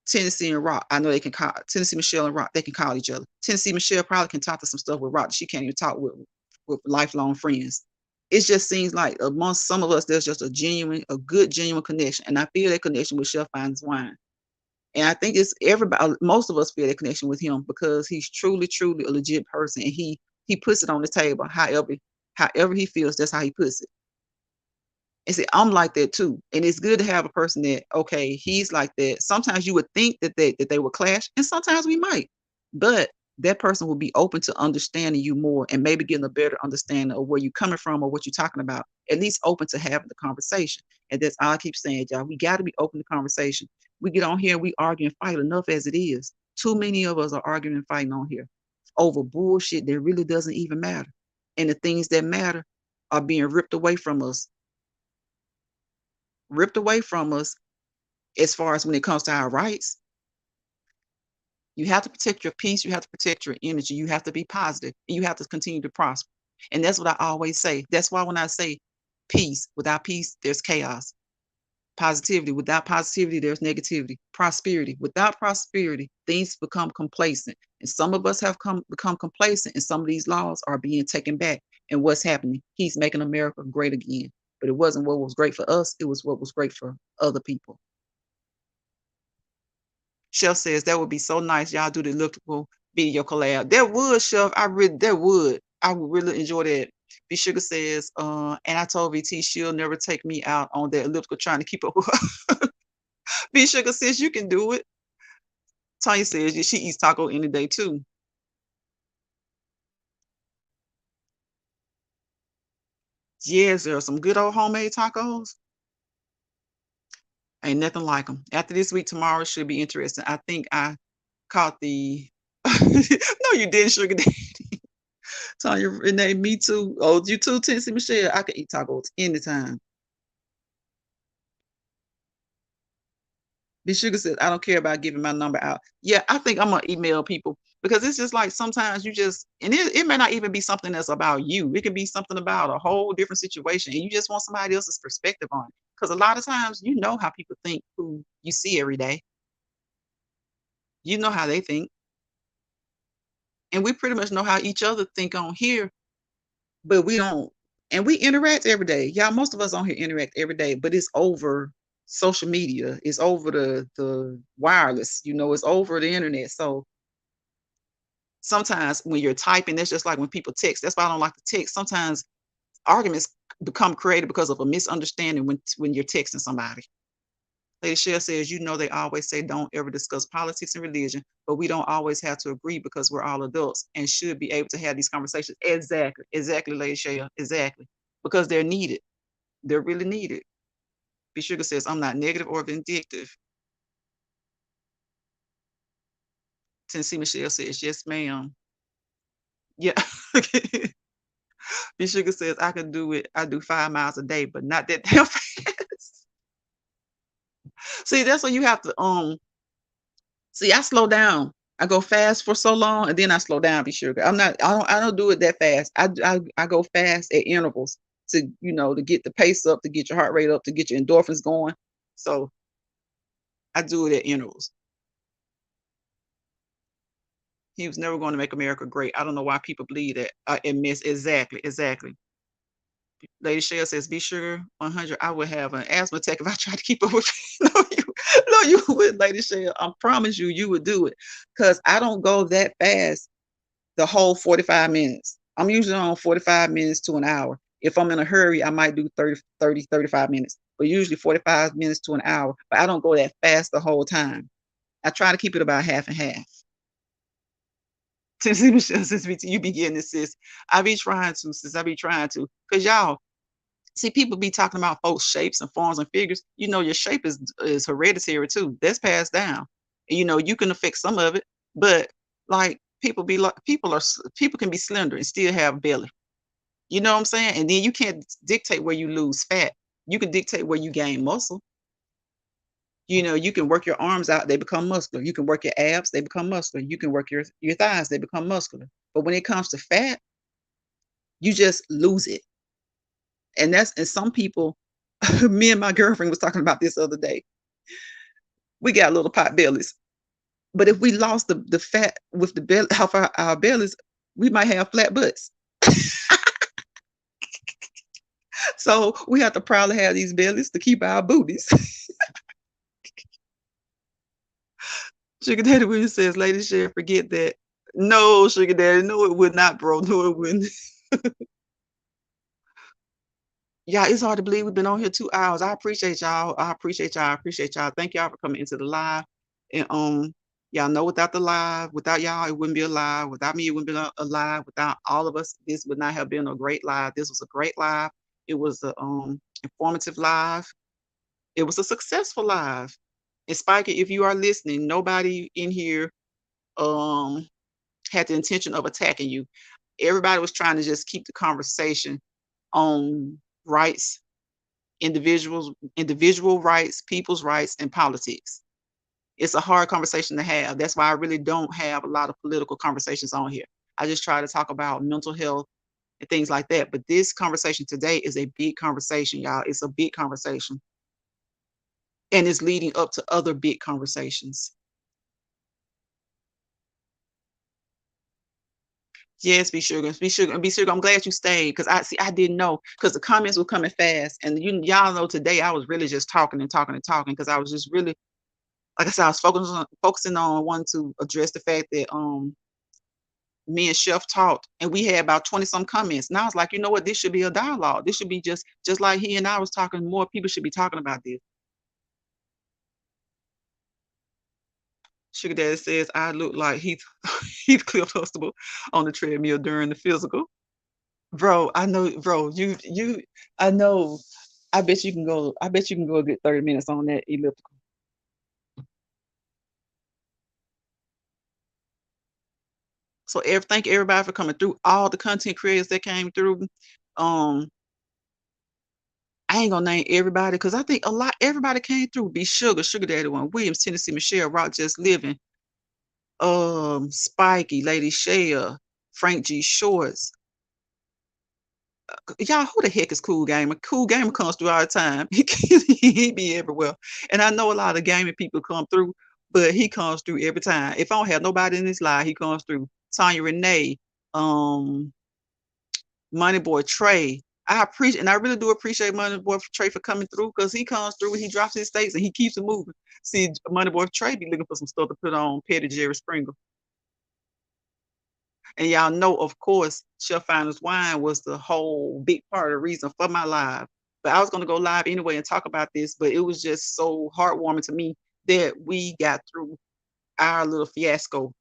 Tennessee and Rock, I know they can call Tennessee Michelle and Rock, they can call each other. Tennessee Michelle probably can talk to some stuff with Rock that she can't even talk with lifelong friends. It just seems like amongst some of us, there's just a good genuine connection. And I feel that connection with Chef Finds Wine. And I think it's everybody, most of us feel that connection with him because he's truly, truly a legit person. And he puts it on the table. However he feels, that's how he puts it. And see, I'm like that too. And it's good to have a person that, okay, he's like that. Sometimes you would think that they would clash, and sometimes we might. But that person will be open to understanding you more and maybe getting a better understanding of where you're coming from or what you're talking about. At least open to having the conversation. And that's all I keep saying, y'all. We got to be open to conversation. We get on here, we argue and fight enough as it is. Too many of us are arguing and fighting on here over bullshit that really doesn't even matter. And the things that matter are being ripped away from us as far as when it comes to our rights. You have to protect your peace. You have to protect your energy. You have to be positive. And you have to continue to prosper. And that's what I always say. That's why when I say peace, without peace, there's chaos. Positivity, without positivity, there's negativity. Prosperity, without prosperity, things become complacent. And some of us have become complacent, and some of these laws are being taken back. And what's happening? He's making America great again. But it wasn't what was great for us. It was what was great for other people. Chef says that would be so nice. Y'all do the elliptical video collab. That would, Chef. I would really enjoy that. B Sugar says, and I told VT she'll never take me out on that elliptical trying to keep up with her. B Sugar says you can do it. Tanya says yeah, she eats taco any day too. Yes, there are some good old homemade tacos. Ain't nothing like them. After this week, tomorrow should be interesting. I think I caught the. No, you didn't, Sugar Daddy. Tanya Renee, me too. Oh, you too, Tennessee Michelle. I can eat tacos anytime. B Sugar says, I don't care about giving my number out. Yeah, I think I'm gonna email people because it's just like sometimes you just and it may not even be something that's about you. It can be something about a whole different situation, and you just want somebody else's perspective on it. Because a lot of times you know how people think who you see every day. You know how they think. And we pretty much know how each other think on here, but we don't and we interact every day. Yeah, most of us on here interact every day, but it's over social media. It's over the wireless, it's over the internet. So sometimes when you're typing, that's just like when people text. That's why I don't like to text. Sometimes arguments become created because of a misunderstanding when you're texting somebody. Lady Shell says, you know, they always say don't ever discuss politics and religion, but we don't always have to agree because we're all adults and should be able to have these conversations. Exactly. Exactly, Lady Shell. Exactly. Because they're needed. They're really needed. B Sugar says, I'm not negative or vindictive. Tennessee Michelle says, yes, ma'am. Yeah. B Sugar says, I can do it. I do 5 miles a day, but not that damn fast. See, that's what you have to see, I slow down. I go fast for so long and then I slow down, be sugar. I don't do it that fast. I go fast at intervals to, to get the pace up, to get your heart rate up, to get your endorphins going. So I do it at intervals. He was never going to make America great. I don't know why people believe that and miss. Exactly, exactly. Lady Shell says, "Be sugar 100. I would have an asthma attack if I tried to keep up with you." No, you would, Lady Shell. I promise you, you would do it because I don't go that fast the whole 45 minutes. I'm usually on 45 minutes to an hour. If I'm in a hurry, I might do 35 minutes, but usually 45 minutes to an hour. But I don't go that fast the whole time. I try to keep it about half and half. Tennessee Michelle says, you be getting this, sis. I be trying to, sis. I be trying to. Because y'all, see, people be talking about folks' shapes and forms and figures. You know, your shape is hereditary too. That's passed down. And, you can affect some of it, but like people can be slender and still have belly. You know what I'm saying? And then you can't dictate where you lose fat. You can dictate where you gain muscle. You can work your arms out, they become muscular. You can work your abs, they become muscular. You can work your thighs, they become muscular. But when it comes to fat, you just lose it. And some people, me and my girlfriend was talking about this the other day. We got little pot bellies. But if we lost the fat with the belly off our bellies, we might have flat butts. So we have to probably have these bellies to keep our booties. Sugar Daddy Williams says, Lady Share, forget that. No, Sugar Daddy, no, it would not, bro. No, it wouldn't. Yeah, it's hard to believe we've been on here 2 hours. I appreciate y'all. I appreciate y'all. I appreciate y'all. Thank y'all for coming into the live. And y'all know without the live, without y'all, it wouldn't be a live. Without me, it wouldn't be a live. Without all of us, this would not have been a great live. This was a great live. It was a informative live. It was a successful live. And Spiker, if you are listening, nobody in here had the intention of attacking you. Everybody was trying to just keep the conversation on rights, individual rights, people's rights, and politics. It's a hard conversation to have. That's why I really don't have a lot of political conversations on here. I just try to talk about mental health and things like that. But this conversation today is a big conversation, y'all. It's a big conversation. And it's leading up to other big conversations. Yes, be sugar, be sugar, be sugar. I'm glad you stayed because I didn't know because the comments were coming fast, and y'all know today I was really just talking and talking and talking because I was just really, like I said, I was focusing on wanting to address the fact that me and Chef talked, and we had about 20 some comments. And I was like, you know what? This should be a dialogue. This should be just like he and I was talking. More people should be talking about this. Sugar Daddy says I look like Heathcliff Huxtable on the treadmill during the physical. Bro, I know, bro, I know. I bet you can go a good 30 minutes on that elliptical. So thank everybody for coming through. All the content creators that came through. Um, I ain't gonna name everybody because I think everybody came through. Be Sugar Daddy One, Williams, Tennessee Michelle, Rock Just Living, Spiky, Lady Shea, Frank G. Shorts. Y'all, who the heck is Cool Gamer? Cool Gamer comes through all the time. He be everywhere. And I know a lot of gaming people come through, but he comes through every time. If I don't have nobody in this live, he comes through. Tanya Renee, um, Money Boy Trey. I really do appreciate Money Boy Trey for coming through because he comes through and he drops his stakes and he keeps it moving. See, Money Boy Trey be looking for some stuff to put on Petty Jerry Springer. And y'all know, of course, Chef Finest Wine was the whole big part of the reason for my live. But I was gonna go live anyway and talk about this, but it was just so heartwarming to me that we got through our little fiasco.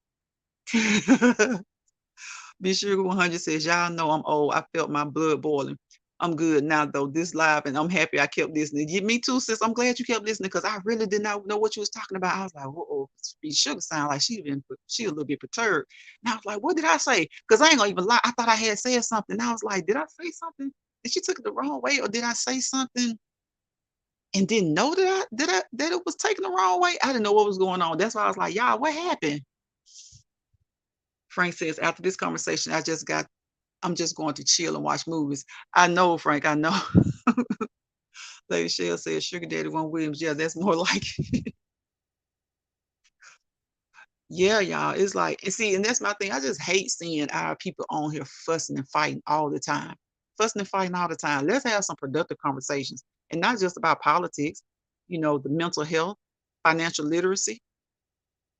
Big Sugar 100 says, "Y'all know I'm old. I felt my blood boiling. I'm good now though. This live, and I'm happy I kept listening." Yeah, me too, sis. I'm glad you kept listening because I really did not know what you was talking about. I was like, "Whoa, Big Sugar sound like she a little bit perturbed." And I was like, "What did I say?" Because I ain't gonna even lie. I thought I had said something. I was like, "Did I say something? Did she took it the wrong way, or did I say something and didn't know that it was taken the wrong way?" I didn't know what was going on. That's why I was like, "Y'all, what happened?" Frank says, "After this conversation, I'm just going to chill and watch movies." I know, Frank, I know. Lady Shell says, "Sugar Daddy One Williams." Yeah, that's more like it. Yeah, y'all. It's like, and see, and that's my thing. I just hate seeing our people on here fussing and fighting all the time. Fussing and fighting all the time. Let's have some productive conversations and not just about politics, the mental health, financial literacy,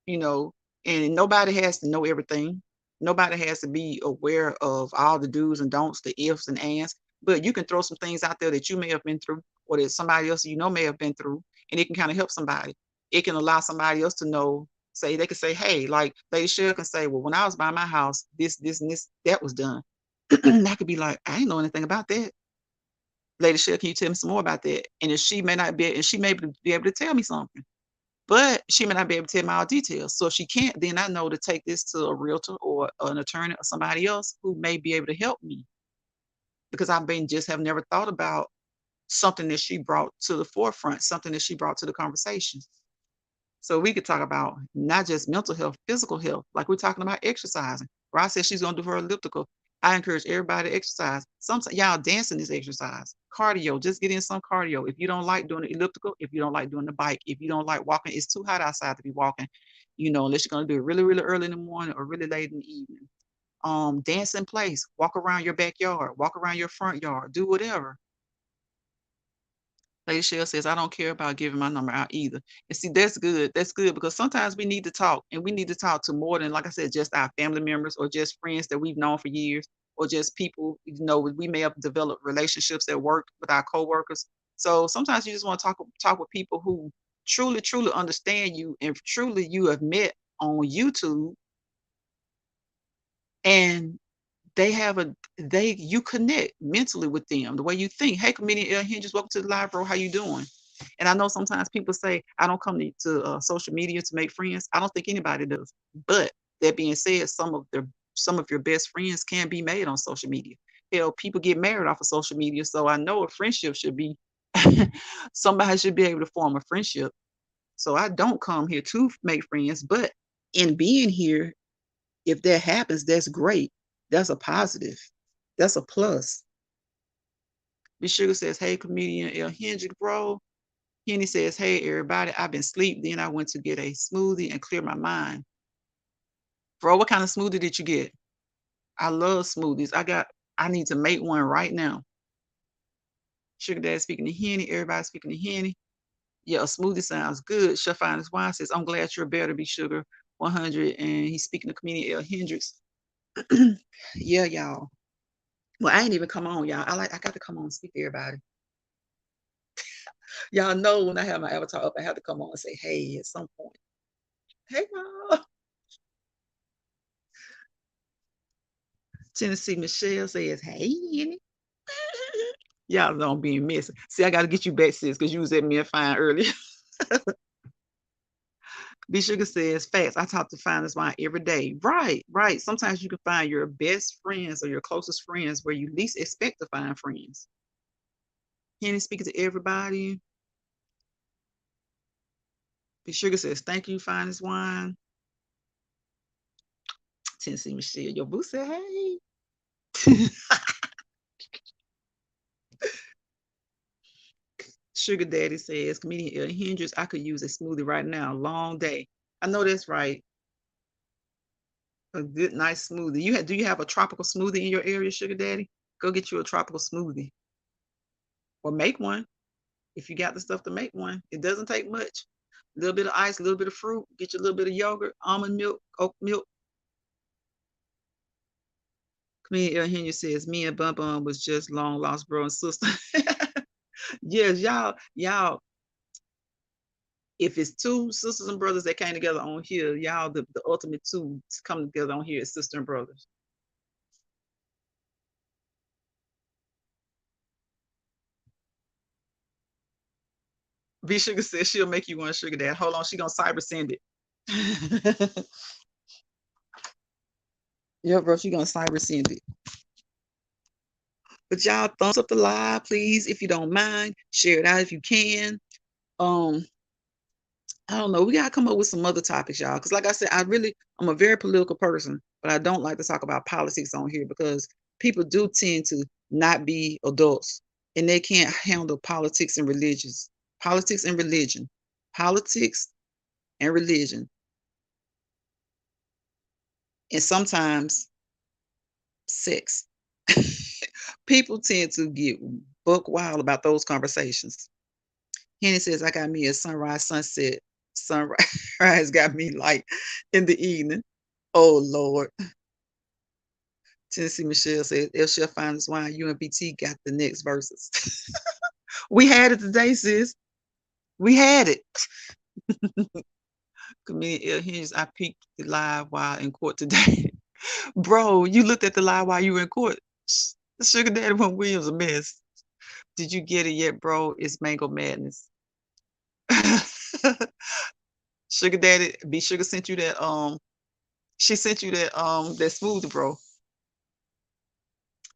you know, and nobody has to know everything. Nobody has to be aware of all the do's and don'ts, the ifs and ands, but you can throw some things out there that you may have been through or that somebody else may have been through, and it can kind of help somebody. It can allow somebody else to know, say, they could say, hey, like Lady Shell can say, well, when I was by my house, this, and this, that was done. And I could be like, I didn't know anything about that. Lady Shell, can you tell me some more about that? And if she may not be, and she may be able to tell me something. But she may not be able to tell me all details. So if she can't, then I know to take this to a realtor or an attorney or somebody else who may be able to help me because just have never thought about something that she brought to the forefront, something that she brought to the conversation. So we could talk about not just mental health, physical health, like we're talking about exercising. Ross said she's gonna do her elliptical. I encourage everybody to exercise. Sometimes y'all dancing is exercise. Cardio, just get in some cardio. If you don't like doing the elliptical, if you don't like doing the bike, if you don't like walking, it's too hot outside to be walking, unless you're gonna do it really, really early in the morning or really late in the evening. Dance in place, walk around your backyard, walk around your front yard, do whatever. Lady Shell says, "I don't care about giving my number out either." And see, that's good. That's good because sometimes we need to talk, and we need to talk to more than, like I said, just our family members or just friends that we've known for years, or just people, we may have developed relationships at work with our coworkers. So sometimes you just want to talk with people who truly, truly understand you and truly you have met on YouTube, and you connect mentally with them, the way you think. "Hey, comedian L. Hendricks, welcome to the live, bro. How you doing?" And I know sometimes people say, "I don't come to social media to make friends." I don't think anybody does. But that being said, some of your best friends can be made on social media. Hell, people get married off of social media. So I know a friendship should be somebody should be able to form a friendship. So I don't come here to make friends, but in being here, if that happens, that's great. That's a positive. That's a plus. Miss Sugar says, "Hey, comedian L. Hendrick, bro." Henny says, "Hey, everybody. I've been asleep. Then I went to get a smoothie and clear my mind." Bro, what kind of smoothie did you get? I love smoothies. I need to make one right now. Sugar Dad speaking to Henny. Everybody speaking to Henny. Yeah, a smoothie sounds good. Chef Finest Wine says, "I'm glad you're better, Be Sugar 100." And he's speaking to comedian L. Hendricks. Yeah, y'all. Well, I ain't even come on, y'all. I got to come on and speak to everybody. Y'all know when I have my avatar up, I have to come on and say, hey, at some point. Hey, y'all. Tennessee Michelle says, hey, Yenny. Y'all know I'm being messy. See, I got to get you back, sis, because you was at me and Fine earlier. B Sugar says, facts. I talk to Fine as Wine every day. Right, right. Sometimes you can find your best friends or your closest friends where you least expect to find friends. Henny speaking to everybody. B Sugar says, thank you, Fine as Wine. Tennessee Michelle, your boo said, hey. Sugar Daddy says, comedian L. Hendricks, I could use a smoothie right now. Long day. I know that's right. A good, nice smoothie. Do you have a tropical smoothie in your area, Sugar Daddy? Go get you a tropical smoothie. Or make one if you got the stuff to make one. It doesn't take much. A little bit of ice, a little bit of fruit, get you a little bit of yogurt, almond milk, oat milk. Comedian L. Hendricks says, me and Bum Bum was just long lost bro and sister. Yes, y'all, if it's two sisters and brothers that came together on here, y'all the ultimate two to come together on here is sister and brothers. B Sugar says she'll make you one sugar dad. Hold on, she gonna cyber send it. Yeah, bro, she gonna cyber send it. But y'all thumbs up the live, please, if you don't mind. Share it out if you can. Um, I don't know. We gotta come up with some other topics, y'all. Because like I said, I'm a very political person, but I don't like to talk about politics on here because people do tend to not be adults and they can't handle politics and religions. Politics and religion. Politics and religion. And sometimes sex. People tend to get buck wild about those conversations. Henny says, I got me a sunrise, sunset. Sunrise got me light in the evening. Oh, Lord. Tennessee Michelle says, if she'll find this wine, UNBT got the next verses. We had it today, sis. We had it. Comedian L. Hinge, I peeked the live while in court today. Bro, you looked at the live while you were in court. Sugar Daddy One Williams a mess. Did you get it yet, bro? It's Mango Madness. Sugar Daddy, B Sugar sent you that she sent you that smoothie, bro.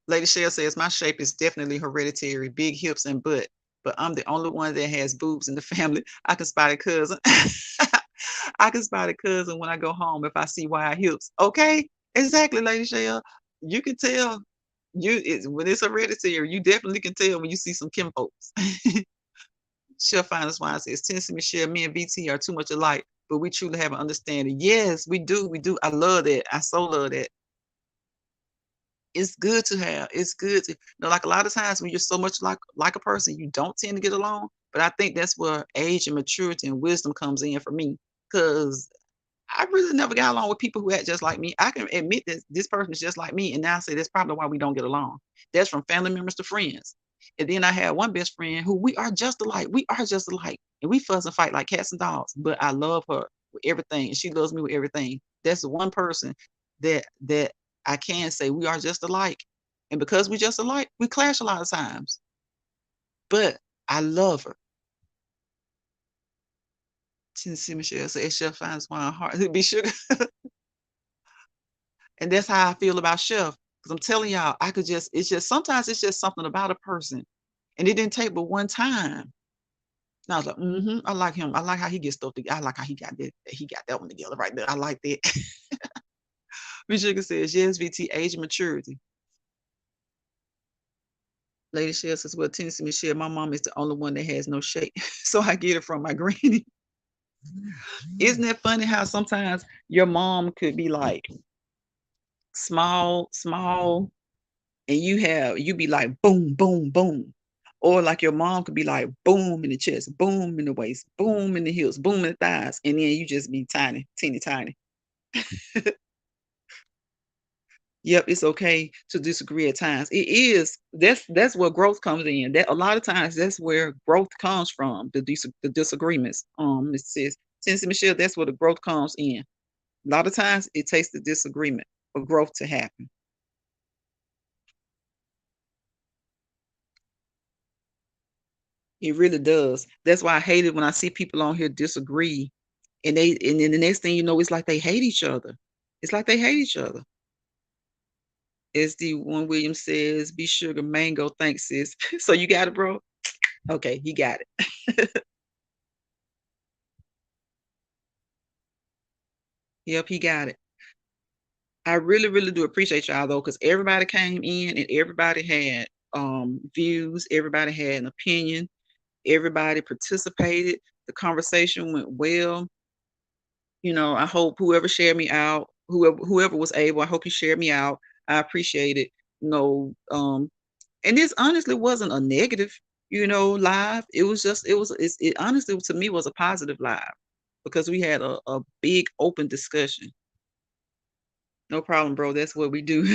Lady Shell says my shape is definitely hereditary, big hips and butt, but I'm the only one that has boobs in the family. I can spot a cousin. I can spot a cousin when I go home if I see wide hips. Okay, exactly, Lady Shell. You can tell when it's hereditary. You definitely can tell when you see some Kim folks. She'll find us wine says Tennessee Michelle, me and BT are too much alike, but we truly have an understanding. Yes, we do. We do. I love that. I so love that. It's good to have. It's good to, like a lot of times when you're so much like a person, you don't tend to get along. But I think that's where age and maturity and wisdom comes in for me. Because I really never got along with people who act just like me. I can admit that this person is just like me, and now I say that's probably why we don't get along. That's from family members to friends. And then I had one best friend who we are just alike. We are just alike, and we fuss and fight like cats and dogs. But I love her with everything, and she loves me with everything. That's the one person that I can say we are just alike. And because we just alike, we clash a lot of times. But I love her. Tennessee Michelle said, "Chef finds one heart. Be sugar." And that's how I feel about Chef. Because I'm telling y'all, it's just sometimes it's just something about a person. And it didn't take but one time. And I was like, I like him. I like how he gets stuff together. I like how he got that one together right there. I like that. Miss Sugar says, yes, VT, age and maturity. Lady Shell says, well, Tennessee Michelle, my mom is the only one that has no shape. So I get it from my granny. Isn't it funny how sometimes your mom could be like small, and you be like boom, boom, boom. Or like your mom could be like boom in the chest, boom in the waist, boom in the hips, boom in the thighs, and then you just be tiny, teeny tiny. Yep, it's okay to disagree at times. It is. That's where growth comes in. That a lot of times that's where growth comes from. The disagreements. It says, Tennessee Michelle, that's where the growth comes in. A lot of times it takes the disagreement for growth to happen. It really does. That's why I hate it when I see people on here disagree, and then the next thing you know, it's like they hate each other. It's like they hate each other. SD One Williams says, "Be sugar mango." Thanks, sis. So you got it, bro. Okay, he got it. Yep, he got it. I really, really do appreciate y'all though, because everybody came in and everybody had views, everybody had an opinion, everybody participated. The conversation went well. I hope whoever shared me out, whoever was able, I hope you shared me out. I appreciate it. You know, and this honestly wasn't a negative, live. It was just it honestly to me was a positive live because we had a big open discussion. No problem, bro. That's what we do.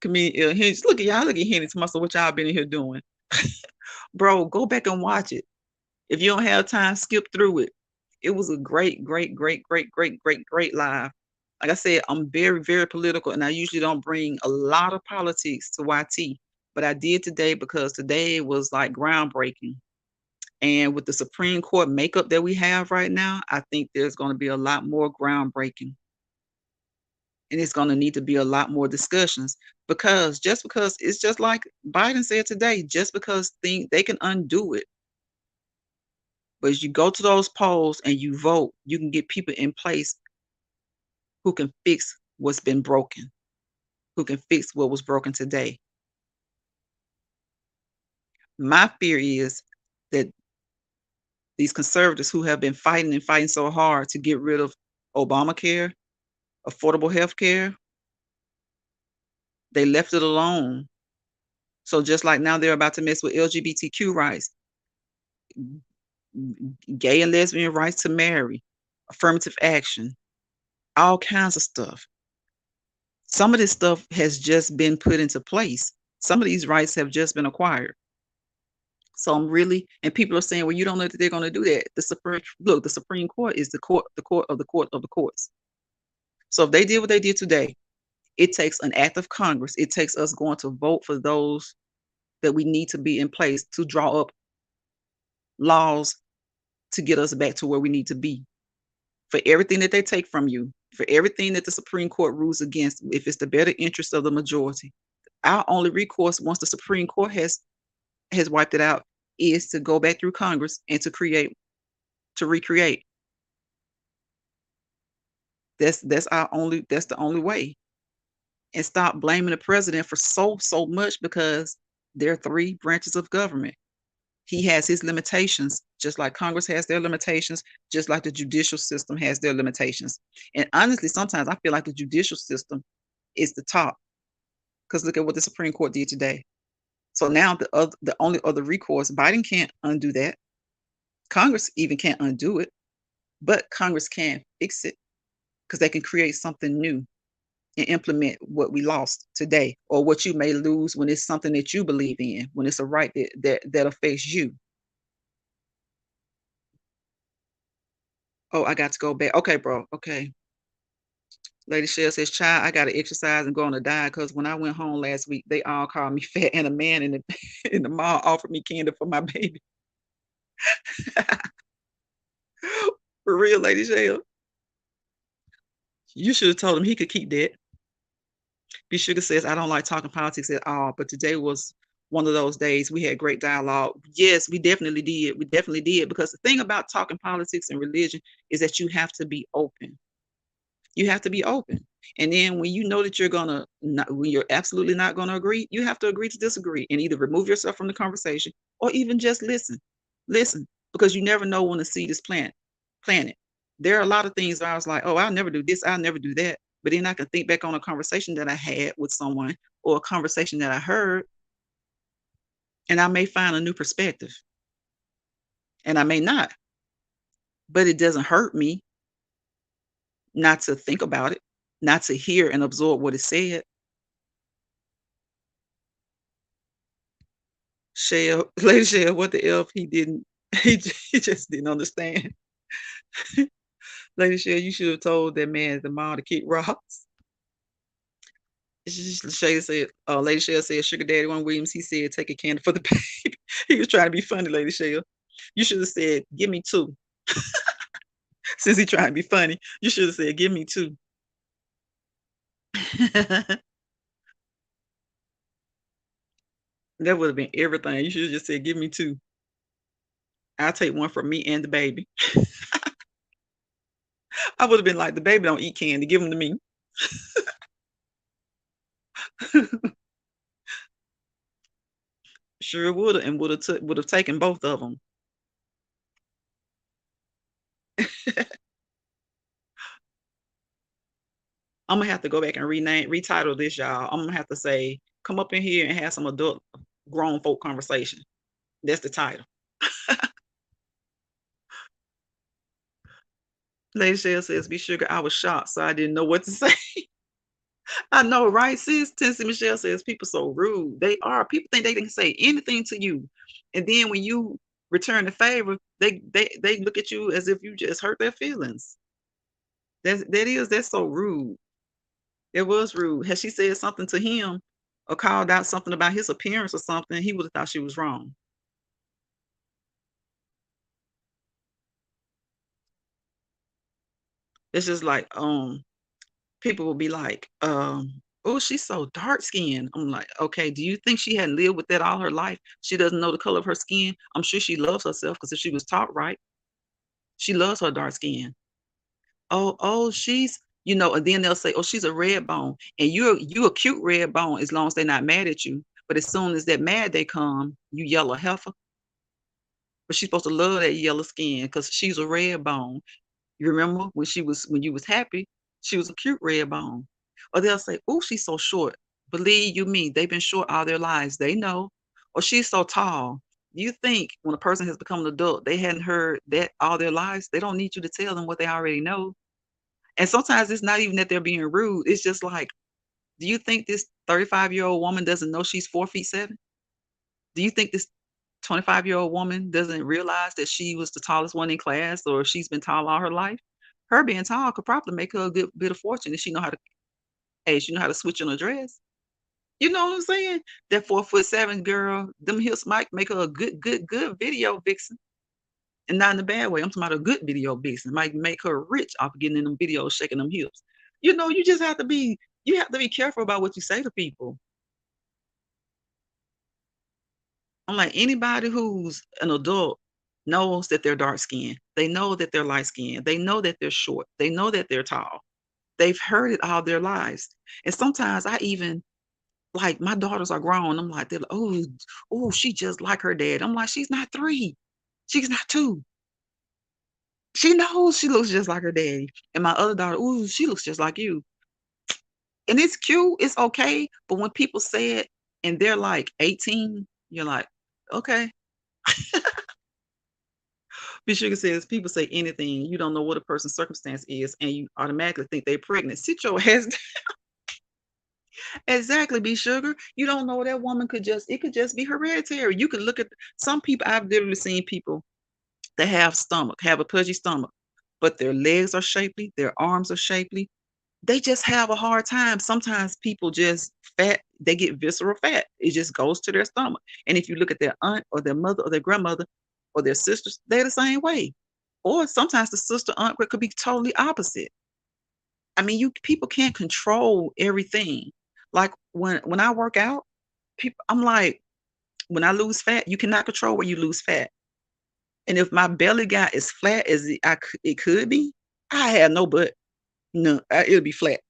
Comedian Henry, look at y'all, look at Henry to myself, what y'all been in here doing. Bro, go back and watch it. If you don't have time, skip through it. It was a great, great, great, great, great, great, great live. Like I said, I'm very, very political, and I usually don't bring a lot of politics to YT, but I did today because today was like groundbreaking. And with the Supreme Court makeup that we have right now, I think there's going to be a lot more groundbreaking. And it's going to need to be a lot more discussions because it's just like Biden said today, just because they can undo it. But as you go to those polls and you vote, you can get people in place who can fix what's been broken, who can fix what was broken today. My fear is that these conservatives who have been fighting and fighting so hard to get rid of Obamacare, affordable health care, they left it alone. So just like now they're about to mess with LGBTQ rights, gay and lesbian rights to marry, affirmative action, all kinds of stuff. Some of this stuff has just been put into place. Some of these rights have just been acquired. So I'm really, and people are saying, well, you don't know that they're going to do that. The Supreme Court is the court of the court of the courts. So if they did what they did today, it takes an act of Congress. It takes us going to vote for those that we need to be in place to draw up laws to get us back to where we need to be. For everything that they take from you, for everything that the Supreme Court rules against, if it's the better interest of the majority, our only recourse once the Supreme Court has wiped it out is to go back through Congress and to recreate. That's the only way. And stop blaming the president for so much because there are three branches of government. He has his limitations, just like Congress has their limitations, just like the judicial system has their limitations. And honestly, sometimes I feel like the judicial system is the top because look at what the Supreme Court did today. So now the only other recourse, Biden can't undo that. Congress even can't undo it, but Congress can fix it because they can create something new and implement what we lost today or what you may lose when it's something that you believe in, when it's a right that affects you. Oh, I got to go back. Okay, bro. Okay. Lady Shell says, child, I got to exercise and go on a diet because when I went home last week, they all called me fat and a man in the in the mall offered me candy for my baby. For real, Lady Shell. You should have told him he could keep that. B Sugar says, I don't like talking politics at all, but today was one of those days. We had great dialogue. Yes, we definitely did. We definitely did. Because the thing about talking politics and religion is that you have to be open. You have to be open. And then when you know that when you're absolutely not gonna agree, you have to agree to disagree and either remove yourself from the conversation or even just listen. Listen, because you never know when the seed is planted. There are a lot of things where I was like, oh, I'll never do this, I'll never do that. But then I can think back on a conversation that I had with someone or a conversation that I heard, and I may find a new perspective. And I may not. But it doesn't hurt me not to think about it, not to hear and absorb what is said. Shell, Lady Shell, what the F he didn't he just didn't understand. Lady Shell, you should have told that man at the mall to kick rocks. Shay said, Lady Shell said, Sugar Daddy One Williams, he said, take a candy for the baby. He was trying to be funny, Lady Shell. You should have said, give me two. Since he trying to be funny, you should have said, give me two. That would have been everything. You should have just said, give me two. I'll take one for me and the baby. I would have been like, the baby don't eat candy. Give them to me. Sure would have, and would have taken both of them. I'm gonna have to go back and retitle this, y'all. I'm gonna have to say, come up in here and have some adult grown folk conversation. That's the title. Lady Shell says, be sugar, I was shocked, so I didn't know what to say. I know, right, sis? Tennessee Michelle says people so rude. They are. People think they can say anything to you, and then when you return the favor, they look at you as if you just hurt their feelings. That's so rude. It was rude. Had she said something to him or called out something about his appearance or something, he would have thought she was wrong. It's just like, people will be like, "Oh, she's so dark skinned." I'm like, "Okay, do you think she hadn't lived with that all her life? She doesn't know the color of her skin. I'm sure she loves herself because if she was taught right, she loves her dark skin. Oh, and then they'll say, "Oh, she's a red bone." And you a cute red bone as long as they're not mad at you. But as soon as that mad they come, you yellow heifer. But she's supposed to love that yellow skin because she's a red bone. You remember when you was happy, she was a cute red bone. Or they'll say, "Oh, she's so short." Believe you me, they've been short all their lives. They know. Or she's so tall. You think when a person has become an adult, they hadn't heard that all their lives? They don't need you to tell them what they already know. And sometimes it's not even that they're being rude. It's just like, do you think this 35-year-old woman doesn't know she's 4 feet 7? Do you think this 25-year-old woman doesn't realize that she was the tallest one in class or she's been tall all her life? Her being tall could probably make her a good bit of fortune if she know how to switch on a dress. You know what I'm saying? That 4'7" girl, them hips might make her a good video vixen, and not in a bad way. I'm talking about a good video vixen. Might make her rich off of getting in them videos, shaking them hips. You just have to be careful about what you say to people. I'm like, anybody who's an adult knows that they're dark skinned. They know that they're light skinned. They know that they're short. They know that they're tall. They've heard it all their lives. And sometimes I even like my daughters are grown. I'm like, they're like, oh, she just like her dad. I'm like, she's not 3. She's not 2. She knows she looks just like her daddy. And my other daughter, oh, she looks just like you. And it's cute, it's okay. But when people say it and they're like 18, you're like, okay. B Sugar says people say anything. You don't know what a person's circumstance is, and you automatically think they're pregnant. Sit your ass down. Exactly, B Sugar. You don't know that woman it could just be hereditary. You can look at some people. I've literally seen people that have a pudgy stomach, but their legs are shapely, their arms are shapely. They just have a hard time. Sometimes people just they get visceral fat. It just goes to their stomach. And if you look at their aunt or their mother or their grandmother or their sisters, they're the same way. Or sometimes the sister aunt could be totally opposite. I mean, you people can't control everything. Like when I work out, I'm like, when I lose fat, you cannot control where you lose fat. And if my belly got as flat as it could be, I have no butt. No, it'll be flat.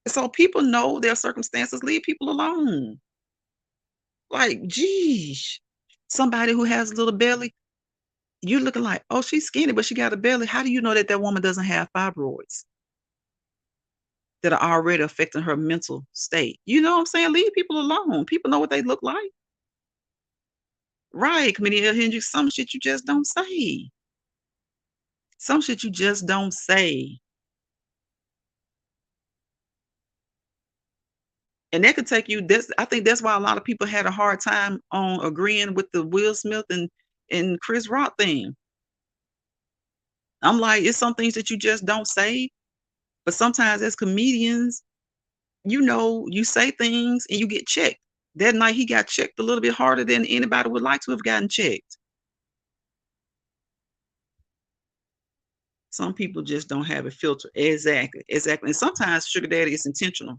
So people know their circumstances, leave people alone. Like, geez, somebody who has a little belly, you're looking like, oh, she's skinny, but she got a belly. How do you know that that woman doesn't have fibroids that are already affecting her mental state? You know what I'm saying? Leave people alone. People know what they look like. Right, Comedian Hendrix, some shit you just don't say. Some shit you just don't say. And that could take you I think that's why a lot of people had a hard time on agreeing with the Will Smith and Chris Rock thing. I'm like, it's some things that you just don't say, but sometimes as comedians, you say things and you get checked. That night he got checked a little bit harder than anybody would like to have gotten checked. Some people just don't have a filter. Exactly, exactly. And sometimes sugar daddy is intentional.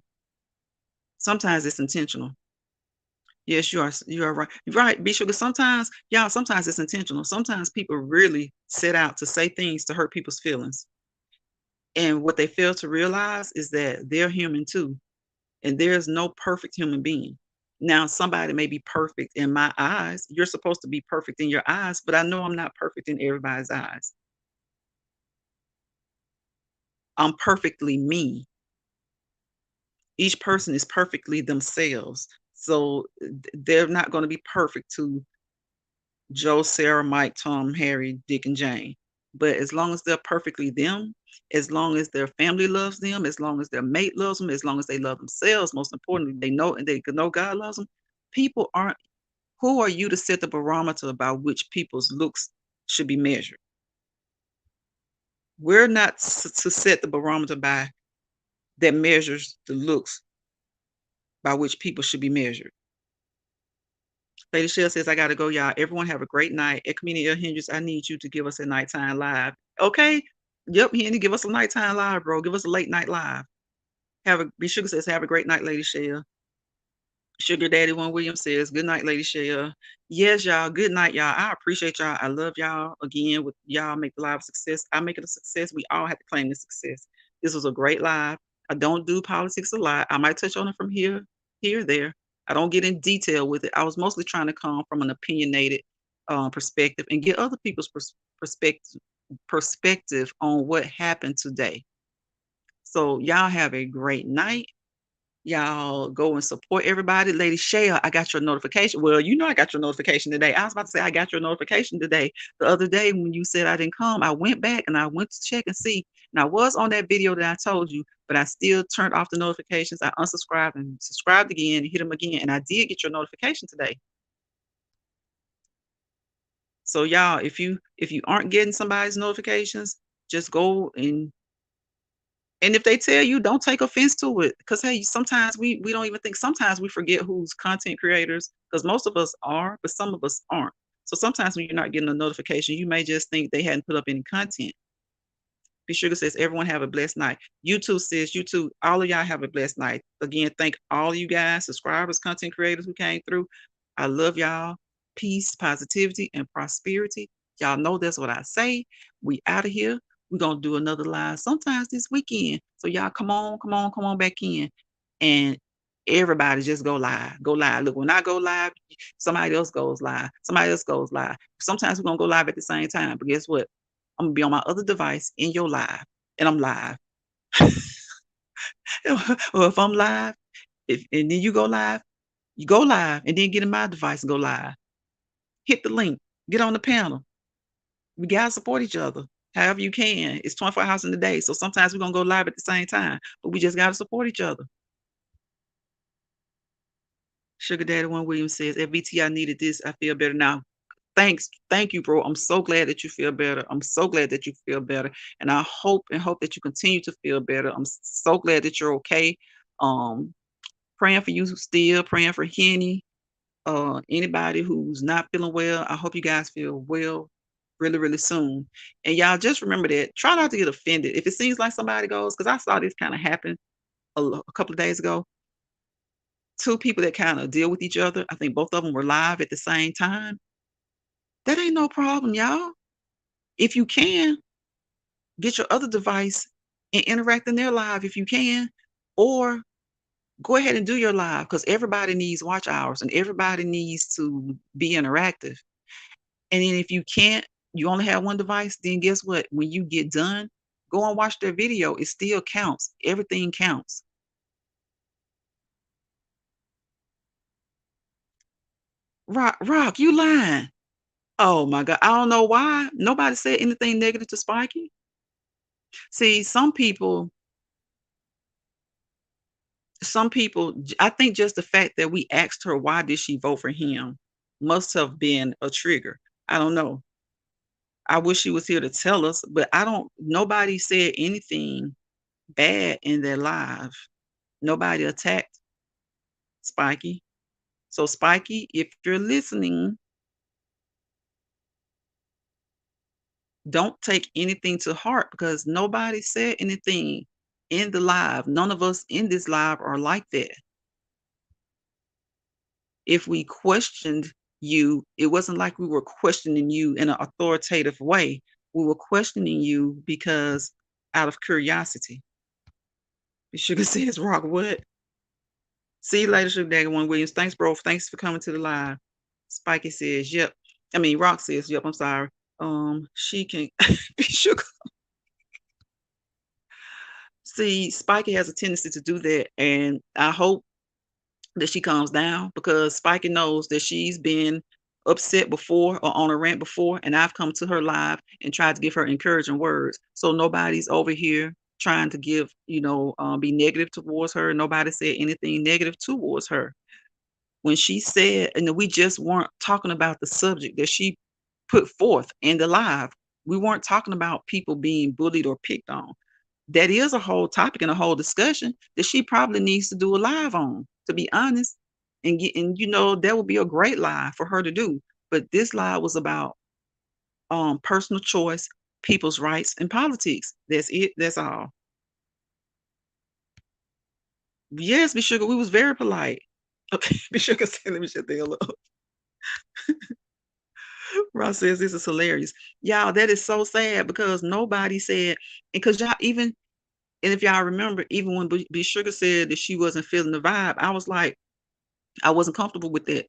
Sometimes it's intentional. Yes, you are right. You're right, B Sugar. Sometimes it's intentional. Sometimes people really set out to say things to hurt people's feelings. And what they fail to realize is that they're human too. And there's no perfect human being. Now, somebody may be perfect in my eyes. You're supposed to be perfect in your eyes, but I know I'm not perfect in everybody's eyes. I'm perfectly me. Each person is perfectly themselves. So they're not going to be perfect to Joe, Sarah, Mike, Tom, Harry, Dick, and Jane. But as long as they're perfectly them, as long as their family loves them, as long as their mate loves them, as long as they love themselves, most importantly, they know God loves them. People aren't Who are you to set the barometer about which people's looks should be measured? We're not to set the barometer by that measures the looks by which people should be measured. Lady Shell says, I gotta go, y'all. Everyone have a great night. At Community of Hendrix, I need you to give us a nighttime live. Okay. Yep, Henny, give us a nighttime live, bro. Give us a late night live. B Sugar says, have a great night, Lady Shell. Sugar Daddy One Williams says, good night, Lady Shell. Yes, y'all. Good night, y'all. I appreciate y'all. I love y'all. Again, with y'all make the live a success. I make it a success. We all have to claim this success. This was a great live. I don't do politics a lot. I might touch on it from here, there. I don't get in detail with it. I was mostly trying to come from an opinionated perspective and get other people's perspective on what happened today. So y'all have a great night. Y'all go and support everybody. Lady Shea, I got your notification. Well, you know I got your notification today. I was about to say I got your notification today. The other day when you said I didn't come, I went back and I went to check and see. And I was on that video that I told you, but I still turned off the notifications. I unsubscribed and subscribed again and hit them again. And I did get your notification today. So y'all, if you aren't getting somebody's notifications, just go and if they tell you, don't take offense to it, because hey, sometimes we don't even think. Sometimes we forget who's content creators, because most of us are, but some of us aren't. So sometimes when you're not getting a notification, you may just think they hadn't put up any content. B Sugar says, everyone have a blessed night. YouTube says, YouTube, all of y'all have a blessed night. Again, thank all of you guys, subscribers, content creators who came through. I love y'all. Peace, positivity, and prosperity. Y'all know that's what I say. We out of here. We're going to do another live sometimes this weekend. So y'all come on back in. And everybody just go live. Go live. Look, when I go live, somebody else goes live. Somebody else goes live. Sometimes we're going to go live at the same time. But guess what? I'm going to be on my other device in your live. And I'm live. Well, if I'm live, and then you go live, and then get in my device and go live. Hit the link. Get on the panel. We got to support each other however you can. It's 24 hours in the day. So sometimes we're going to go live at the same time. But we just got to support each other. Sugar Daddy One Williams says, FBT, I needed this. I feel better now. Thanks. Thank you, bro. I'm so glad that you feel better. I'm so glad that you feel better. And I hope that you continue to feel better. I'm so glad that you're okay. Praying for you still, praying for Henny. Anybody who's not feeling well, I hope you guys feel well really, really soon. And y'all just remember that. Try not to get offended. If it seems like somebody goes, because I saw this kind of happen a couple of days ago. Two people that kind of deal with each other. I think both of them were live at the same time. That ain't no problem, y'all. If you can, get your other device and interact in their live if you can, or go ahead and do your live, because everybody needs watch hours and everybody needs to be interactive. And then if you can't, you only have one device, then guess what? When you get done, go and watch their video. It still counts. Everything counts. Rock, you lying. Oh my God. I don't know why. Nobody said anything negative to Spiky. See, some people, I think just the fact that we asked her why did she vote for him must have been a trigger. I don't know. I wish she was here to tell us, but nobody said anything bad in their live. Nobody attacked Spiky. So Spiky, if you're listening, don't take anything to heart, because nobody said anything in the live. None of us in this live are like that. If we questioned you, it wasn't like we were questioning you in an authoritative way. We were questioning you because out of curiosity. Sugar says, Rock, what? See you later, Sugar Daddy One Williams. Thanks, bro. Thanks for coming to the live. Spiky says, yep. Rock says, yep, I'm sorry. She can be Sugar. See, Spiky has a tendency to do that, and I hope that she calms down, because Spiky knows that she's been upset before or on a rant before, and I've come to her live and tried to give her encouraging words. So nobody's over here trying to give, be negative towards her. Nobody said anything negative towards her. When she said, and we just weren't talking about the subject that she put forth in the live. We weren't talking about people being bullied or picked on. That is a whole topic and a whole discussion that she probably needs to do a live on, to be honest. That would be a great live for her to do. But this live was about personal choice, people's rights, and politics. That's it. That's all. Yes, Miss Sugar, we was very polite. Okay, Miss Sugar said, let me shut the hell up. Ross says this is hilarious. Y'all, that is so sad because nobody said, and because y'all even, and if y'all remember, even when B Sugar said that she wasn't feeling the vibe, I was like, I wasn't comfortable with that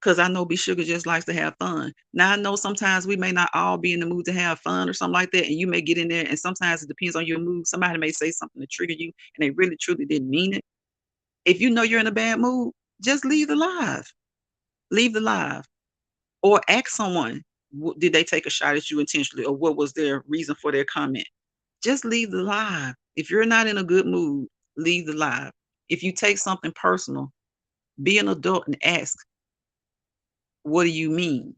because I know B Sugar just likes to have fun. Now I know sometimes we may not all be in the mood to have fun or something like that, and you may get in there, and sometimes it depends on your mood. Somebody may say something to trigger you, and they really truly didn't mean it. If you know you're in a bad mood, just leave the live. Leave the live. Or ask someone, did they take a shot at you intentionally, or what was their reason for their comment? Just leave the live. If you're not in a good mood, leave the live. If you take something personal, be an adult and ask, what do you mean?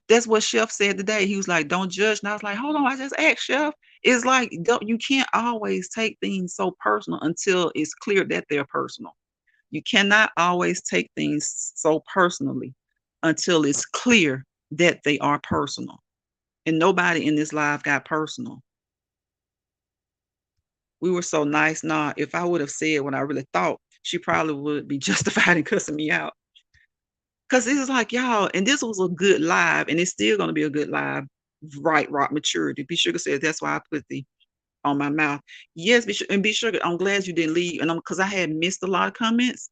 That's what Chef said today. He was like, don't judge. And I was like, hold on, I just asked Chef. It's like, you can't always take things so personal until it's clear that they're personal. You cannot always take things so personally until it's clear that they are personal. And nobody in this live got personal. We were so nice. Nah, if I would have said what I really thought, she probably would be justified in cussing me out. Because this is like, y'all, and this was a good live, and it's still going to be a good live. Right, rock maturity. B Sugar said that's why I put the on my mouth. Yes, B Sugar, I'm glad you didn't leave, and because I had missed a lot of comments,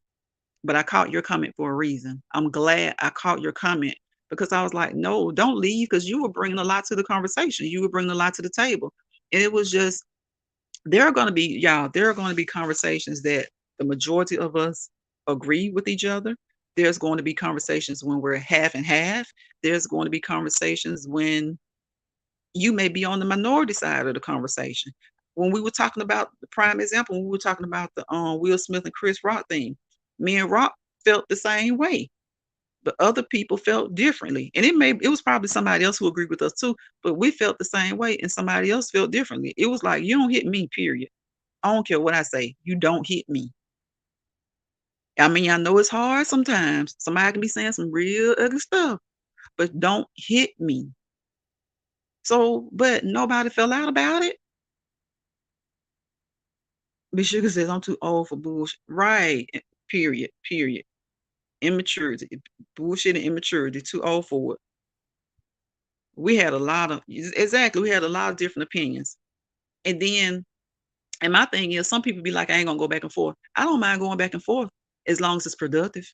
but I caught your comment for a reason. I'm glad I caught your comment because I was like, no, don't leave, because you were bringing a lot to the conversation. You were bringing a lot to the table, and it was just, there are going to be, y'all, there are going to be conversations that the majority of us agree with each other. There's going to be conversations when we're half and half. There's going to be conversations when you may be on the minority side of the conversation. When we were talking about the prime example, when we were talking about the Will Smith and Chris Rock thing, me and Rock felt the same way, but other people felt differently. And it was probably somebody else who agreed with us too, but we felt the same way and somebody else felt differently. It was like, you don't hit me, period. I don't care what I say. You don't hit me. I mean, I know it's hard sometimes. Somebody can be saying some real ugly stuff, but don't hit me. So, but nobody fell out about it. Miss Sugar says, I'm too old for bullshit. Right. Period. Period. Immaturity. Bullshit and immaturity. Too old for it. We had a lot of, exactly, we had a lot of different opinions. And then, and my thing is, some people be like, I ain't gonna go back and forth. I don't mind going back and forth as long as it's productive.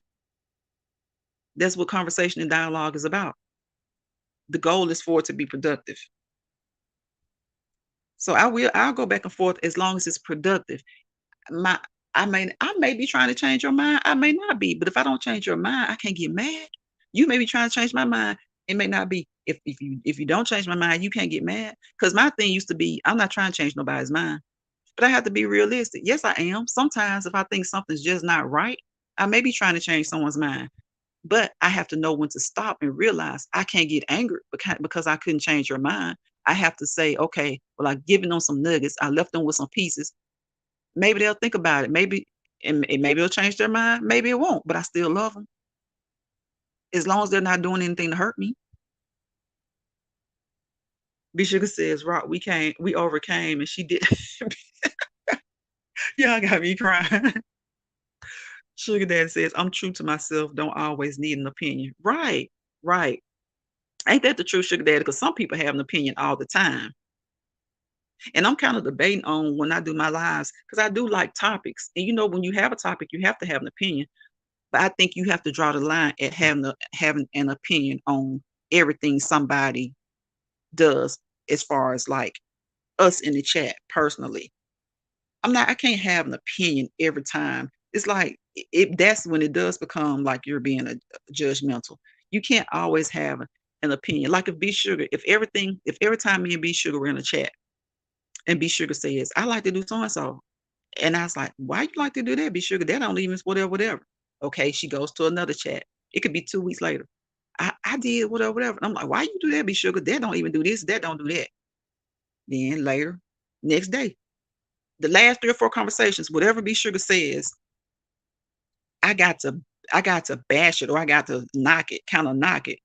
That's what conversation and dialogue is about. The goal is for it to be productive. So I'll go back and forth as long as it's productive. I may be trying to change your mind. I may not be, but if I don't change your mind, I can't get mad. You may be trying to change my mind. It may not be. If you don't change my mind, you can't get mad. Because my thing used to be, I'm not trying to change nobody's mind, but I have to be realistic. Yes, I am. Sometimes if I think something's just not right, I may be trying to change someone's mind. But I have to know when to stop and realize I can't get angry because I couldn't change your mind. I have to say, okay, well, I've given them some nuggets. I left them with some pieces. Maybe they'll think about it. Maybe it'll change their mind. Maybe it won't, but I still love them. As long as they're not doing anything to hurt me. B Sugar says, Rock, we overcame, and she did. Y'all got me crying. Sugar Daddy says, I'm true to myself, don't always need an opinion. Right, right. Ain't that the truth, Sugar Daddy? Because some people have an opinion all the time. And I'm kind of debating on when I do my lives, because I do like topics. And when you have a topic, you have to have an opinion. But I think you have to draw the line at having an opinion on everything somebody does, as far as like us in the chat personally. I can't have an opinion every time. It's like that's when it does become like you're being a judgmental. You can't always have an opinion. Like if B Sugar, if every time me and B Sugar were in a chat and B Sugar says, I like to do so and so. And I was like, why you like to do that, B Sugar? That don't even whatever, whatever. Okay, she goes to another chat. It could be 2 weeks later. I did whatever, whatever. I'm like, why you do that, B Sugar? That don't even do this, that don't do that. Then later, next day, the last 3 or 4 conversations, whatever B Sugar says, I got to bash it or I got to knock it, kind of knock it.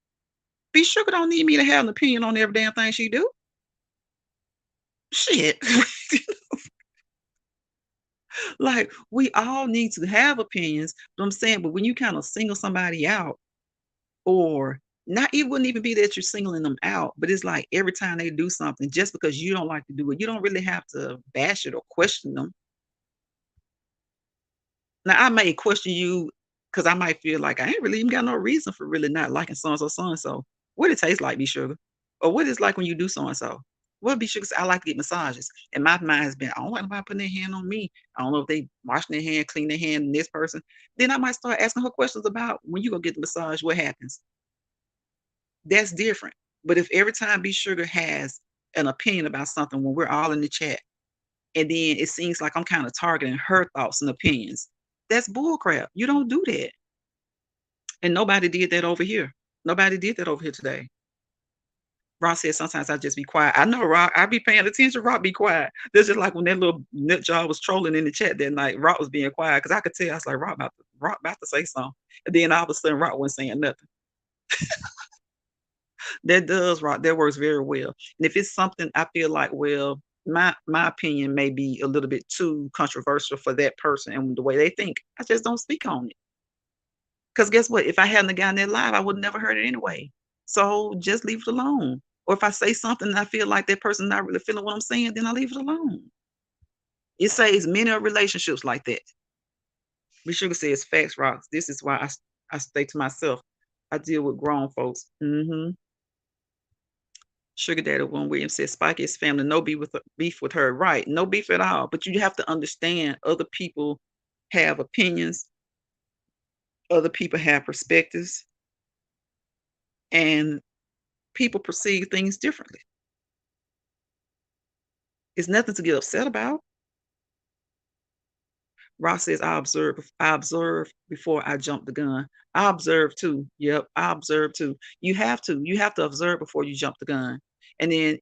B Sugar don't need me to have an opinion on every damn thing she do. Shit. Like we all need to have opinions, but I'm saying, but when you kind of single somebody out, or not, it wouldn't even be that you're singling them out, but it's like every time they do something, just because you don't like to do it, you don't really have to bash it or question them. Now, I may question you because I might feel like I ain't really even got no reason for really not liking so and so, so and so. What it tastes like, be sugar, or what it's like when you do so and so. What be sugar? I like to get massages, and my mind has been, I don't like nobody putting their hand on me. I don't know if they washing their hand, clean their hand, and this person. Then I might start asking her questions about when you go get the massage, what happens. That's different. But if every time B Sugar has an opinion about something when we're all in the chat, and then it seems like I'm kind of targeting her thoughts and opinions, that's bullcrap. You don't do that. And nobody did that over here. Nobody did that over here today. Ross said sometimes I just be quiet. I know, Rock. I be paying attention. Rock be quiet. That's just like when that little nut job was trolling in the chat that night. Rock was being quiet because I could tell. I was like, Rock about to say something. And then all of a sudden, Rock wasn't saying nothing. That does, Rock. That works very well. And if it's something I feel like, well, my opinion may be a little bit too controversial for that person and the way they think, I just don't speak on it. Because guess what? If I hadn't gotten that live, I would never heard it anyway. So just leave it alone. Or if I say something and I feel like that person not really feeling what I'm saying, then I leave it alone. It saves many relationships like that. B Sugar says facts, rocks. This is why I stay to myself. I deal with grown folks. Sugar Daddy One Williams says Spike is family, no beef with her. Right, no beef at all. But you have to understand other people have opinions, other people have perspectives, and people perceive things differently. It's nothing to get upset about. Ross says, I observe before I jump the gun. I observe too. Yep, I observe too. You have to. You have to observe before you jump the gun. And then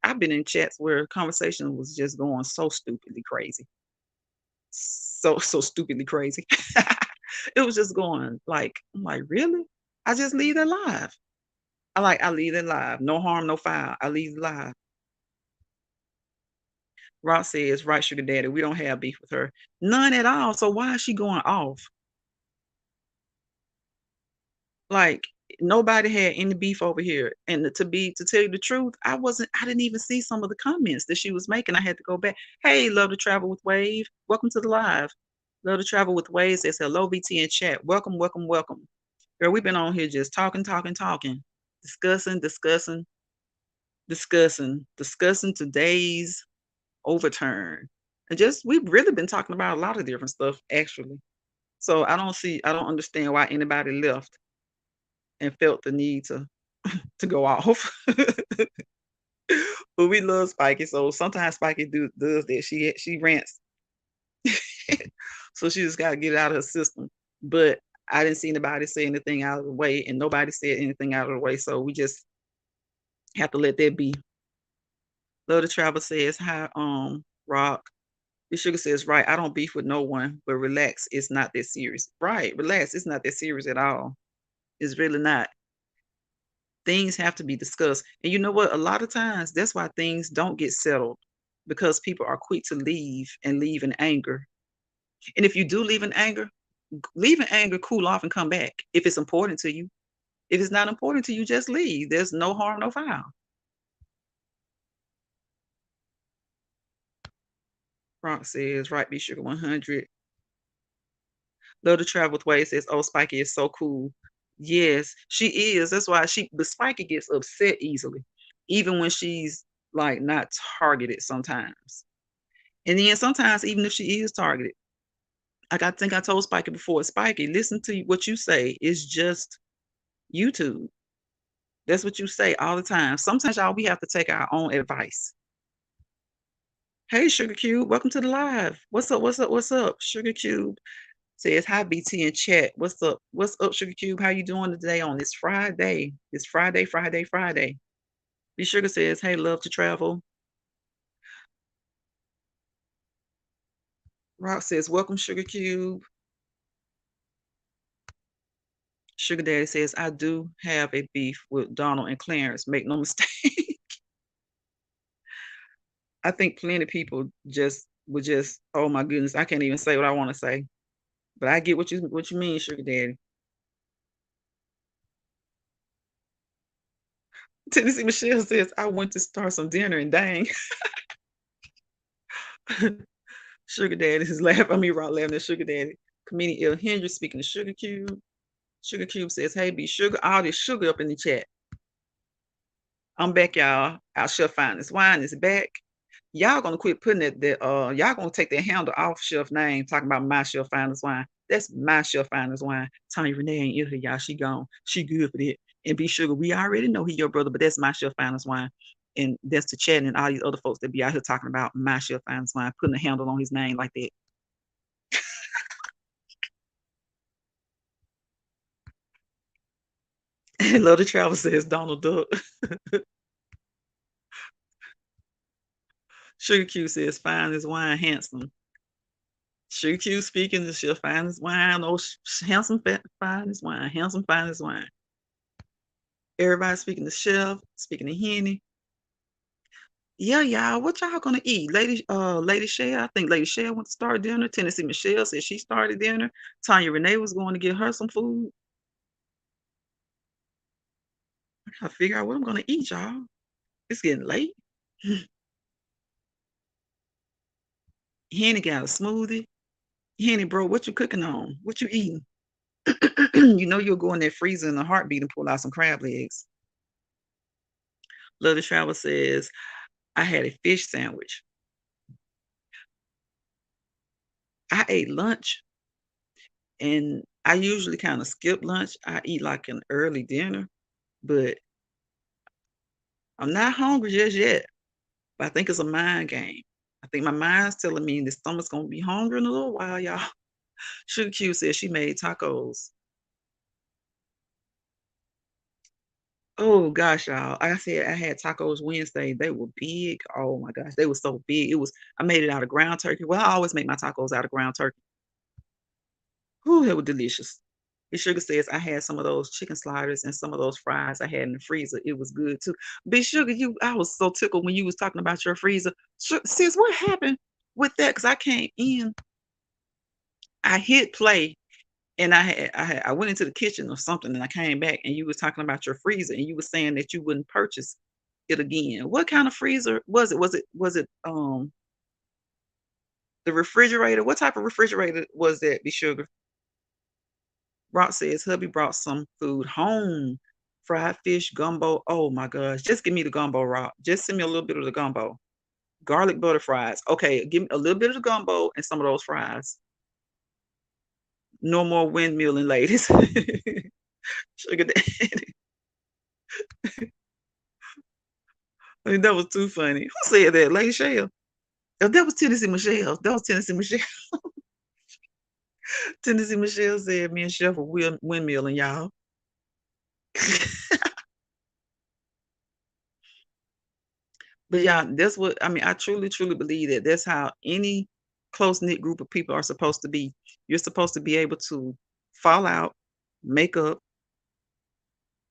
I've been in chats where conversation was just going so stupidly crazy. So stupidly crazy. It was just going like, I'm like, really? I just leave it live. I leave it live. No harm, no foul. I leave it live. Ross says, right, Sugar Daddy, we don't have beef with her. None at all. So why is she going off? Like, nobody had any beef over here. And to tell you the truth, I didn't even see some of the comments that she was making. I had to go back. Hey, love to travel with Wave. Welcome to the live. Love to travel with Wave says hello, BT in chat. Welcome, welcome, welcome. Girl, we've been on here just talking, discussing today's overturn. And just we've really been talking about a lot of different stuff actually. So I don't understand why anybody left and felt the need to go off. But we love Spiky, so sometimes Spiky does that. She rants. So she just gotta get it out of her system. But I didn't see anybody say anything out of the way, and nobody said anything out of the way. So we just have to let that be. Love the Travel says, hi, Rock. The Sugar says, right, I don't beef with no one, but relax, it's not that serious. Right, relax, it's not that serious at all. It's really not. Things have to be discussed. And you know what? A lot of times, that's why things don't get settled because people are quick to leave and leave in anger. And if you do leave in anger, cool off, and come back if it's important to you. If it's not important to you, just leave. There's no harm, no foul. Frank says, right, B Sugar 100. Love to travel with Wade says, oh, Spiky is so cool. Yes, she is. That's why but Spiky gets upset easily, even when she's like not targeted sometimes. And then sometimes, even if she is targeted, like I think I told Spiky before, Spiky, listen to what you say. It's just YouTube. That's what you say all the time. Sometimes, y'all, we have to take our own advice. Hey, Sugar Cube, welcome to the live. What's up? What's up? What's up? Sugar Cube says hi, BT in chat. What's up? What's up, Sugar Cube? How you doing today on this Friday? It's Friday, Friday, Friday. B Sugar says, hey, love to travel. Rock says, welcome, Sugar Cube. Sugar Daddy says, I do have a beef with Donald and Clarence. Make no mistake. I think plenty of people would just, oh my goodness, I can't even say what I want to say. But I get what you mean, Sugar Daddy. Tennessee Michelle says, I went to start some dinner and dang. Sugar Daddy is laughing. I mean, Rock laughing at Sugar Daddy. Comedian El Hendry speaking to Sugar Cube. Sugar Cube says, hey, be sugar. All this sugar up in the chat. I'm back, y'all. Our Chef Finest Wine is back. Y'all gonna quit putting y'all gonna take that handle off Chef name, talking about my Chef Finest Wine. That's my Chef Finest Wine. Tanya Renee ain't in here, y'all. She gone. She good for that. And be sugar, we already know he your brother, but that's my Chef Finest Wine. And that's to Chad and all these other folks that be out here talking about my Chef Finest Wine, putting a handle on his name like that. Love the Travel says Donald Duck. Sugar Q says fine as wine, handsome. Sugar Q speaking to Chef fine as wine, oh handsome fine as wine, handsome fine as wine. Everybody speaking to Chef, speaking to Henny. Yeah, y'all, what y'all gonna eat? Lady Shea, I think Lady Shea went to start dinner. Tennessee Michelle said she started dinner. Tanya Renee was going to get her some food. I gotta figure out what I'm gonna eat, y'all. It's getting late. Henny got a smoothie. Henny, bro, what you cooking on? What you eating? You know you'll go in that freezer in a heartbeat and pull out some crab legs. Love the Travel says, I had a fish sandwich. I ate lunch and I usually kind of skip lunch. I eat like an early dinner, but I'm not hungry just yet. But I think it's a mind game. I think my mind's telling me the stomach's gonna be hungry in a little while, y'all. Sugar Q says she made tacos. Oh gosh, y'all. Like I said, I had tacos Wednesday. They were big. Oh my gosh, they were so big. I made it out of ground turkey. Well, I always make my tacos out of ground turkey. Ooh, they were delicious. Big Sugar says I had some of those chicken sliders and some of those fries I had in the freezer. It was good too. Big Sugar, I was so tickled when you was talking about your freezer. Sis, what happened with that? Because I came in, I hit play, and I went into the kitchen or something, and I came back, and you was talking about your freezer, and you were saying that you wouldn't purchase it again. What kind of freezer was it? Was it the refrigerator? What type of refrigerator was that, Big Sugar? Rock says hubby brought some food home. Fried fish, gumbo. Oh my gosh. Just give me the gumbo, Rock. Just send me a little bit of the gumbo. Garlic butter fries. Okay, give me a little bit of the gumbo and some of those fries. No more windmilling, ladies. Sugar daddy. I mean, that was too funny. Who said that? Lady Shell. Oh, that was Tennessee Michelle. That was Tennessee Michelle. Tennessee Michelle said me and Chef are windmilling, y'all. But yeah, that's what I mean. I truly, truly believe that that's how any close knit group of people are supposed to be. You're supposed to be able to fall out, make up,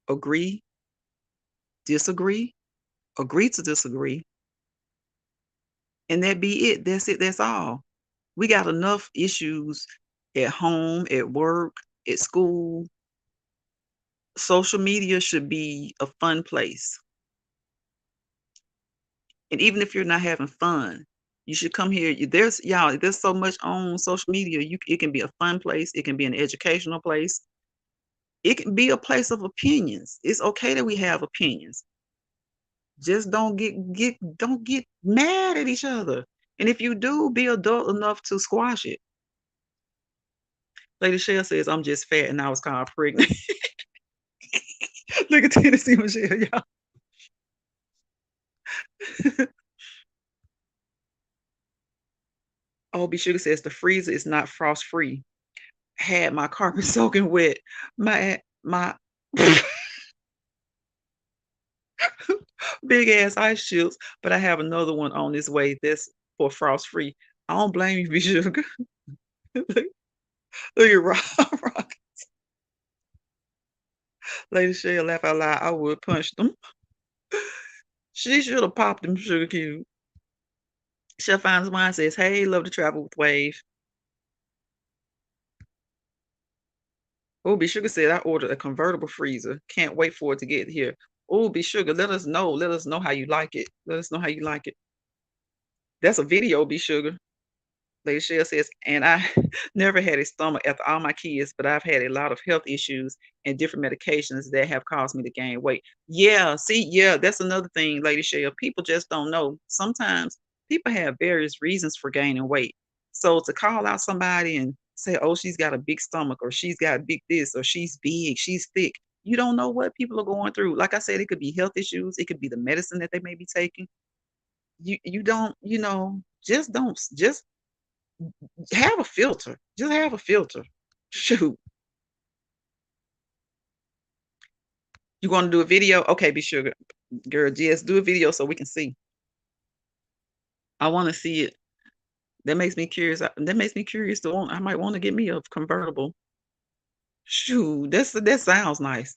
agree, disagree, agree to disagree, and that be it. That's it. That's all. We got enough issues at home, at work, at school. Social media should be a fun place. And even if you're not having fun, you should come here. There's so much on social media. It can be a fun place. It can be an educational place. It can be a place of opinions. It's okay that we have opinions. Just don't get mad at each other. And if you do, be adult enough to squash it. Lady Shell says, I'm just fat and I was called pregnant. Look at Tennessee Michelle, y'all. OB Sugar says the freezer is not frost free. Had my carpet soaking wet. My big ass ice chips, but I have another one on its way that's for frost free. I don't blame you, B Sugar. Look, look at Rock. Lady Shea laugh out loud. I would punch them. She should have popped them sugar cube. Chef Finds Wine says, hey, love to travel with Wave. Oh, B Sugar said I ordered a convertible freezer. Can't wait for it to get here. Oh, B Sugar, let us know. Let us know how you like it. Let us know how you like it. That's a video, B Sugar. Lady Shell says, and I never had a stomach after all my kids, but I've had a lot of health issues and different medications that have caused me to gain weight. Yeah, see, yeah, that's another thing, Lady Shell. People just don't know. Sometimes people have various reasons for gaining weight. So to call out somebody and say, oh, she's got a big stomach, or she's got big this, or she's big, she's thick. You don't know what people are going through. Like I said, it could be health issues, it could be the medicine that they may be taking. You don't, just don't just have a filter. Just have a filter. Shoot. You want to do a video? Okay, be sure, girl. Just do a video so we can see. I want to see it. That makes me curious. That makes me curious to want. I might want to get me a convertible. Shoot, that sounds nice.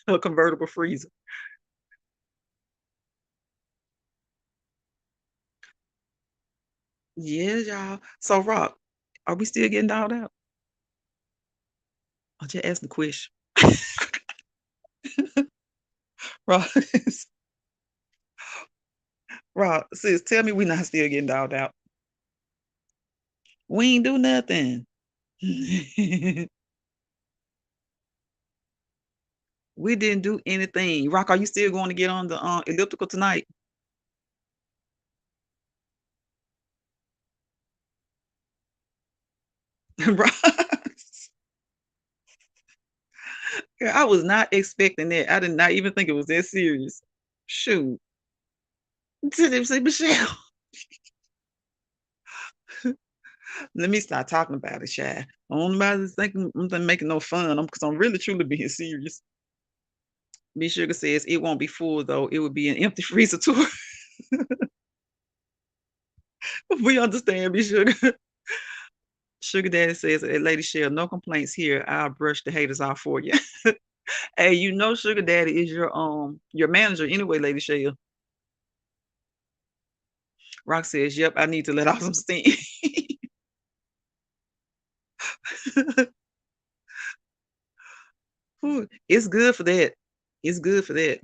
A convertible freezer. Yeah, y'all. So, Rock, are we still getting dialed out? I just asked the question. Rock, Rock, sis, tell me we not still getting dialed out. We ain't do nothing. We didn't do anything. Rock, are you still going to get on the elliptical tonight? Rock, girl, I was not expecting that. I did not even think it was that serious. Shoot. Say, Michelle, let me start talking about it, Shy. I don't nobody thinking I'm making no fun. Because I'm really truly being serious. B Sugar says it won't be full though. It would be an empty freezer tour. We understand, B Sugar. Sugar Daddy says, hey, Lady Shell, no complaints here. I'll brush the haters off for you. Hey, Sugar Daddy is your manager anyway, Lady Shell. Rock says, yep, I need to let off some steam. Ooh, it's good for that. It's good for that.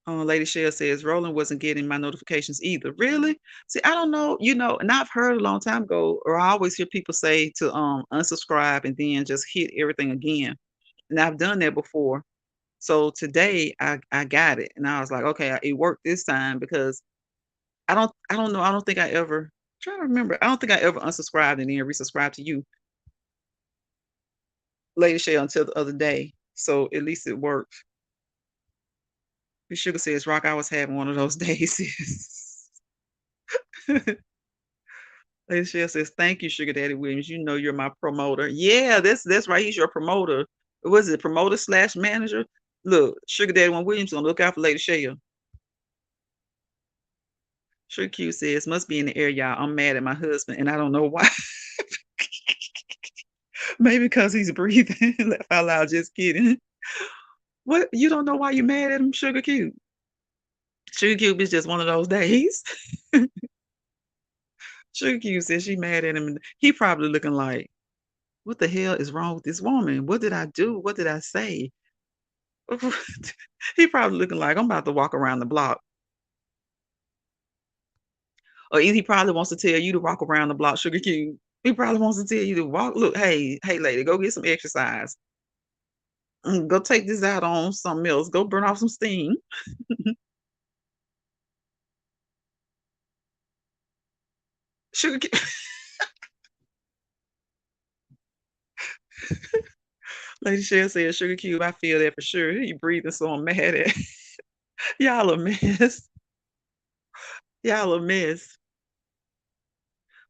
Lady Shell says, Roland wasn't getting my notifications either. Really? See, I don't know, and I've heard a long time ago, or I always hear people say to unsubscribe and then just hit everything again. And I've done that before. So today I got it. And I was like, okay, it worked this time because I don't know. I don't think I ever trying to remember. I don't think I ever unsubscribed and then resubscribed to you, Lady Shell, until the other day. So at least it worked. Miss Sugar says, Rock, I was having one of those days. Sis." Lady Shell says, thank you, Sugar Daddy Williams. You know you're my promoter. Yeah, that's right. He's your promoter. Was it promoter slash manager? Look, Sugar Daddy Williams gonna look out for Lady Shell. Sugar Q says, must be in the air, y'all. I'm mad at my husband and I don't know why. Maybe because he's breathing. Laugh out loud, just kidding. What? You don't know why you mad at him, Sugar Cube? Sugar Cube is just one of those days. Sugar Cube says she mad at him. He probably looking like, what the hell is wrong with this woman? What did I do? What did I say? He probably looking like I'm about to walk around the block. Or he probably wants to tell you to walk around the block, Sugar Cube. He probably wants to tell you to walk. Look, hey, lady, go get some exercise. Go take this out on something else. Go burn off some steam. Sugar Cube. Lady Shell said, Sugar Cube, I feel that for sure. He breathing, so I'm mad at y'all a mess. Y'all a mess.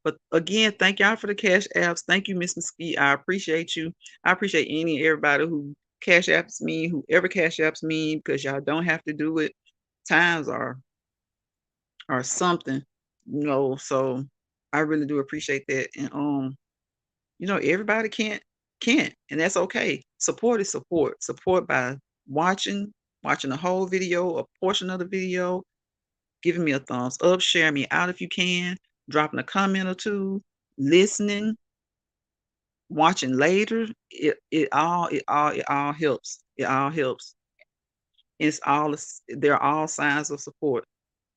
But again, thank y'all for the cash apps. Thank you, Miss Mesquite. I appreciate you. I appreciate any and everybody who cash apps me, whoever cash apps me, because y'all don't have to do it. Times are something, so I really do appreciate that. And everybody can't, and that's okay. Support is support. Support by watching the whole video, a portion of the video, giving me a thumbs up, sharing me out if you can, dropping a comment or two, listening, watching later. It all helps. It all helps. They're all signs of support.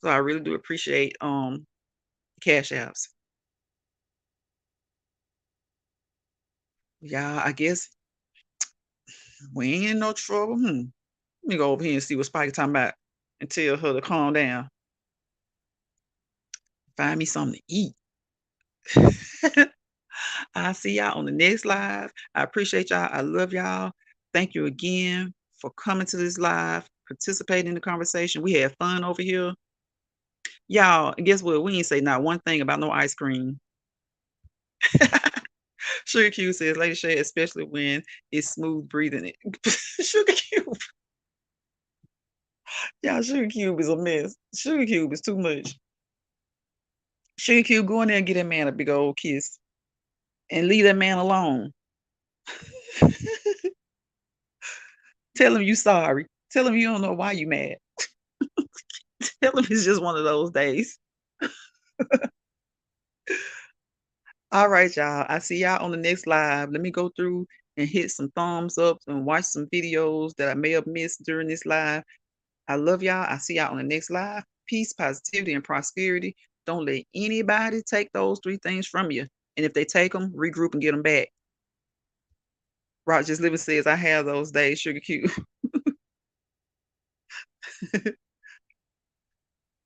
So I really do appreciate cash apps. Yeah, I guess we ain't in no trouble. Let me go over here and see what Spike talking about and tell her to calm down. Find me something to eat. I'll see y'all on the next live. I appreciate y'all. I love y'all. Thank you again for coming to this live, participating in the conversation. We had fun over here. Y'all, and guess what? We ain't say not one thing about no ice cream. Sugar Cube says, Lady Shay, especially when it's smooth breathing. Sugar Cube. Y'all, Sugar Cube is a mess. Sugar Cube is too much. Sugar Cube, go in there and get that man a big old kiss and leave that man alone. Tell him you sorry. Tell him you don't know why you mad. Tell him it's just one of those days. All right, y'all. I see y'all on the next live. Let me go through and hit some thumbs up and watch some videos that I may have missed during this live. I love y'all. I see y'all on the next live. Peace, positivity, and prosperity. Don't let anybody take those three things from you. And if they take them, regroup and get them back. Rogers Living says, I have those days, Sugar Cube.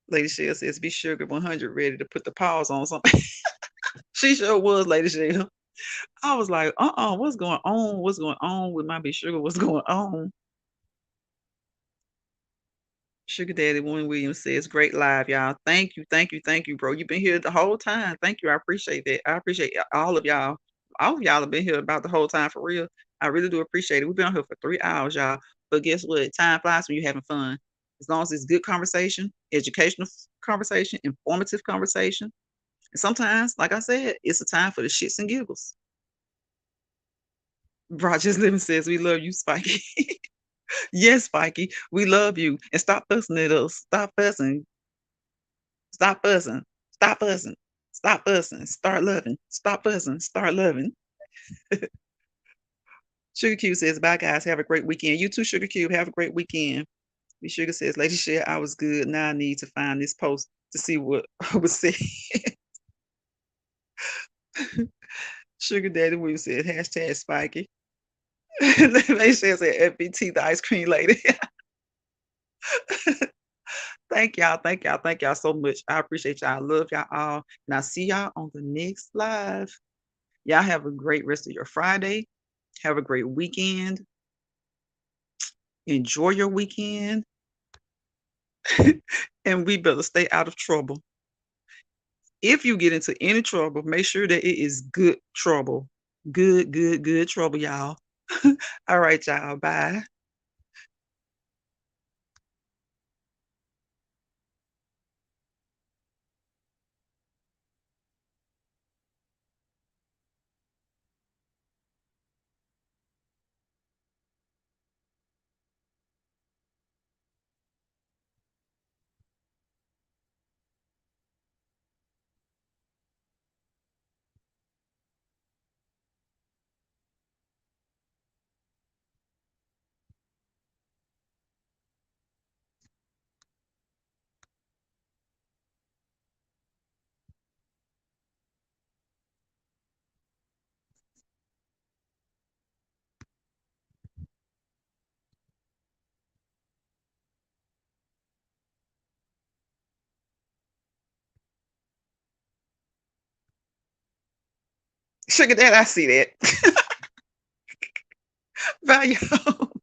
Lady Shell says, be Sugar 100 ready to put the pause on something. She sure was, Lady Shell. I was like, what's going on? What's going on with my Be Sugar? What's going on? Sugar Daddy William Williams says, great live, y'all. Thank you, thank you, thank you, bro. You've been here the whole time. Thank you. I appreciate that. I appreciate all of y'all. All of y'all have been here about the whole time for real. I really do appreciate it. We've been on here for 3 hours, y'all. But guess what? Time flies when you're having fun. As long as it's good conversation, educational conversation, informative conversation. And sometimes, like I said, it's a time for the shits and giggles. Rogers Living says, we love you, Spiky. Yes, Spiky, we love you. And stop fussing at us. Stop fussing. Stop fussing. Stop fussing. Stop fussing. Start loving. Stop fussing. Start loving. Sugar Cube says, bye, guys. Have a great weekend. You too, Sugar Cube. Have a great weekend. Me Sugar says, Lady Share, I was good. Now I need to find this post to see what was said. Sugar Daddy Williams said, hashtag Spiky. Lady Share said, FBT, the ice cream lady. Thank y'all. Thank y'all. Thank y'all so much. I appreciate y'all. I love y'all all. And I'll see y'all on the next live. Y'all have a great rest of your Friday. Have a great weekend. Enjoy your weekend. And we better stay out of trouble. If you get into any trouble, make sure that it is good trouble. Good, good, good trouble, y'all. All right, y'all. Bye. Sugar Dad, I see that. Bye, y'all.